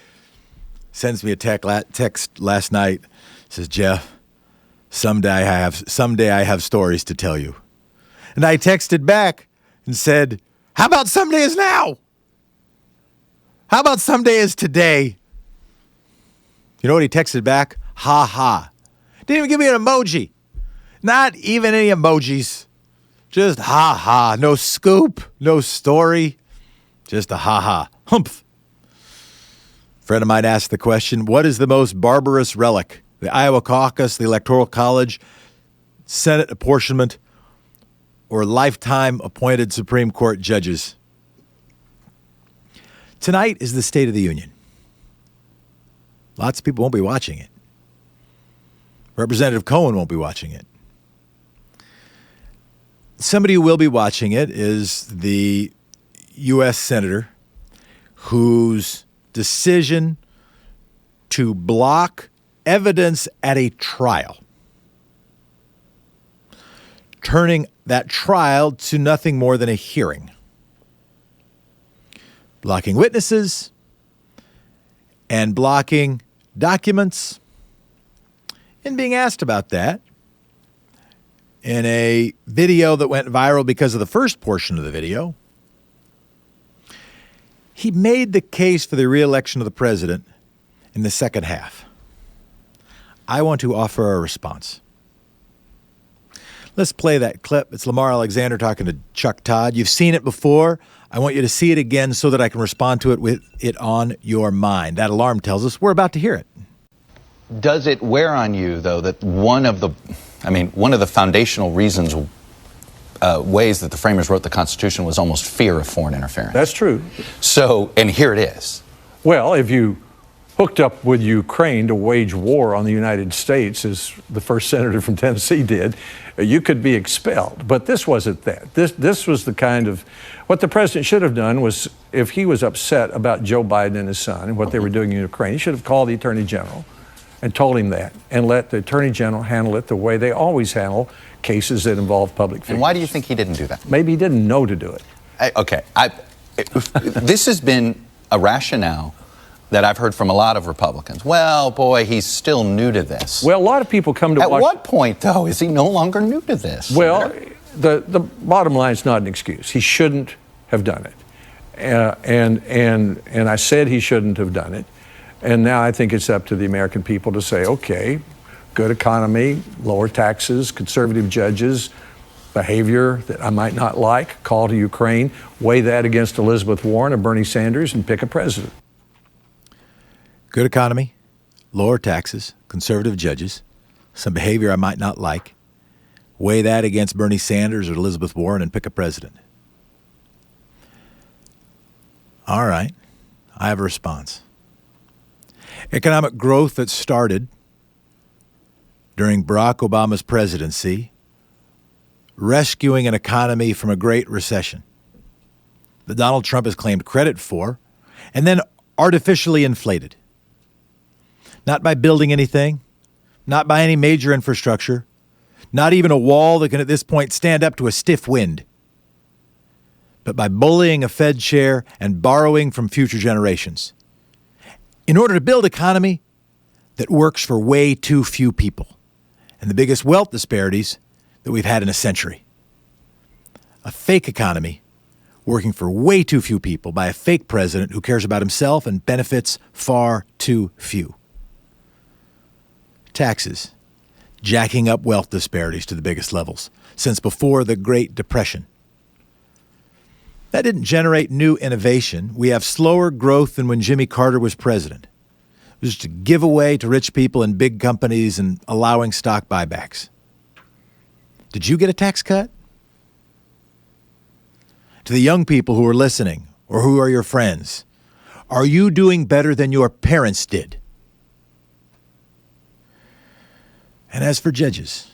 sends me a text last night. Says, Jeff, someday I have stories to tell you. And I texted back and said, how about someday is now? How about someday is today? You know what he texted back? Ha ha. Didn't even give me an emoji. Not even any emojis. Just ha ha. No scoop. No story. Just a ha ha. Humph. Friend of mine asked the question, what is the most barbarous relic? The Iowa caucus, the Electoral College, Senate apportionment, or lifetime appointed Supreme Court judges? Tonight is the State of the Union. Lots of people won't be watching it. Representative Cohen won't be watching it. Somebody who will be watching it is the U.S. Senator whose decision to block evidence at a trial, turning that trial to nothing more than a hearing, blocking witnesses and blocking documents, and being asked about that in a video that went viral because of the first portion of the video. He made the case for the re-election of the president in the second half. I want to offer a response. Let's play that clip. It's Lamar Alexander talking to Chuck Todd. You've seen it before. I want you to see it again so that I can respond to it with it on your mind. That alarm tells us we're about to hear it. Does it wear on you, though, that one of the foundational reasons, ways that the framers wrote the Constitution was almost fear of foreign interference? That's true. So, and here it is. Well, if you hooked up with Ukraine to wage war on the United States, as the first senator from Tennessee did, you could be expelled. But this wasn't that. This was the kind of, what the president should have done was, if he was upset about Joe Biden and his son and what they were doing in Ukraine, he should have called the Attorney General and told him that, and let the Attorney General handle it the way they always handle cases that involve public figures. And why do you think he didn't do that? Maybe he didn't know to do it. This has been a rationale that I've heard from a lot of Republicans. Well, boy, he's still new to this. Well, a lot of people come to At what point, though, is he no longer new to this? Well, the bottom line is not an excuse. He shouldn't have done it. And I said he shouldn't have done it. And now I think it's up to the American people to say, okay, good economy, lower taxes, conservative judges, behavior that I might not like, call to Ukraine, weigh that against Elizabeth Warren or Bernie Sanders, and pick a president. Good economy, lower taxes, conservative judges, some behavior I might not like, weigh that against Bernie Sanders or Elizabeth Warren and pick a president. All right, I have a response. Economic growth that started during Barack Obama's presidency, rescuing an economy from a great recession that Donald Trump has claimed credit for, and then artificially inflated. Not by building anything, not by any major infrastructure, not even a wall that can at this point stand up to a stiff wind, but by bullying a Fed chair and borrowing from future generations in order to build an economy that works for way too few people and the biggest wealth disparities that we've had in a century. A fake economy working for way too few people by a fake president who cares about himself and benefits far too few. Taxes, jacking up wealth disparities to the biggest levels since before the Great Depression. That didn't generate new innovation. We have slower growth than when Jimmy Carter was president. It was just a giveaway to rich people and big companies and allowing stock buybacks. Did you get a tax cut? To the young people who are listening or who are your friends, are you doing better than your parents did? And as for judges,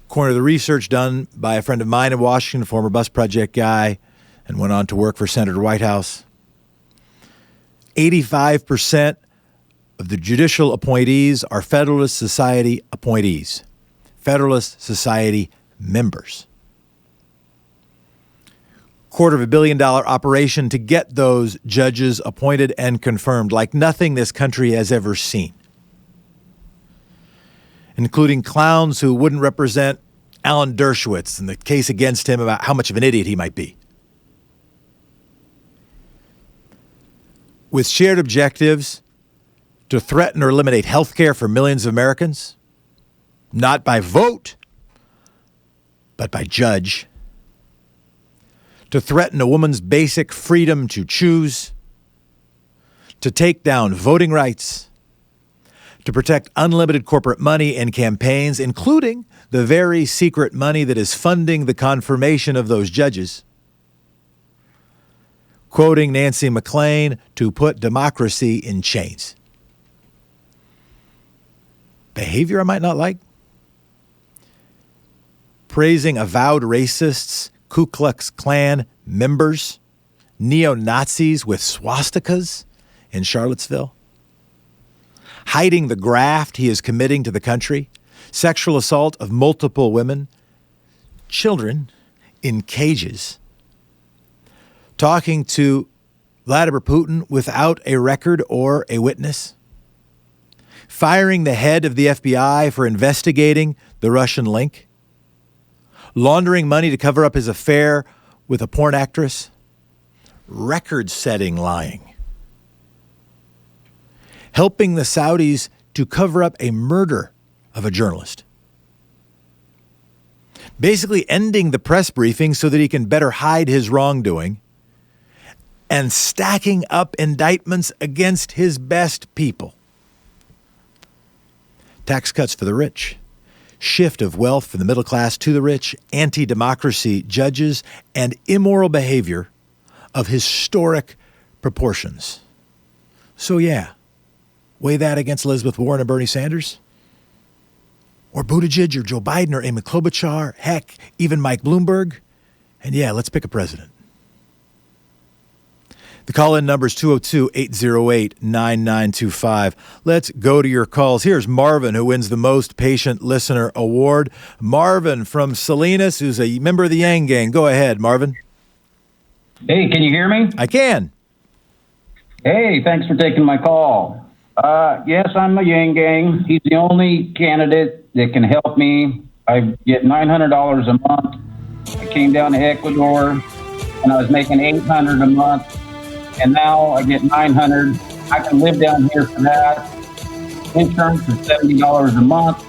according to the research done by a friend of mine in Washington, a former bus project guy, and went on to work for Senator Whitehouse, 85% of the judicial appointees are Federalist Society appointees, Federalist Society members. $250 million operation to get those judges appointed and confirmed like nothing this country has ever seen, including clowns who wouldn't represent Alan Dershowitz and the case against him about how much of an idiot he might be. With shared objectives to threaten or eliminate health care for millions of Americans, not by vote, but by judge. To threaten a woman's basic freedom to choose, to take down voting rights, to protect unlimited corporate money in campaigns, including the very secret money that is funding the confirmation of those judges. Quoting Nancy McLean, to put democracy in chains. Behavior I might not like. Praising avowed racists, Ku Klux Klan members, neo-Nazis with swastikas in Charlottesville. Hiding the graft he is committing to the country, sexual assault of multiple women, children in cages. Talking to Vladimir Putin without a record or a witness. Firing the head of the FBI for investigating the Russian link. Laundering money to cover up his affair with a porn actress. Record-setting lying. Helping the Saudis to cover up a murder of a journalist. Basically ending the press briefing so that he can better hide his wrongdoing. And stacking up indictments against his best people. Tax cuts for the rich. Shift of wealth from the middle class to the rich, anti-democracy judges, and immoral behavior of historic proportions. So yeah, weigh that against Elizabeth Warren and Bernie Sanders? Or Buttigieg or Joe Biden or Amy Klobuchar, heck, even Mike Bloomberg? And yeah, let's pick a president. The call-in number is 202-808-9925. Let's go to your calls. Here's Marvin, who wins the Most Patient Listener Award. Marvin from Salinas, who's a member of the Yang Gang. Go ahead, Marvin. Hey, can you hear me? I can. Hey, thanks for taking my call. Yes, I'm a Yang Gang. He's the only candidate that can help me. I get $900 a month. I came down to Ecuador, and I was making $800 a month. And now I get $900. I can live down here for that. Insurance is $70 a month.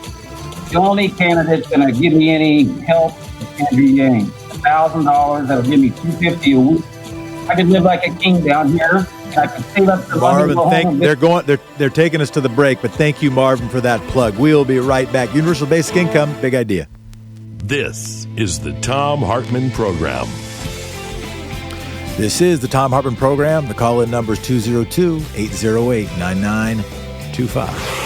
The only candidate that's going to give me any help is Andrew Yang. $1,000. That'll give me $250 a week. I can live like a king down here. And I can save up the money. Marvin, they're taking us to the break, but thank you, Marvin, for that plug. We'll be right back. Universal basic income, big idea. This is the Thom Hartmann Program. This is the Thom Hartmann Program. The call-in number is 202-808-9925.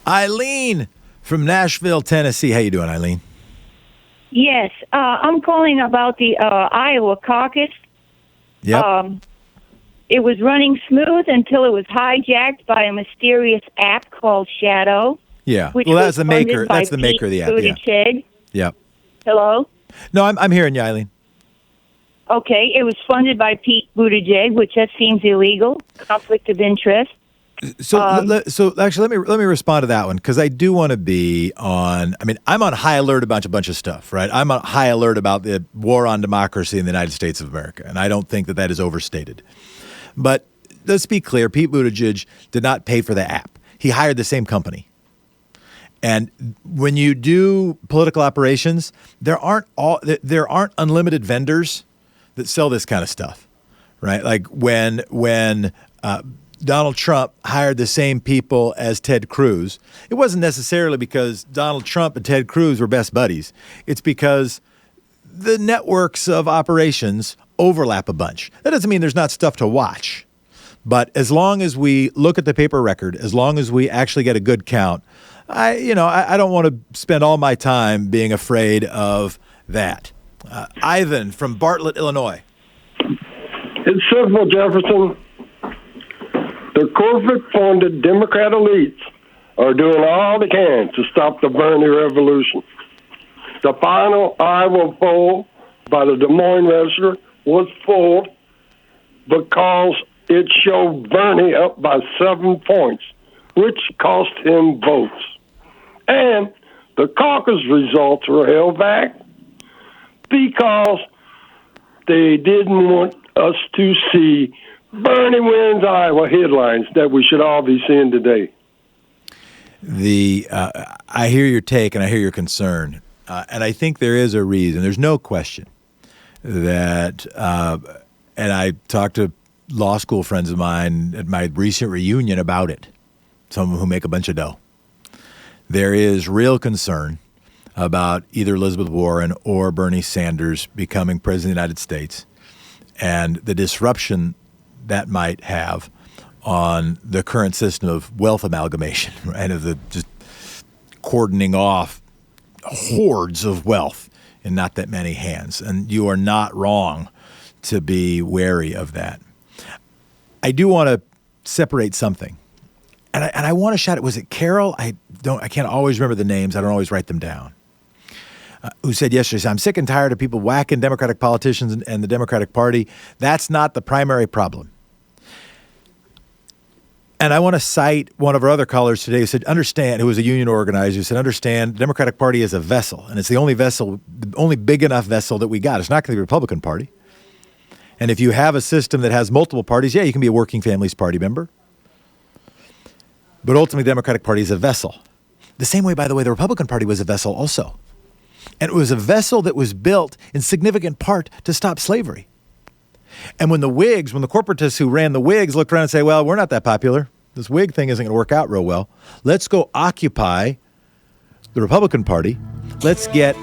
Eileen from Nashville, Tennessee. How you doing, Eileen? Yes, I'm calling about the Iowa caucus. Yep. It was running smooth until it was hijacked by a mysterious app called Shadow. Yeah. Which Well, was that's the maker. funded by That's the maker of the app. Yeah. Buttigieg. Yep. Hello? No, I'm hearing you, Eileen. Okay, it was funded by Pete Buttigieg, which that seems illegal, conflict of interest. So actually, let me respond to that one, because I do want to be on. I mean, I'm on high alert about a bunch of stuff, right? I'm on high alert about the war on democracy in the United States of America, and I don't think that is overstated. But let's be clear: Pete Buttigieg did not pay for the app. He hired the same company. And when you do political operations, there aren't unlimited vendors that sell this kind of stuff, right? Like when Donald Trump hired the same people as Ted Cruz, it wasn't necessarily because Donald Trump and Ted Cruz were best buddies. It's because the networks of operations overlap a bunch. That doesn't mean there's not stuff to watch. But as long as we look at the paper record, as long as we actually get a good count, I don't want to spend all my time being afraid of that. Ivan from Bartlett, Illinois. It's simple, Jefferson. The corporate-funded Democrat elites are doing all they can to stop the Bernie revolution. The final Iowa poll by the Des Moines Register was full because it showed Bernie up by 7 points, which cost him votes. And the caucus results were held back because they didn't want us to see Bernie wins Iowa headlines that we should all be seeing today. I hear your take and I hear your concern, and I think there is a reason. There's no question that, and I talked to law school friends of mine at my recent reunion about it, some who make a bunch of dough. There is real concern about either Elizabeth Warren or Bernie Sanders becoming president of the United States and the disruption that might have on the current system of wealth amalgamation, right, of the just cordoning off hordes of wealth in not that many hands. And you are not wrong to be wary of that. I do want to separate something. And I want to shout it. Was it Carol? I can't always remember the names. I don't always write them down. Who said yesterday, I'm sick and tired of people whacking Democratic politicians and the Democratic Party. That's not the primary problem. And I want to cite one of our other callers today who said, understand, who was a union organizer, who said, understand, the Democratic Party is a vessel, and it's the only vessel, the only big enough vessel that we got. It's not going to be the Republican Party. And if you have a system that has multiple parties, yeah, you can be a Working Families Party member. But ultimately, the Democratic Party is a vessel. The same way, by the way, the Republican Party was a vessel also. And it was a vessel that was built in significant part to stop slavery. And when the Whigs, when the corporatists who ran the Whigs looked around and say, well, we're not that popular. This Whig thing isn't going to work out real well. Let's go occupy the Republican Party. Let's get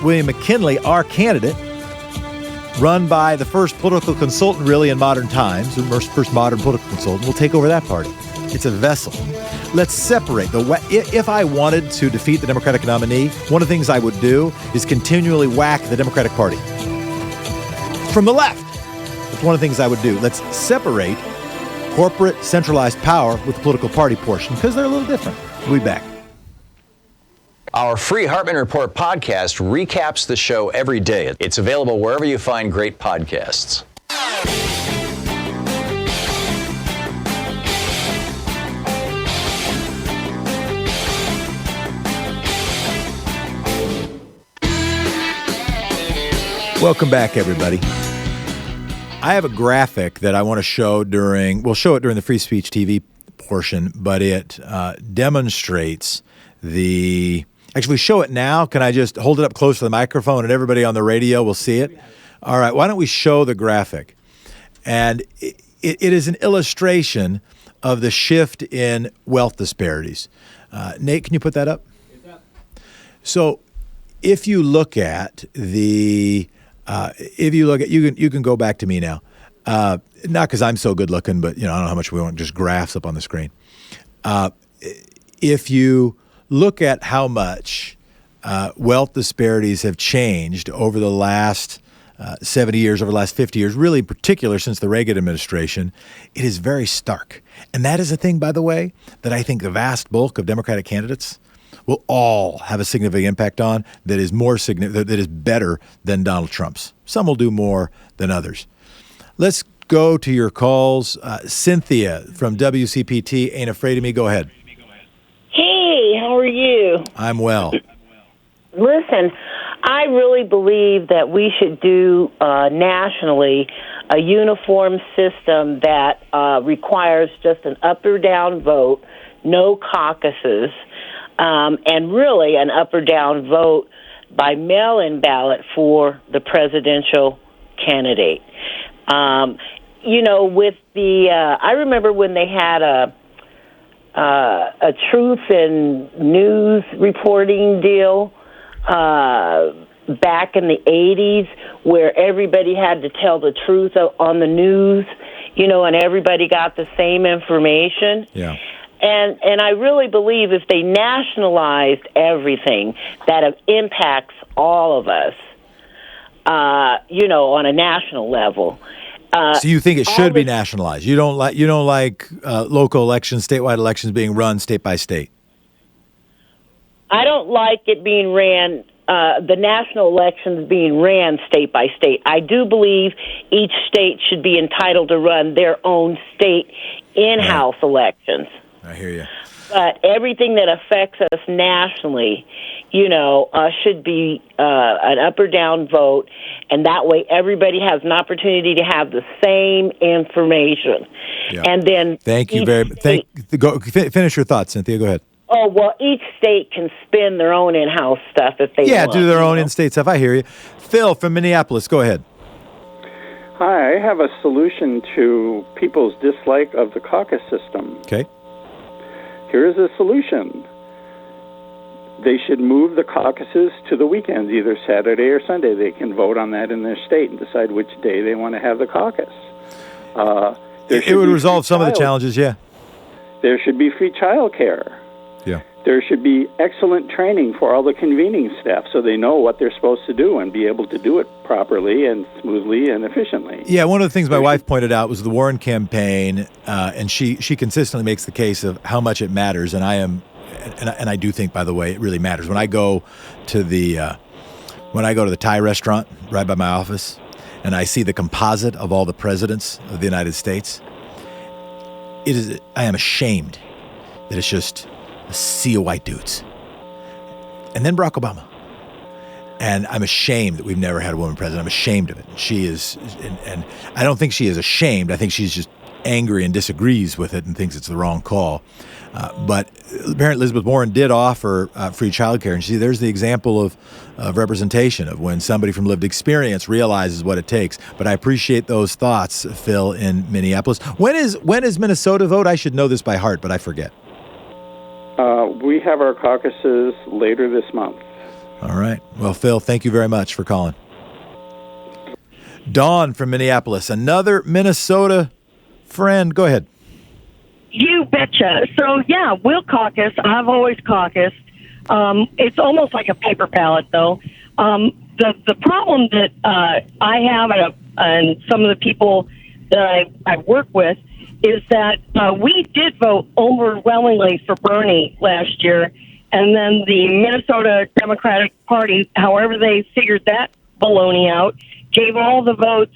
William McKinley, our candidate, run by the first political consultant really in modern times, the first modern political consultant. We'll take over that party. It's a vessel. Let's separate. If I wanted to defeat the Democratic nominee, one of the things I would do is continually whack the Democratic Party from the left. That's one of the things I would do. Let's separate corporate centralized power with the political party portion because they're a little different. We'll be back. Our free Hartmann Report podcast recaps the show every day. It's available wherever you find great podcasts. Welcome back, everybody. I have a graphic that I want to show we'll show it during the Free Speech TV portion, but it demonstrates actually, we show it now. Can I just hold it up close to the microphone and everybody on the radio will see it? All right, why don't we show the graphic? And it is an illustration of the shift in wealth disparities. Nate, can you put that up? So if you look at you can go back to me now. Not because I'm so good looking, but I don't know how much we want just graphs up on the screen. If you look at how much wealth disparities have changed over the last 70 years, over the last 50 years, really in particular since the Reagan administration, it is very stark. And that is a thing, by the way, that I think the vast bulk of Democratic candidates will all have a significant impact on that is more significant, that is better than Donald Trump's. Some will do more than others. Let's go to your calls. Cynthia from WCPT, Ain't Afraid of Me. Go ahead. Hey, how are you? I'm well. Listen, I really believe that we should do nationally a uniform system that requires just an up or down vote, no caucuses, and really an up or down vote by mail-in ballot for the presidential candidate. With I remember when they had a truth and news reporting deal back in the 80s where everybody had to tell the truth on the news, and everybody got the same information. Yeah. And I really believe if they nationalized everything, that impacts all of us, on a national level, So you think it should be nationalized? You don't like local elections, statewide elections being run state by state? I don't like it being ran, the national elections being ran state by state. I do believe each state should be entitled to run their own state in-house elections. I hear you. But everything that affects us nationally, should be an up or down vote, and that way everybody has an opportunity to have the same information. Yeah. And then thank you very much. Finish your thoughts, Cynthia. Go ahead. Oh, well, each state can spin their own in-house stuff if they want. Yeah, do their own in-state stuff. I hear you. Phil from Minneapolis, go ahead. Hi, I have a solution to people's dislike of the caucus system. Okay. Here is a solution. They should move the caucuses to the weekends, either Saturday or Sunday. They can vote on that in their state and decide which day they want to have the caucus. It would resolve some of the challenges, yeah. There should be free child care. Yeah. There should be excellent training for all the convening staff so they know what they're supposed to do and be able to do it properly and smoothly and efficiently. Yeah, one of the things my wife pointed out was the Warren campaign, and she consistently makes the case of how much it matters, and I do think, by the way, it really matters. When I go to the Thai restaurant right by my office, and I see the composite of all the presidents of the United States, I am ashamed that it's just a sea of white dudes. And then Barack Obama. And I'm ashamed that we've never had a woman president. I'm ashamed of it. She is, and I don't think she is ashamed. I think she's just angry and disagrees with it and thinks it's the wrong call. But apparently Elizabeth Warren did offer free child care. And see, there's the example of representation of when somebody from lived experience realizes what it takes. But I appreciate those thoughts, Phil, in Minneapolis. When is Minnesota vote? I should know this by heart, but I forget. We have our caucuses later this month. All right. Well, Phil, thank you very much for calling. Dawn from Minneapolis, another Minnesota friend. Go ahead. You betcha. So, yeah, we'll caucus. I've always caucused. It's almost like a paper ballot, though. The problem that I have and some of the people that I work with is that we did vote overwhelmingly for Bernie last year, and then the Minnesota Democratic Party, however they figured that baloney out, gave all the votes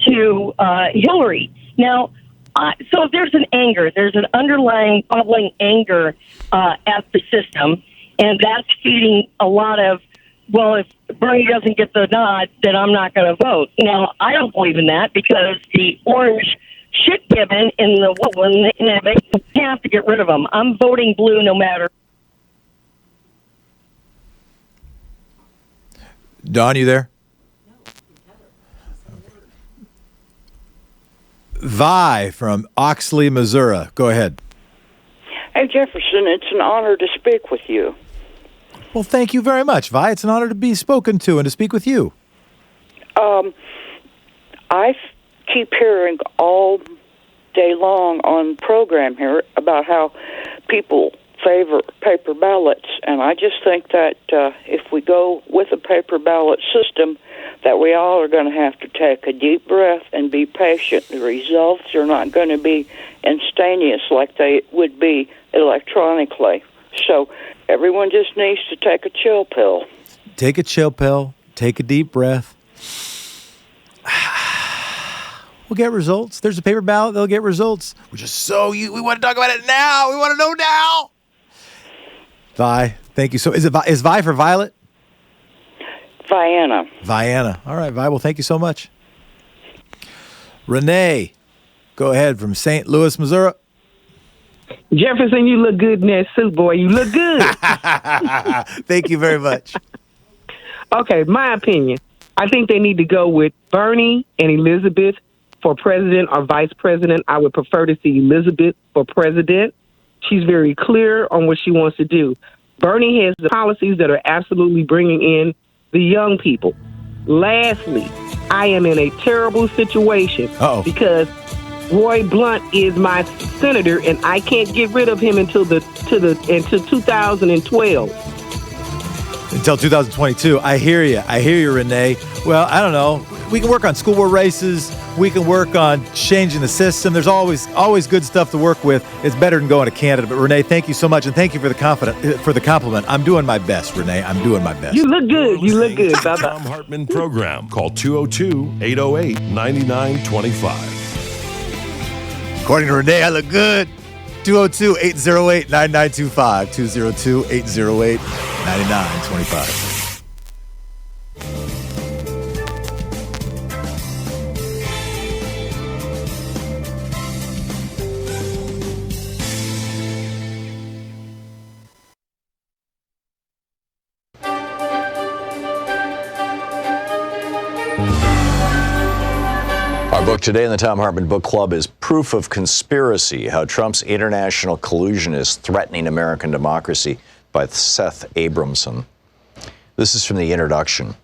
to Hillary. Now, so there's an underlying bubbling anger at the system, and that's feeding a lot of, well, if Bernie doesn't get the nod, then I'm not going to vote. Now, I don't believe in that because the orange shit given in the woman, they have to get rid of them. I'm voting blue no matter. Don, you there? Vi from Oxley, Missouri. Go ahead. Hey, Jefferson, it's an honor to speak with you. Well, thank you very much, Vi. It's an honor to be spoken to and to speak with you. I keep hearing all day long on program here about how people favor paper ballots, and I just think that if we go with a paper ballot system, that we all are going to have to take a deep breath and be patient. The results are not going to be instantaneous like they would be electronically. So everyone just needs to take a chill pill. Take a chill pill. Take a deep breath. We'll get results. There's a paper ballot. They'll get results. We're just we want to talk about it now. We want to know now. Vi, thank you. So is Vi for Violet? Vienna. All right, Vi. Well, thank you so much. Renee, go ahead from St. Louis, Missouri. Jefferson, you look good in that suit, boy. You look good. Thank you very much. Okay, my opinion. I think they need to go with Bernie and Elizabeth for president or vice president. I would prefer to see Elizabeth for president. She's very clear on what she wants to do. Bernie has the policies that are absolutely bringing in the young people. Lastly, I am in a terrible situation because Roy Blunt is my senator, and I can't get rid of him until 2012. Until 2022. I hear you, Renee. Well, I don't know. We can work on school board races. we can work on changing the system. There's always good stuff to work with. It's better than going to Canada. But Renee, thank you so much, and thank you for the compliment. I'm doing my best, Renee. I'm doing my best. You look good. You look good. Bye-bye. Thom Hartmann Program. Call 202-808-9925. According to Renee, I look good. 202-808-9925. 202-808-9925. Our book today in the Thom Hartmann Book Club is Proof of Conspiracy, How Trump's International Collusion is Threatening American Democracy by Seth Abramson. This is from the introduction.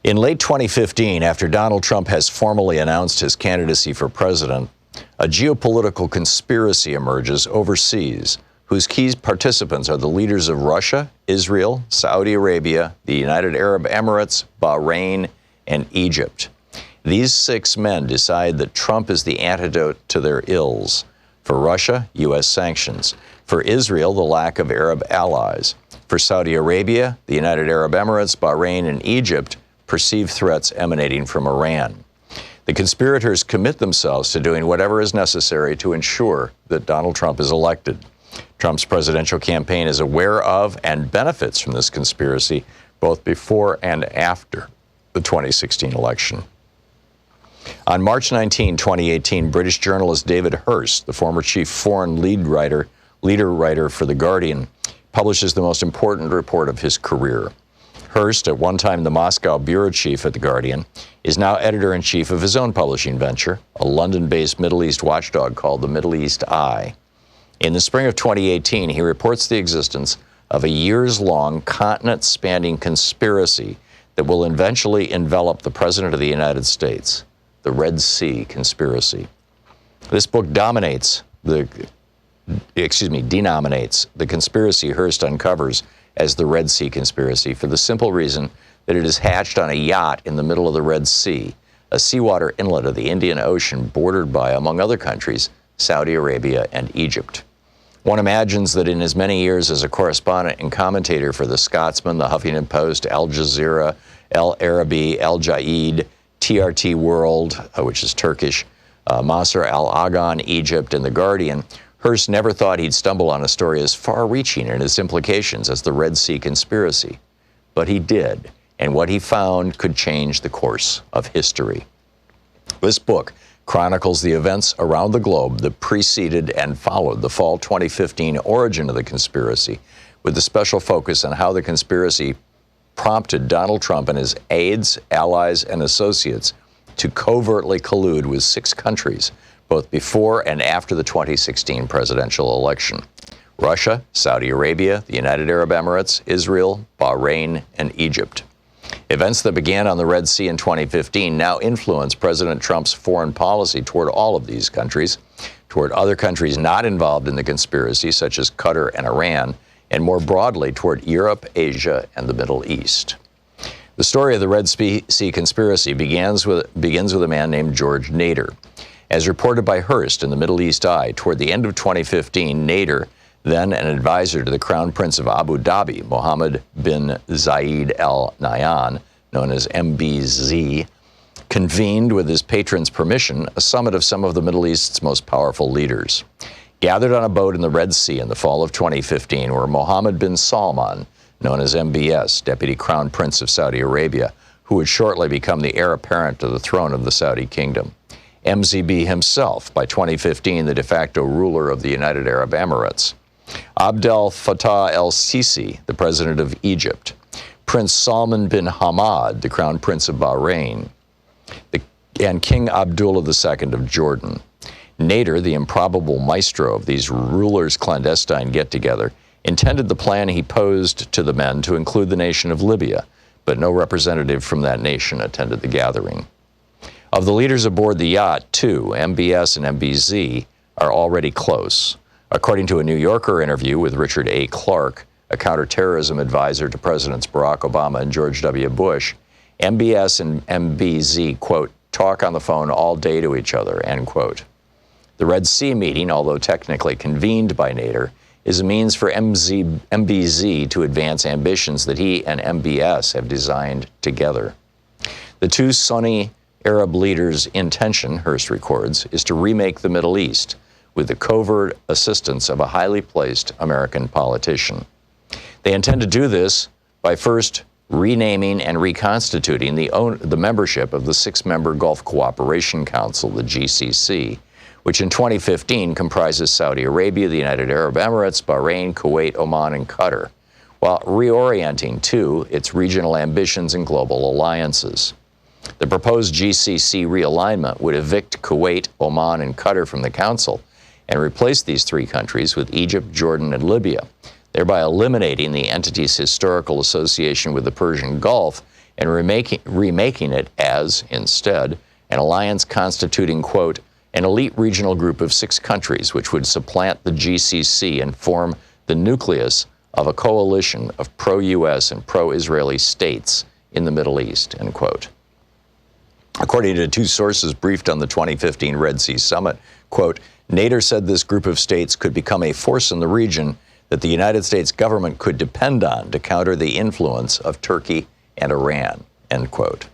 In late 2015, after Donald Trump has formally announced his candidacy for president, a geopolitical conspiracy emerges overseas, whose key participants are the leaders of Russia, Israel, Saudi Arabia, the United Arab Emirates, Bahrain, and Egypt. These 6 men decide that Trump is the antidote to their ills. For Russia, U.S. sanctions. For Israel, the lack of Arab allies. For Saudi Arabia, the United Arab Emirates, Bahrain, and Egypt, perceived threats emanating from Iran. The conspirators commit themselves to doing whatever is necessary to ensure that Donald Trump is elected. Trump's presidential campaign is aware of and benefits from this conspiracy both before and after the 2016 election. On March 19, 2018, British journalist David Hurst, the former chief foreign leader writer for The Guardian, publishes the most important report of his career. Hurst, at one time the Moscow bureau chief at The Guardian, is now editor-in-chief of his own publishing venture, a London-based Middle East watchdog called the Middle East Eye. In the spring of 2018, he reports the existence of a years-long, continent-spanning conspiracy that will eventually envelop the President of the United States. The Red Sea Conspiracy. This book denominates the conspiracy Hurst uncovers as the Red Sea Conspiracy for the simple reason that it is hatched on a yacht in the middle of the Red Sea, a seawater inlet of the Indian Ocean bordered by, among other countries, Saudi Arabia and Egypt. One imagines that in his many years as a correspondent and commentator for The Scotsman, The Huffington Post, Al Jazeera, El Arabi, Al Jaid, TRT World, which is Turkish, Masr al-Aghan, Egypt, and The Guardian, Hurst never thought he'd stumble on a story as far-reaching in its implications as the Red Sea Conspiracy. But he did, and what he found could change the course of history. This book chronicles the events around the globe that preceded and followed the fall 2015 origin of the conspiracy, with a special focus on how the conspiracy prompted Donald Trump and his aides, allies, and associates to covertly collude with 6 countries, both before and after the 2016 presidential election: Russia, Saudi Arabia, the United Arab Emirates, Israel, Bahrain, and Egypt. Events that began on the Red Sea in 2015 now influence President Trump's foreign policy toward all of these countries, toward other countries not involved in the conspiracy, such as Qatar and Iran, and more broadly toward Europe, Asia, and the Middle East. The story of the Red Sea Conspiracy begins with a man named George Nader. As reported by Hurst in the Middle East Eye, toward the end of 2015, Nader, then an advisor to the Crown Prince of Abu Dhabi, Mohammed bin Zayed Al Nahyan, known as MBZ, convened, with his patron's permission, a summit of some of the Middle East's most powerful leaders. Gathered on a boat in the Red Sea in the fall of 2015 were Mohammed bin Salman, known as MBS, Deputy Crown Prince of Saudi Arabia, who would shortly become the heir apparent to the throne of the Saudi kingdom. MZB himself, by 2015 the de facto ruler of the United Arab Emirates. Abdel Fattah el-Sisi, the president of Egypt. Prince Salman bin Hamad, the Crown Prince of Bahrain. And King Abdullah II of Jordan. Nader, the improbable maestro of these rulers' clandestine get-together, intended the plan he posed to the men to include the nation of Libya, but no representative from that nation attended the gathering. Of the leaders aboard the yacht, 2, MBS and MBZ, are already close. According to a New Yorker interview with Richard A. Clarke, a counterterrorism advisor to Presidents Barack Obama and George W. Bush, MBS and MBZ, quote, talk on the phone all day to each other, end quote. The Red Sea meeting, although technically convened by Nader, is a means for MBZ to advance ambitions that he and MBS have designed together. The two Sunni Arab leaders' intention, Hearst records, is to remake the Middle East with the covert assistance of a highly placed American politician. They intend to do this by first renaming and reconstituting the membership of the 6-member Gulf Cooperation Council, the GCC, which in 2015 comprises Saudi Arabia, the United Arab Emirates, Bahrain, Kuwait, Oman, and Qatar, while reorienting to its regional ambitions and global alliances. The proposed GCC realignment would evict Kuwait, Oman, and Qatar from the Council and replace these 3 countries with Egypt, Jordan, and Libya, thereby eliminating the entity's historical association with the Persian Gulf and remaking it as, instead, an alliance constituting, quote, an elite regional group of 6 countries which would supplant the GCC and form the nucleus of a coalition of pro-U.S. and pro-Israeli states in the Middle East, end quote. According to 2 sources briefed on the 2015 Red Sea Summit, quote, Nader said this group of states could become a force in the region that the United States government could depend on to counter the influence of Turkey and Iran, end quote.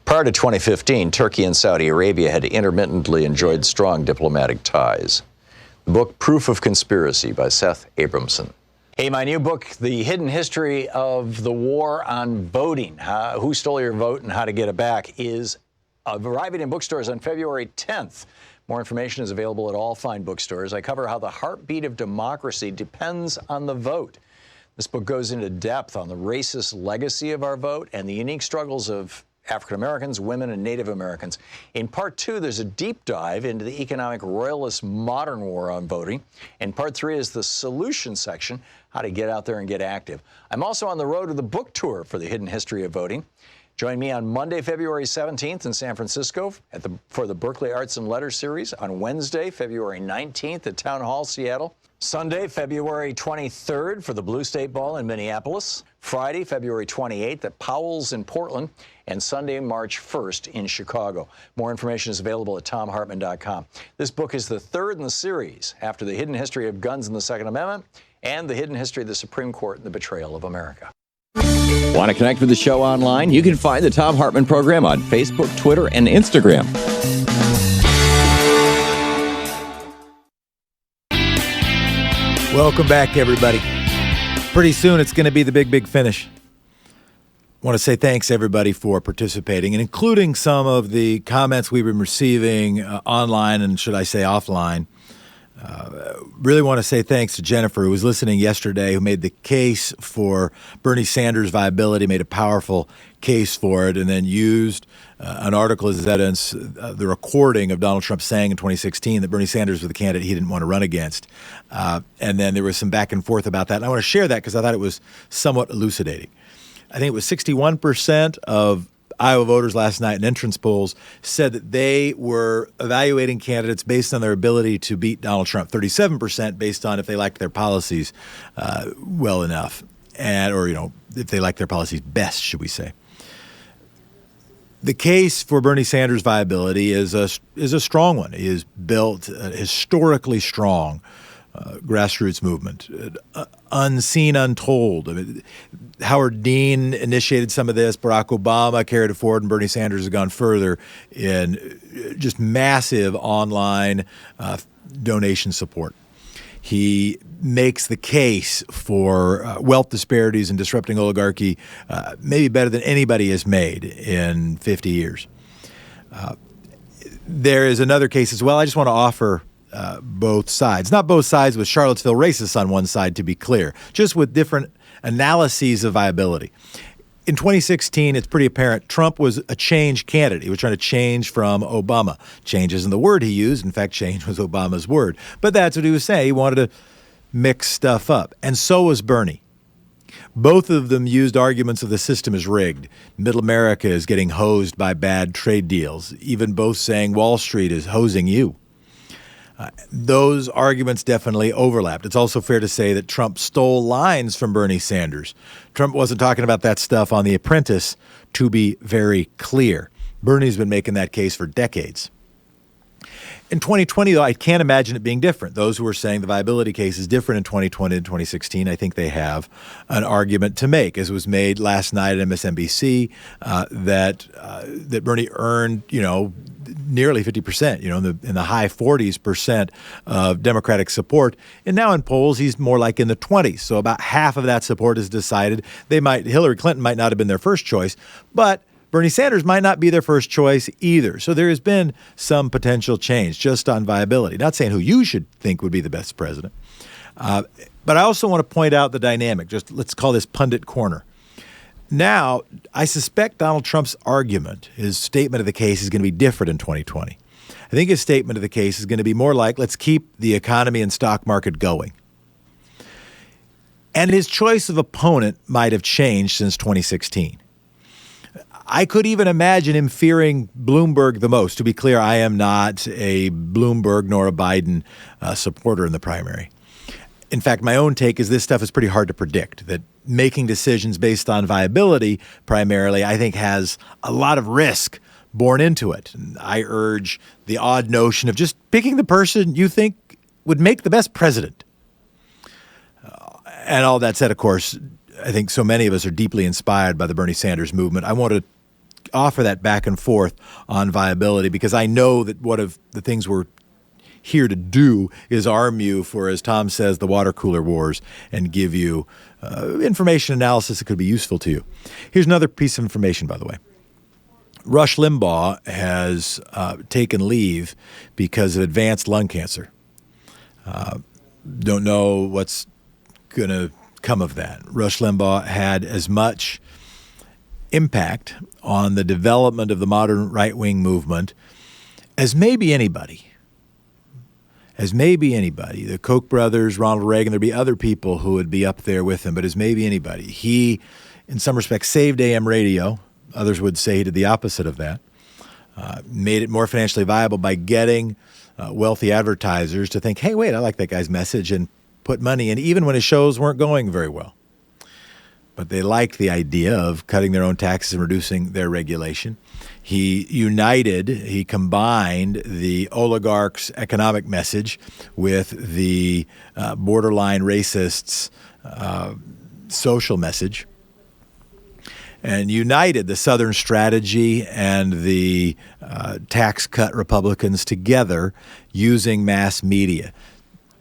Prior to 2015, Turkey and Saudi Arabia had intermittently enjoyed strong diplomatic ties. The book Proof of Conspiracy by Seth Abramson. Hey, my new book, The Hidden History of the War on Voting, Who Stole Your Vote and How to Get It Back, is arriving in bookstores on February 10th. More information is available at all fine bookstores. I cover how the heartbeat of democracy depends on the vote. This book goes into depth on the racist legacy of our vote and the unique struggles of African Americans, women, and Native Americans. In part 2, there's a deep dive into the economic royalist modern war on voting. And part 3 is the solution section, how to get out there and get active. I'm also on the road to the book tour for The Hidden History of Voting. Join me on Monday, February 17th in San Francisco for the Berkeley Arts and Letters series, on Wednesday, February 19th at Town Hall, Seattle, Sunday, February 23rd for the Blue State Ball in Minneapolis, Friday, February 28th at Powell's in Portland, and Sunday, March 1st in Chicago. More information is available at thomhartmann.com. This book is the 3rd in the series after The Hidden History of Guns and the Second Amendment and The Hidden History of the Supreme Court and the Betrayal of America. Want to connect with the show online? You can find the Thom Hartmann Program on Facebook, Twitter, and Instagram. Welcome back, everybody. Pretty soon it's going to be the big finish. I want to say thanks, everybody, for participating and including some of the comments we've been receiving online and, should I say, offline. Really want to say thanks to Jennifer, who was listening yesterday, who made the case for Bernie Sanders' viability, made a powerful case for it, and then used an article as evidence, the recording of Donald Trump saying in 2016 that Bernie Sanders was the candidate he didn't want to run against. And then there was some back and forth about that. And I want to share that because I thought it was somewhat elucidating. I think it was 61% of Iowa voters last night in entrance polls said that they were evaluating candidates based on their ability to beat Donald Trump. 37% based on if they liked their policies well enough, or if they liked their policies best, should we say. The case for Bernie Sanders' viability is a strong one. He has built a historically strong grassroots movement, unseen, untold. I mean, Howard Dean initiated some of this. Barack Obama carried it forward, and Bernie Sanders has gone further in just massive online donation support. He makes the case for wealth disparities and disrupting oligarchy maybe better than anybody has made in 50 years. There is another case as well. I just want to offer both sides. Not both sides with Charlottesville racists on one side, to be clear, just with different analyses of viability. In 2016, it's pretty apparent Trump was a change candidate. He was trying to change from Obama. Change isn't the word he used. In fact, change was Obama's word. But that's what he was saying. He wanted to mix stuff up. And so was Bernie. Both of them used arguments of the system is rigged. Middle America is getting hosed by bad trade deals. Even both saying Wall Street is hosing you. Those arguments definitely overlapped. It's also fair to say that Trump stole lines from Bernie Sanders. Trump wasn't talking about that stuff on The Apprentice, to be very clear. Bernie's been making that case for decades. In 2020, though, I can't imagine it being different. Those who are saying the viability case is different in 2020 and 2016, I think they have an argument to make, as was made last night at MSNBC, that Bernie earned, nearly 50%, in the high 40% of Democratic support. And now in polls, he's more like in the 20s. So about half of that support is decided. Hillary Clinton might not have been their first choice, but Bernie Sanders might not be their first choice either. So there has been some potential change just on viability. Not saying who you should think would be the best president. But I also want to point out the dynamic. Just let's call this pundit corner. Now, I suspect Donald Trump's argument, his statement of the case, is going to be different in 2020. I think his statement of the case is going to be more like, let's keep the economy and stock market going. And his choice of opponent might have changed since 2016. I could even imagine him fearing Bloomberg the most. To be clear, I am not a Bloomberg nor a Biden supporter in the primary. In fact, my own take is this stuff is pretty hard to predict, that making decisions based on viability primarily, I think, has a lot of risk born into it. And I urge the odd notion of just picking the person you think would make the best president. And all that said, of course, I think so many of us are deeply inspired by the Bernie Sanders movement. I want to offer that back and forth on viability because I know that one of the things we're here to do is arm you for, as Tom says, the water cooler wars and give you information analysis that could be useful to you. Here's another piece of information, by the way. Rush Limbaugh has taken leave because of advanced lung cancer. Don't know what's going to come of that. Rush Limbaugh had as much impact on the development of the modern right-wing movement as maybe anybody. The Koch brothers, Ronald Reagan, there'd be other people who would be up there with him, but as maybe anybody. He, in some respects, saved AM radio. Others would say he did the opposite of that. Made it more financially viable by getting wealthy advertisers to think, hey, wait, I like that guy's message, and put money in, even when his shows weren't going very well. But they liked the idea of cutting their own taxes and reducing their regulation. He combined the oligarchs' economic message with the borderline racists' social message, and united the Southern strategy and the tax cut Republicans together using mass media.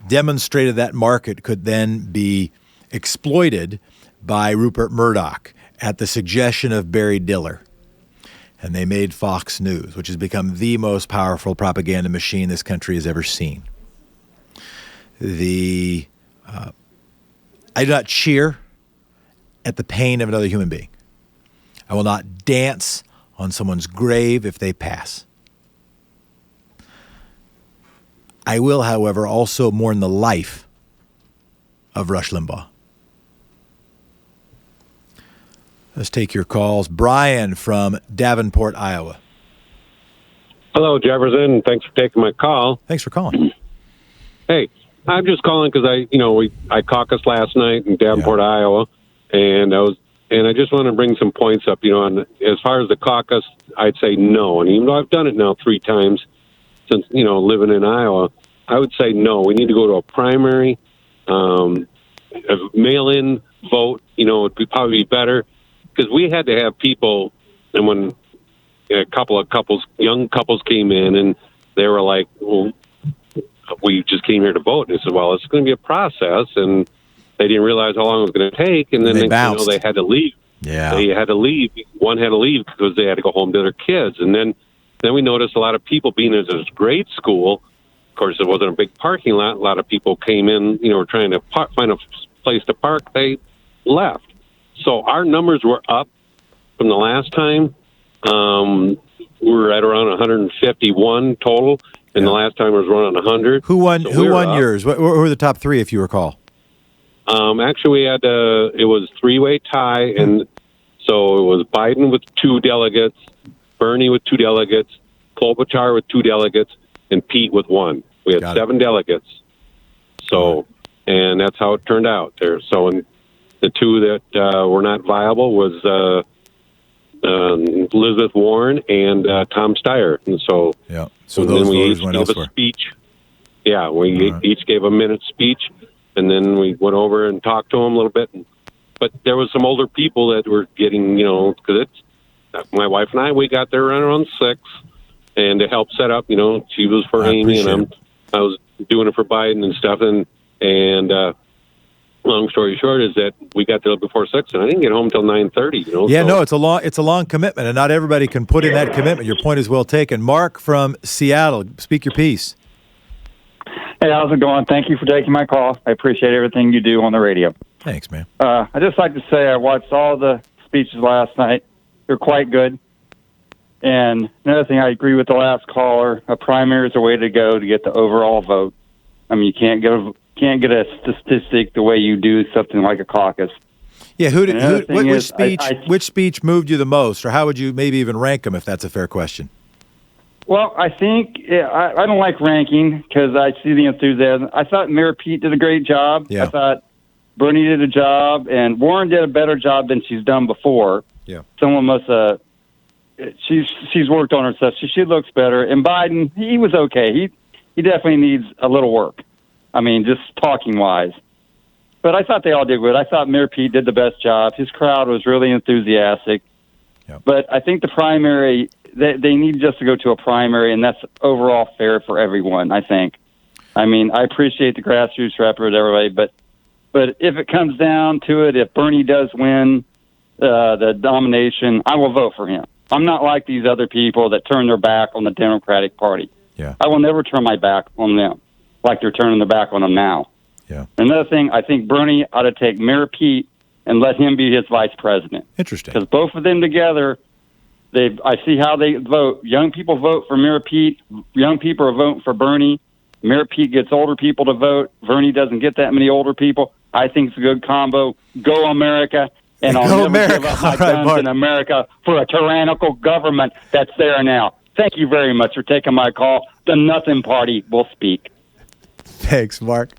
Demonstrated that market could then be exploited by Rupert Murdoch at the suggestion of Barry Diller. And they made Fox News, which has become the most powerful propaganda machine this country has ever seen. I do not cheer at the pain of another human being. I will not dance on someone's grave if they pass. I will, however, also mourn the life of Rush Limbaugh. Let's take your calls. Brian from Davenport, Iowa. Hello, Jefferson. Thanks for taking my call. Thanks for calling. Hey, I'm just calling because I caucused last night in Davenport, Iowa, and I just want to bring some points up. On as far as the caucus, I'd say no. And even though I've done it now 3 times since living in Iowa, I would say no. We need to go to a primary, a mail-in vote. Would probably be better. Because we had to have people, and when a couple of young couples came in, and they were like, well, we just came here to vote. And I said, well, it's going to be a process, and they didn't realize how long it was going to take, and then they had to leave. Yeah. They had to leave. One had to leave because they had to go home to their kids. And then we noticed a lot of people being at this grade school. Of course, it wasn't a big parking lot. A lot of people came in, were trying to find a place to park. They left. So our numbers were up from the last time. We were at around 151 total, and the last time was around 100. Who won yours? What were the top 3, if you recall? Actually, we had it was 3-way tie, and so it was Biden with 2 delegates, Bernie with 2 delegates, Klobuchar with 2 delegates, and Pete with 1. We had 7 delegates. So, and that's how it turned out there. So, the 2 that were not viable was Elizabeth Warren and Tom Steyer. And so, so then those we voters each went gave elsewhere. a speech. Yeah, we each gave a minute speech, and then we went over and talked to them a little bit. But there was some older people that were getting, because my wife and we got there around 6, and to help set up, she was for Amy, and I was doing it for Biden and stuff. And long story short is that we got there before 6, and I didn't get home till 9:30. No, it's a long commitment, and not everybody can put in that commitment. Your point is well taken. Mark from Seattle, speak your piece. Hey, how's it going? Thank you for taking my call. I appreciate everything you do on the radio. Thanks, man. I'd just like to say I watched all the speeches last night. They're quite good. And another thing, I agree with the last caller. A primary is a way to go to get the overall vote. I mean, you can't get a statistic the way you do something like a caucus. Yeah, which speech moved you the most, or how would you maybe even rank them if that's a fair question? Well, I think I don't like ranking because I see the enthusiasm. I thought Mayor Pete did a great job. Yeah. I thought Bernie did a job, and Warren did a better job than she's done before. Yeah. Someone must she's worked on herself. She looks better. And Biden, he was okay. He definitely needs a little work. I mean, just talking wise. But I thought they all did good. I thought Mayor Pete did the best job. His crowd was really enthusiastic. Yep. But I think the primary, they need just to go to a primary, and that's overall fair for everyone, I think. I mean, I appreciate the grassroots effort, everybody, but if it comes down to it, if Bernie does win the nomination, I will vote for him. I'm not like these other people that turn their back on the Democratic Party. Yeah. I will never turn my back on them like they're turning their back on them now. Yeah. Another thing, I think Bernie ought to take Mayor Pete and let him be his vice president. Interesting. Because both of them together, I see how they vote. Young people vote for Mayor Pete. Young people are voting for Bernie. Mayor Pete gets older people to vote. Bernie doesn't get that many older people. I think it's a good combo. Go America. And I'll never give up my guns in America for a tyrannical government that's there now. Thank you very much for taking my call. The Nothing Party will speak. Thanks, Mark.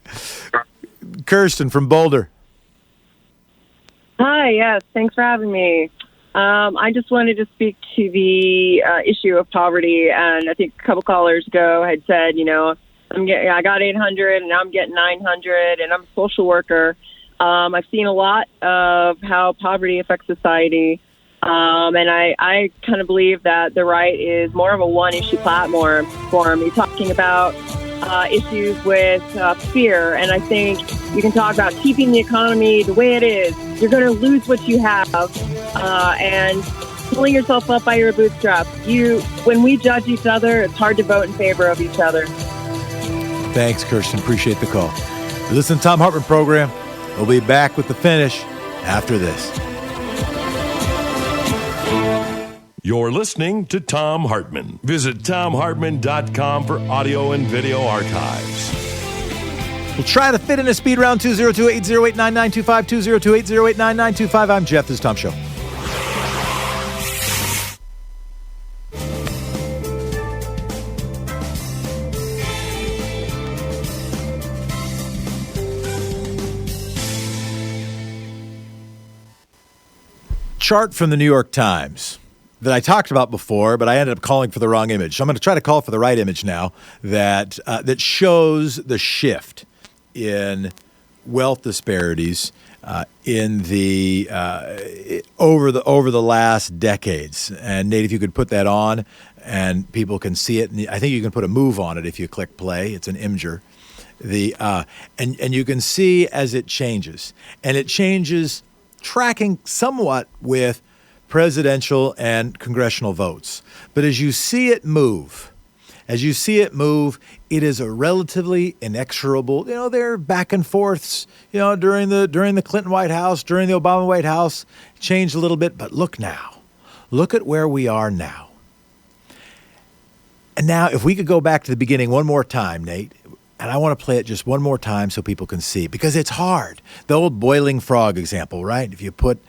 Kirsten from Boulder. Hi, yes, thanks for having me. I just wanted to speak to the issue of poverty, and I think a couple callers ago had said, I got 800 and now I'm getting 900, and I'm a social worker. I've seen a lot of how poverty affects society, and I kind of believe that the right is more of a one-issue platform. You're talking about issues with fear, and I think you can talk about keeping the economy the way it is. You're going to lose what you have, and pulling yourself up by your bootstraps. When we judge each other, it's hard to vote in favor of each other. Thanks, Kirsten. Appreciate the call. Listen to Thom Hartmann Program. We'll be back with the finish after this. You're listening to Thom Hartmann. Visit thomhartmann.com for audio and video archives. We'll try to fit in a speed round 202-808-9925, 202-808-9925. I'm Jeff. This is Tom Show. Chart from the New York Times that I talked about before, but I ended up calling for the wrong image. So I'm going to try to call for the right image now that shows the shift in wealth disparities in the over the last decades. And Nate, if you could put that on, and people can see it, and I think you can put a move on it if you click play. It's an imager. And you can see as it changes, and it changes tracking somewhat with presidential and congressional votes. But as you see it move, it is a relatively inexorable, they're back and forths, during the Clinton White House, during the Obama White House, changed a little bit. But look now, look at where we are now. And now if we could go back to the beginning one more time, Nate, and I want to play it just one more time so people can see, because it's hard. The old boiling frog example, right? If you put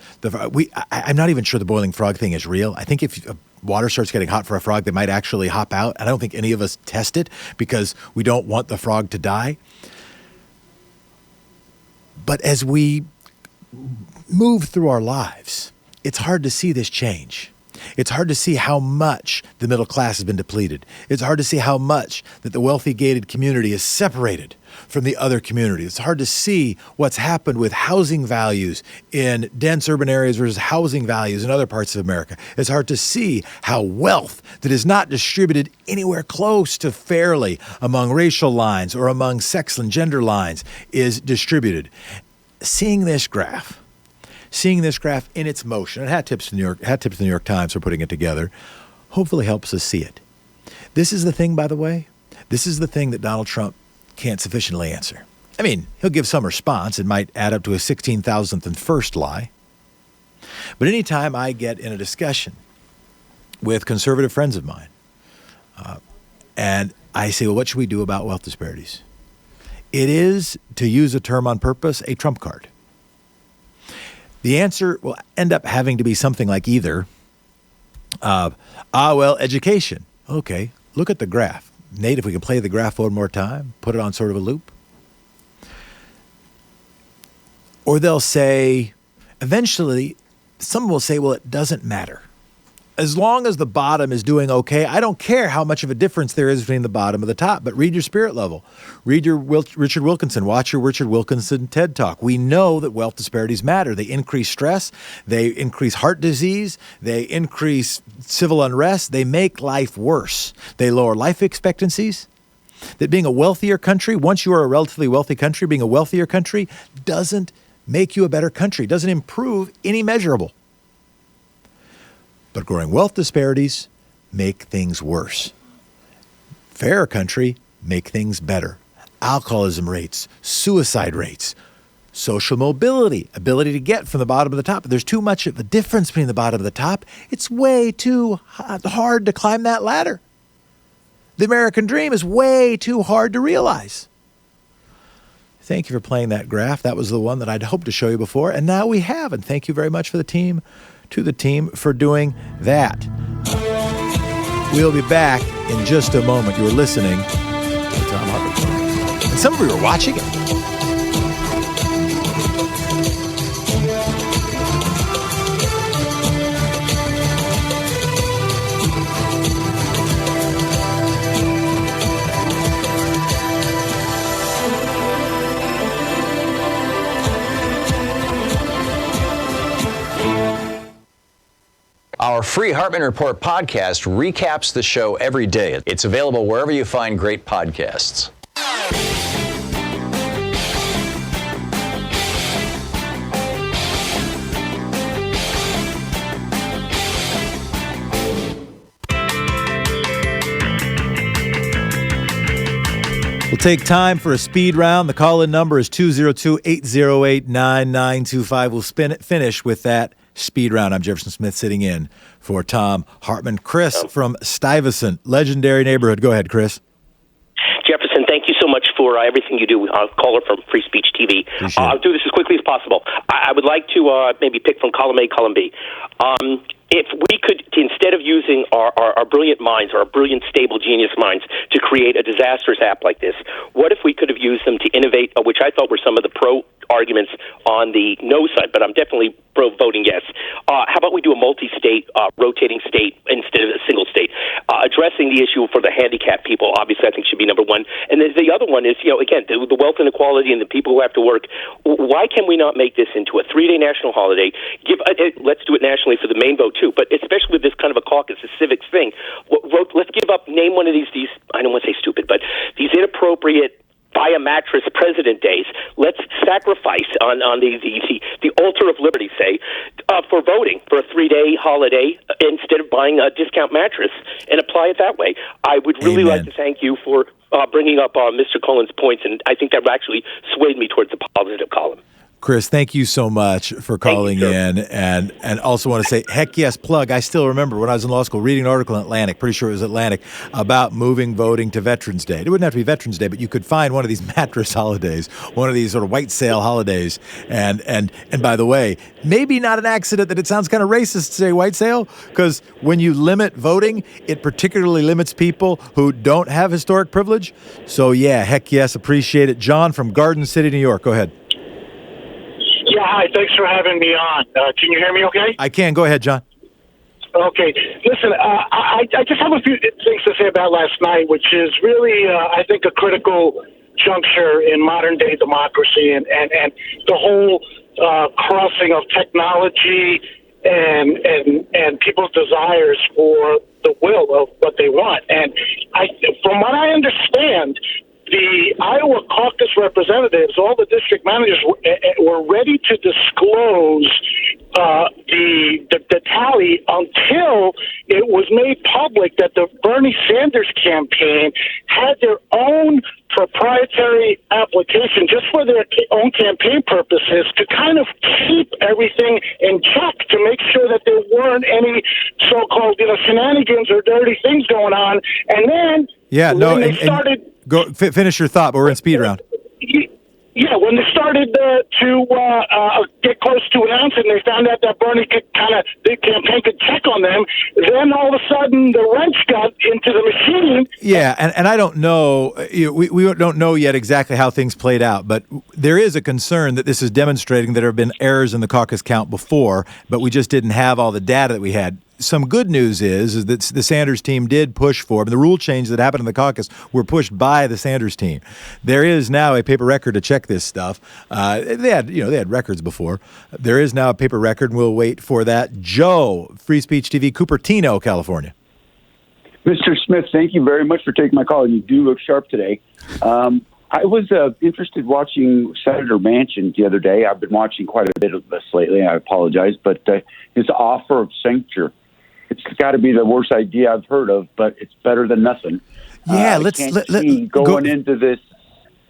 I'm not even sure the boiling frog thing is real. I think if water starts getting hot for a frog, they might actually hop out. I don't think any of us test it because we don't want the frog to die. But as we move through our lives, it's hard to see this change. It's hard to see how much the middle class has been depleted. It's hard to see how much that the wealthy gated community is separated from the other community. It's hard to see what's happened with housing values in dense urban areas versus housing values in other parts of America. It's hard to see how wealth that is not distributed anywhere close to fairly among racial lines or among sex and gender lines is distributed. Seeing this graph in its motion, and hat tips to the New York Times for putting it together, hopefully helps us see it. This is the thing, by the way. This is the thing that Donald Trump can't sufficiently answer. I mean, he'll give some response. It might add up to a 16,000th and first lie. But anytime I get in a discussion with conservative friends of mine, and I say, well, what should we do about wealth disparities? It is, to use a term on purpose, a trump card. The answer will end up having to be something like either, education. Okay, look at the graph. Nate, if we can play the graph one more time, put it on sort of a loop. Or they'll say, eventually, someone will say, well, it doesn't matter. As long as the bottom is doing okay, I don't care how much of a difference there is between the bottom and the top, but read your spirit level. Read your Richard Wilkinson. Watch your Richard Wilkinson TED Talk. We know that wealth disparities matter. They increase stress. They increase heart disease. They increase civil unrest. They make life worse. They lower life expectancies. That being a wealthier country, once you are a relatively wealthy country, being a wealthier country doesn't make you a better country, doesn't improve any measurable. But growing wealth disparities make things worse. Fairer country make things better. Alcoholism rates, suicide rates, social mobility, ability to get from the bottom to the top. If there's too much of a difference between the bottom and the top, it's way too hard to climb that ladder. The American dream is way too hard to realize. Thank you for playing that graph. That was the one that I'd hoped to show you before, and now we have. And thank you very much for the team for doing that. We'll be back in just a moment. You're listening to the Thom Hartmann Program. And some of you are watching it. Our free Hartmann Report podcast recaps the show every day. It's available wherever you find great podcasts. We'll take time for a speed round. The call-in number is 202-808-9925. We'll finish with that speed round. I'm Jefferson Smith sitting in for Thom Hartmann. Chris from Stuyvesant, legendary neighborhood. Go ahead, Chris. Jefferson, thank you so much for everything you do. Caller from Free Speech TV. I'll do this as quickly as possible. I would like to maybe pick from column A, column B. If we could, instead of using our brilliant minds, our brilliant, stable, genius minds to create a disastrous app like this, what if we could have used them to innovate, which I thought were some of the pro arguments on the no side, but I'm definitely pro voting yes. How about we do a multi-state, rotating state instead of a single state? Addressing the issue for the handicapped people, obviously, I think should be number one. And the other one is, again, the wealth inequality and the people who have to work. Why can we not make this into a 3-day national holiday? Let's do it nationally for the main vote, too, but especially with this kind of a caucus, a civics thing. Let's give up, name one of these, I don't want to say stupid, but these inappropriate buy a mattress president days. Let's sacrifice on the altar of liberty, say, for voting for a 3-day holiday instead of buying a discount mattress and apply it that way. I would really like to thank you for bringing up Mr. Cullen's points, and I think that actually swayed me towards the positive column. Chris, thank you so much for calling in, and also want to say, heck yes, plug. I still remember when I was in law school reading an article in Atlantic, pretty sure it was Atlantic, about moving voting to Veterans Day. It wouldn't have to be Veterans Day, but you could find one of these mattress holidays, one of these sort of white sale holidays. And by the way, maybe not an accident that it sounds kind of racist to say white sale, because when you limit voting, it particularly limits people who don't have historic privilege. So yeah, heck yes, appreciate it. John from Garden City, New York, go ahead. Yeah, hi. Thanks for having me on. Can you hear me okay? I can. Go ahead, John. Okay. Listen, I just have a few things to say about last night, which is really, I think, a critical juncture in modern-day democracy and the whole crossing of technology and people's desires for the will of what they want. And from what I understand, the Iowa caucus representatives, all the district managers, were ready to disclose the tally until it was made public that the Bernie Sanders campaign had their own proprietary application just for their own campaign purposes to kind of keep everything in check, to make sure that there weren't any so-called shenanigans or dirty things going on. And then when they started... Go finish your thought, but we're in speed round. Yeah, when they started to get close to announcing, they found out that Bernie the campaign could check on them. Then all of a sudden, the wrench got into the machine. Yeah, and I don't know, we don't know yet exactly how things played out, but there is a concern that this is demonstrating that there have been errors in the caucus count before, but we just didn't have all the data that we had. Some good news is that the Sanders team did push for, the rule change that happened in the caucus were pushed by the Sanders team. There is now a paper record to check this stuff. They had records before. There is now a paper record, and we'll wait for that. Joe, Free Speech TV, Cupertino, California. Mr. Smith, thank you very much for taking my call. You do look sharp today. I was interested watching Senator Manchin the other day. I've been watching quite a bit of this lately. I apologize, but his offer of censure, it's got to be the worst idea I've heard of, but it's better than nothing. Yeah, let's go into this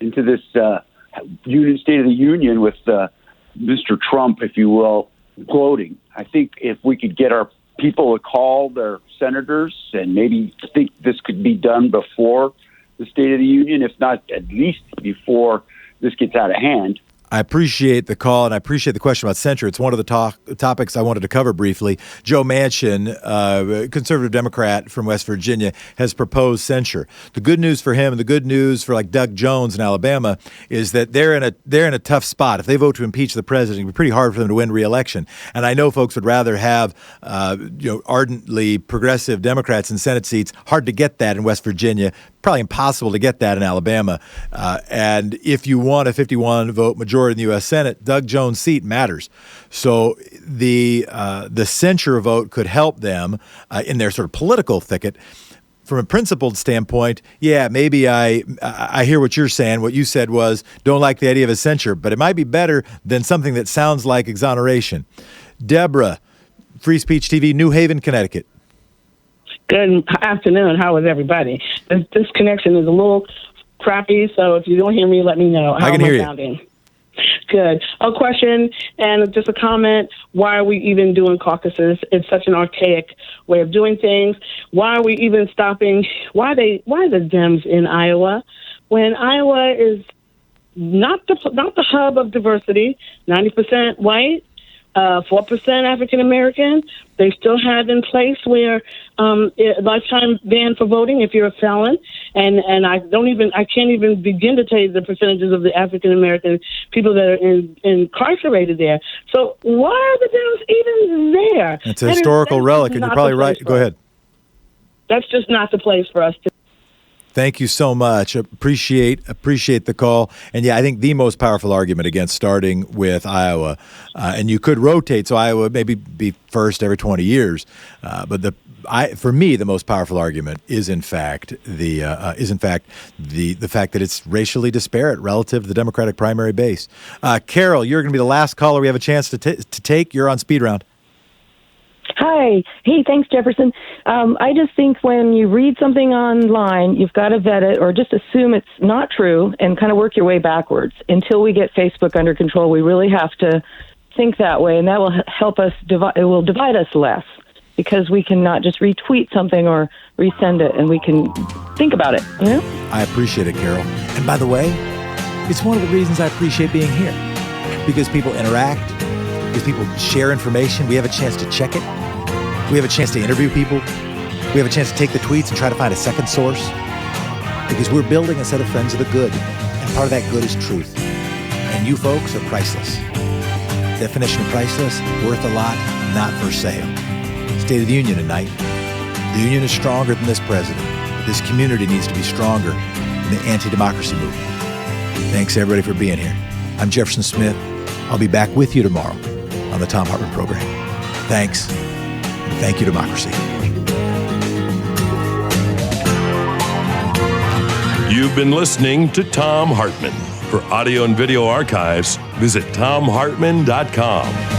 State of the Union with Mr. Trump, if you will, gloating. I think if we could get our people to call their senators and maybe think this could be done before the State of the Union, if not at least before this gets out of hand. I appreciate the call, and I appreciate the question about censure. It's one of the topics I wanted to cover briefly. Joe Manchin, conservative Democrat from West Virginia, has proposed censure. The good news for him and the good news for like Doug Jones in Alabama is that they're in a tough spot. If they vote to impeach the president, it'd be pretty hard for them to win re-election. And I know folks would rather have ardently progressive Democrats in Senate seats. Hard to get that in West Virginia. Probably impossible to get that in Alabama. And if you want a 51-vote majority in the U.S. Senate, Doug Jones' seat matters. So the censure vote could help them in their sort of political thicket. From a principled standpoint, yeah, maybe I hear what you're saying. What you said was, don't like the idea of a censure, but it might be better than something that sounds like exoneration. Deborah, Free Speech TV, New Haven, Connecticut. Good afternoon. How is everybody? This connection is a little crappy, so if you don't hear me, let me know. I can hear you. Sounding? Good. A question and just a comment. Why are we even doing caucuses? It's such an archaic way of doing things. Why are we even stopping? Why the Dems in Iowa when Iowa is not the hub of diversity? 90% white. 4% African American. They still have in place where lifetime ban for voting if you're a felon, and I can't even begin to tell you the percentages of the African American people that are incarcerated there. So why are the Dems even there? It's a historical relic, and you're probably right. Go ahead. That's just not the place for us to. Thank you so much. Appreciate the call. And yeah, I think the most powerful argument against starting with Iowa, and you could rotate, so Iowa maybe be first every 20 years. But for me, the most powerful argument is in fact the fact that it's racially disparate relative to the Democratic primary base. Carol, you're going to be the last caller we have a chance to take. You're on speed round. Hi. Hey, thanks, Jefferson. I just think when you read something online, you've got to vet it or just assume it's not true and kind of work your way backwards. Until we get Facebook under control, we really have to think that way, and that will help us it will divide us less because we can not just retweet something or resend it, and we can think about it, you know? I appreciate it, Carol. And by the way, it's one of the reasons I appreciate being here, because people interact, because people share information. We have a chance to check it. We have a chance to interview people. We have a chance to take the tweets and try to find a second source, because we're building a set of friends of the good, and part of that good is truth. And you folks are priceless. Definition of priceless, worth a lot, not for sale. State of the Union tonight. The Union is stronger than this president. This community needs to be stronger than the anti-democracy movement. Thanks, everybody, for being here. I'm Jefferson Smith. I'll be back with you tomorrow on the Thom Hartmann Program. Thanks, and thank you, democracy. You've been listening to Thom Hartmann. For audio and video archives, visit thomhartmann.com.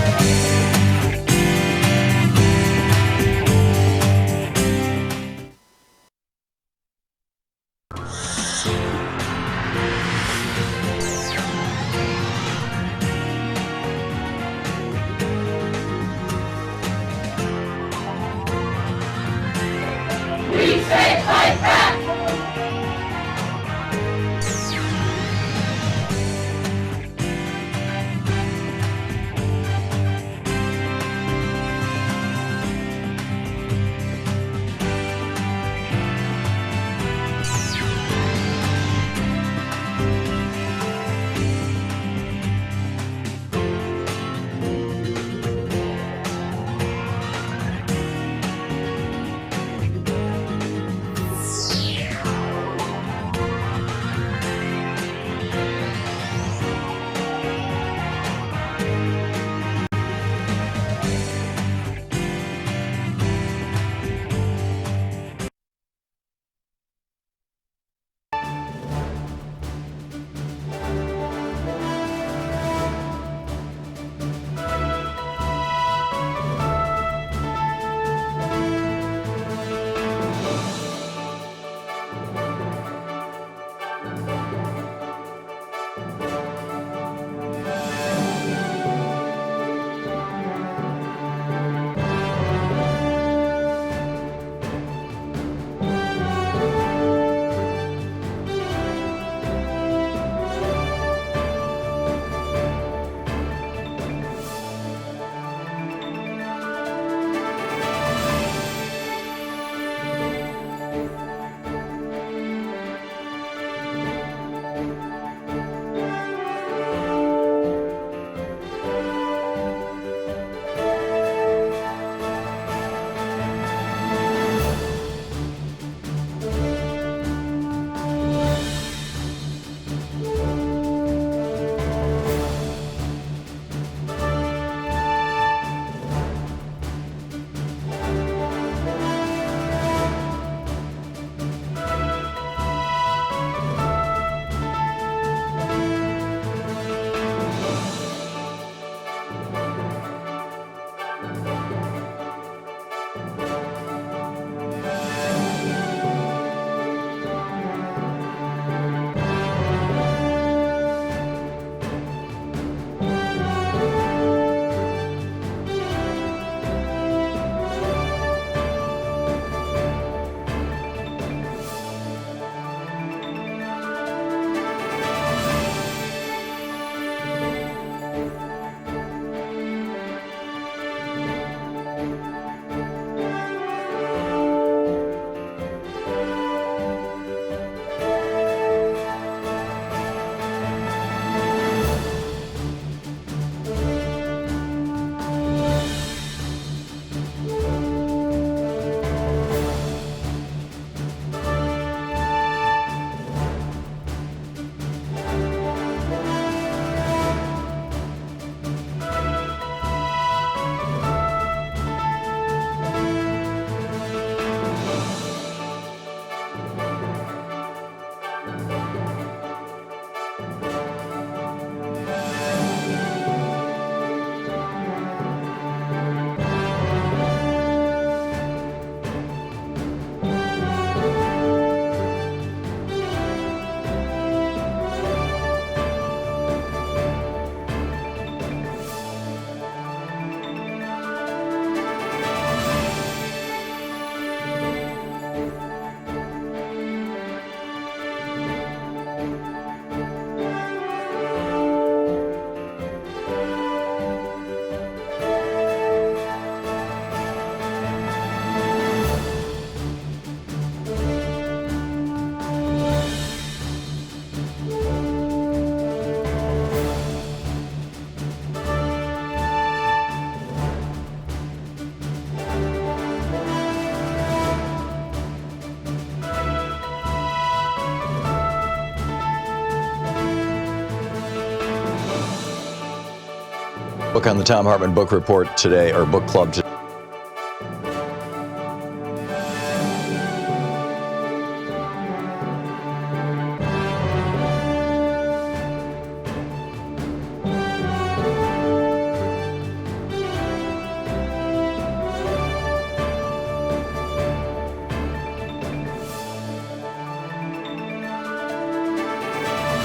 Book on the Thom Hartmann Book Report today, or Book Club today.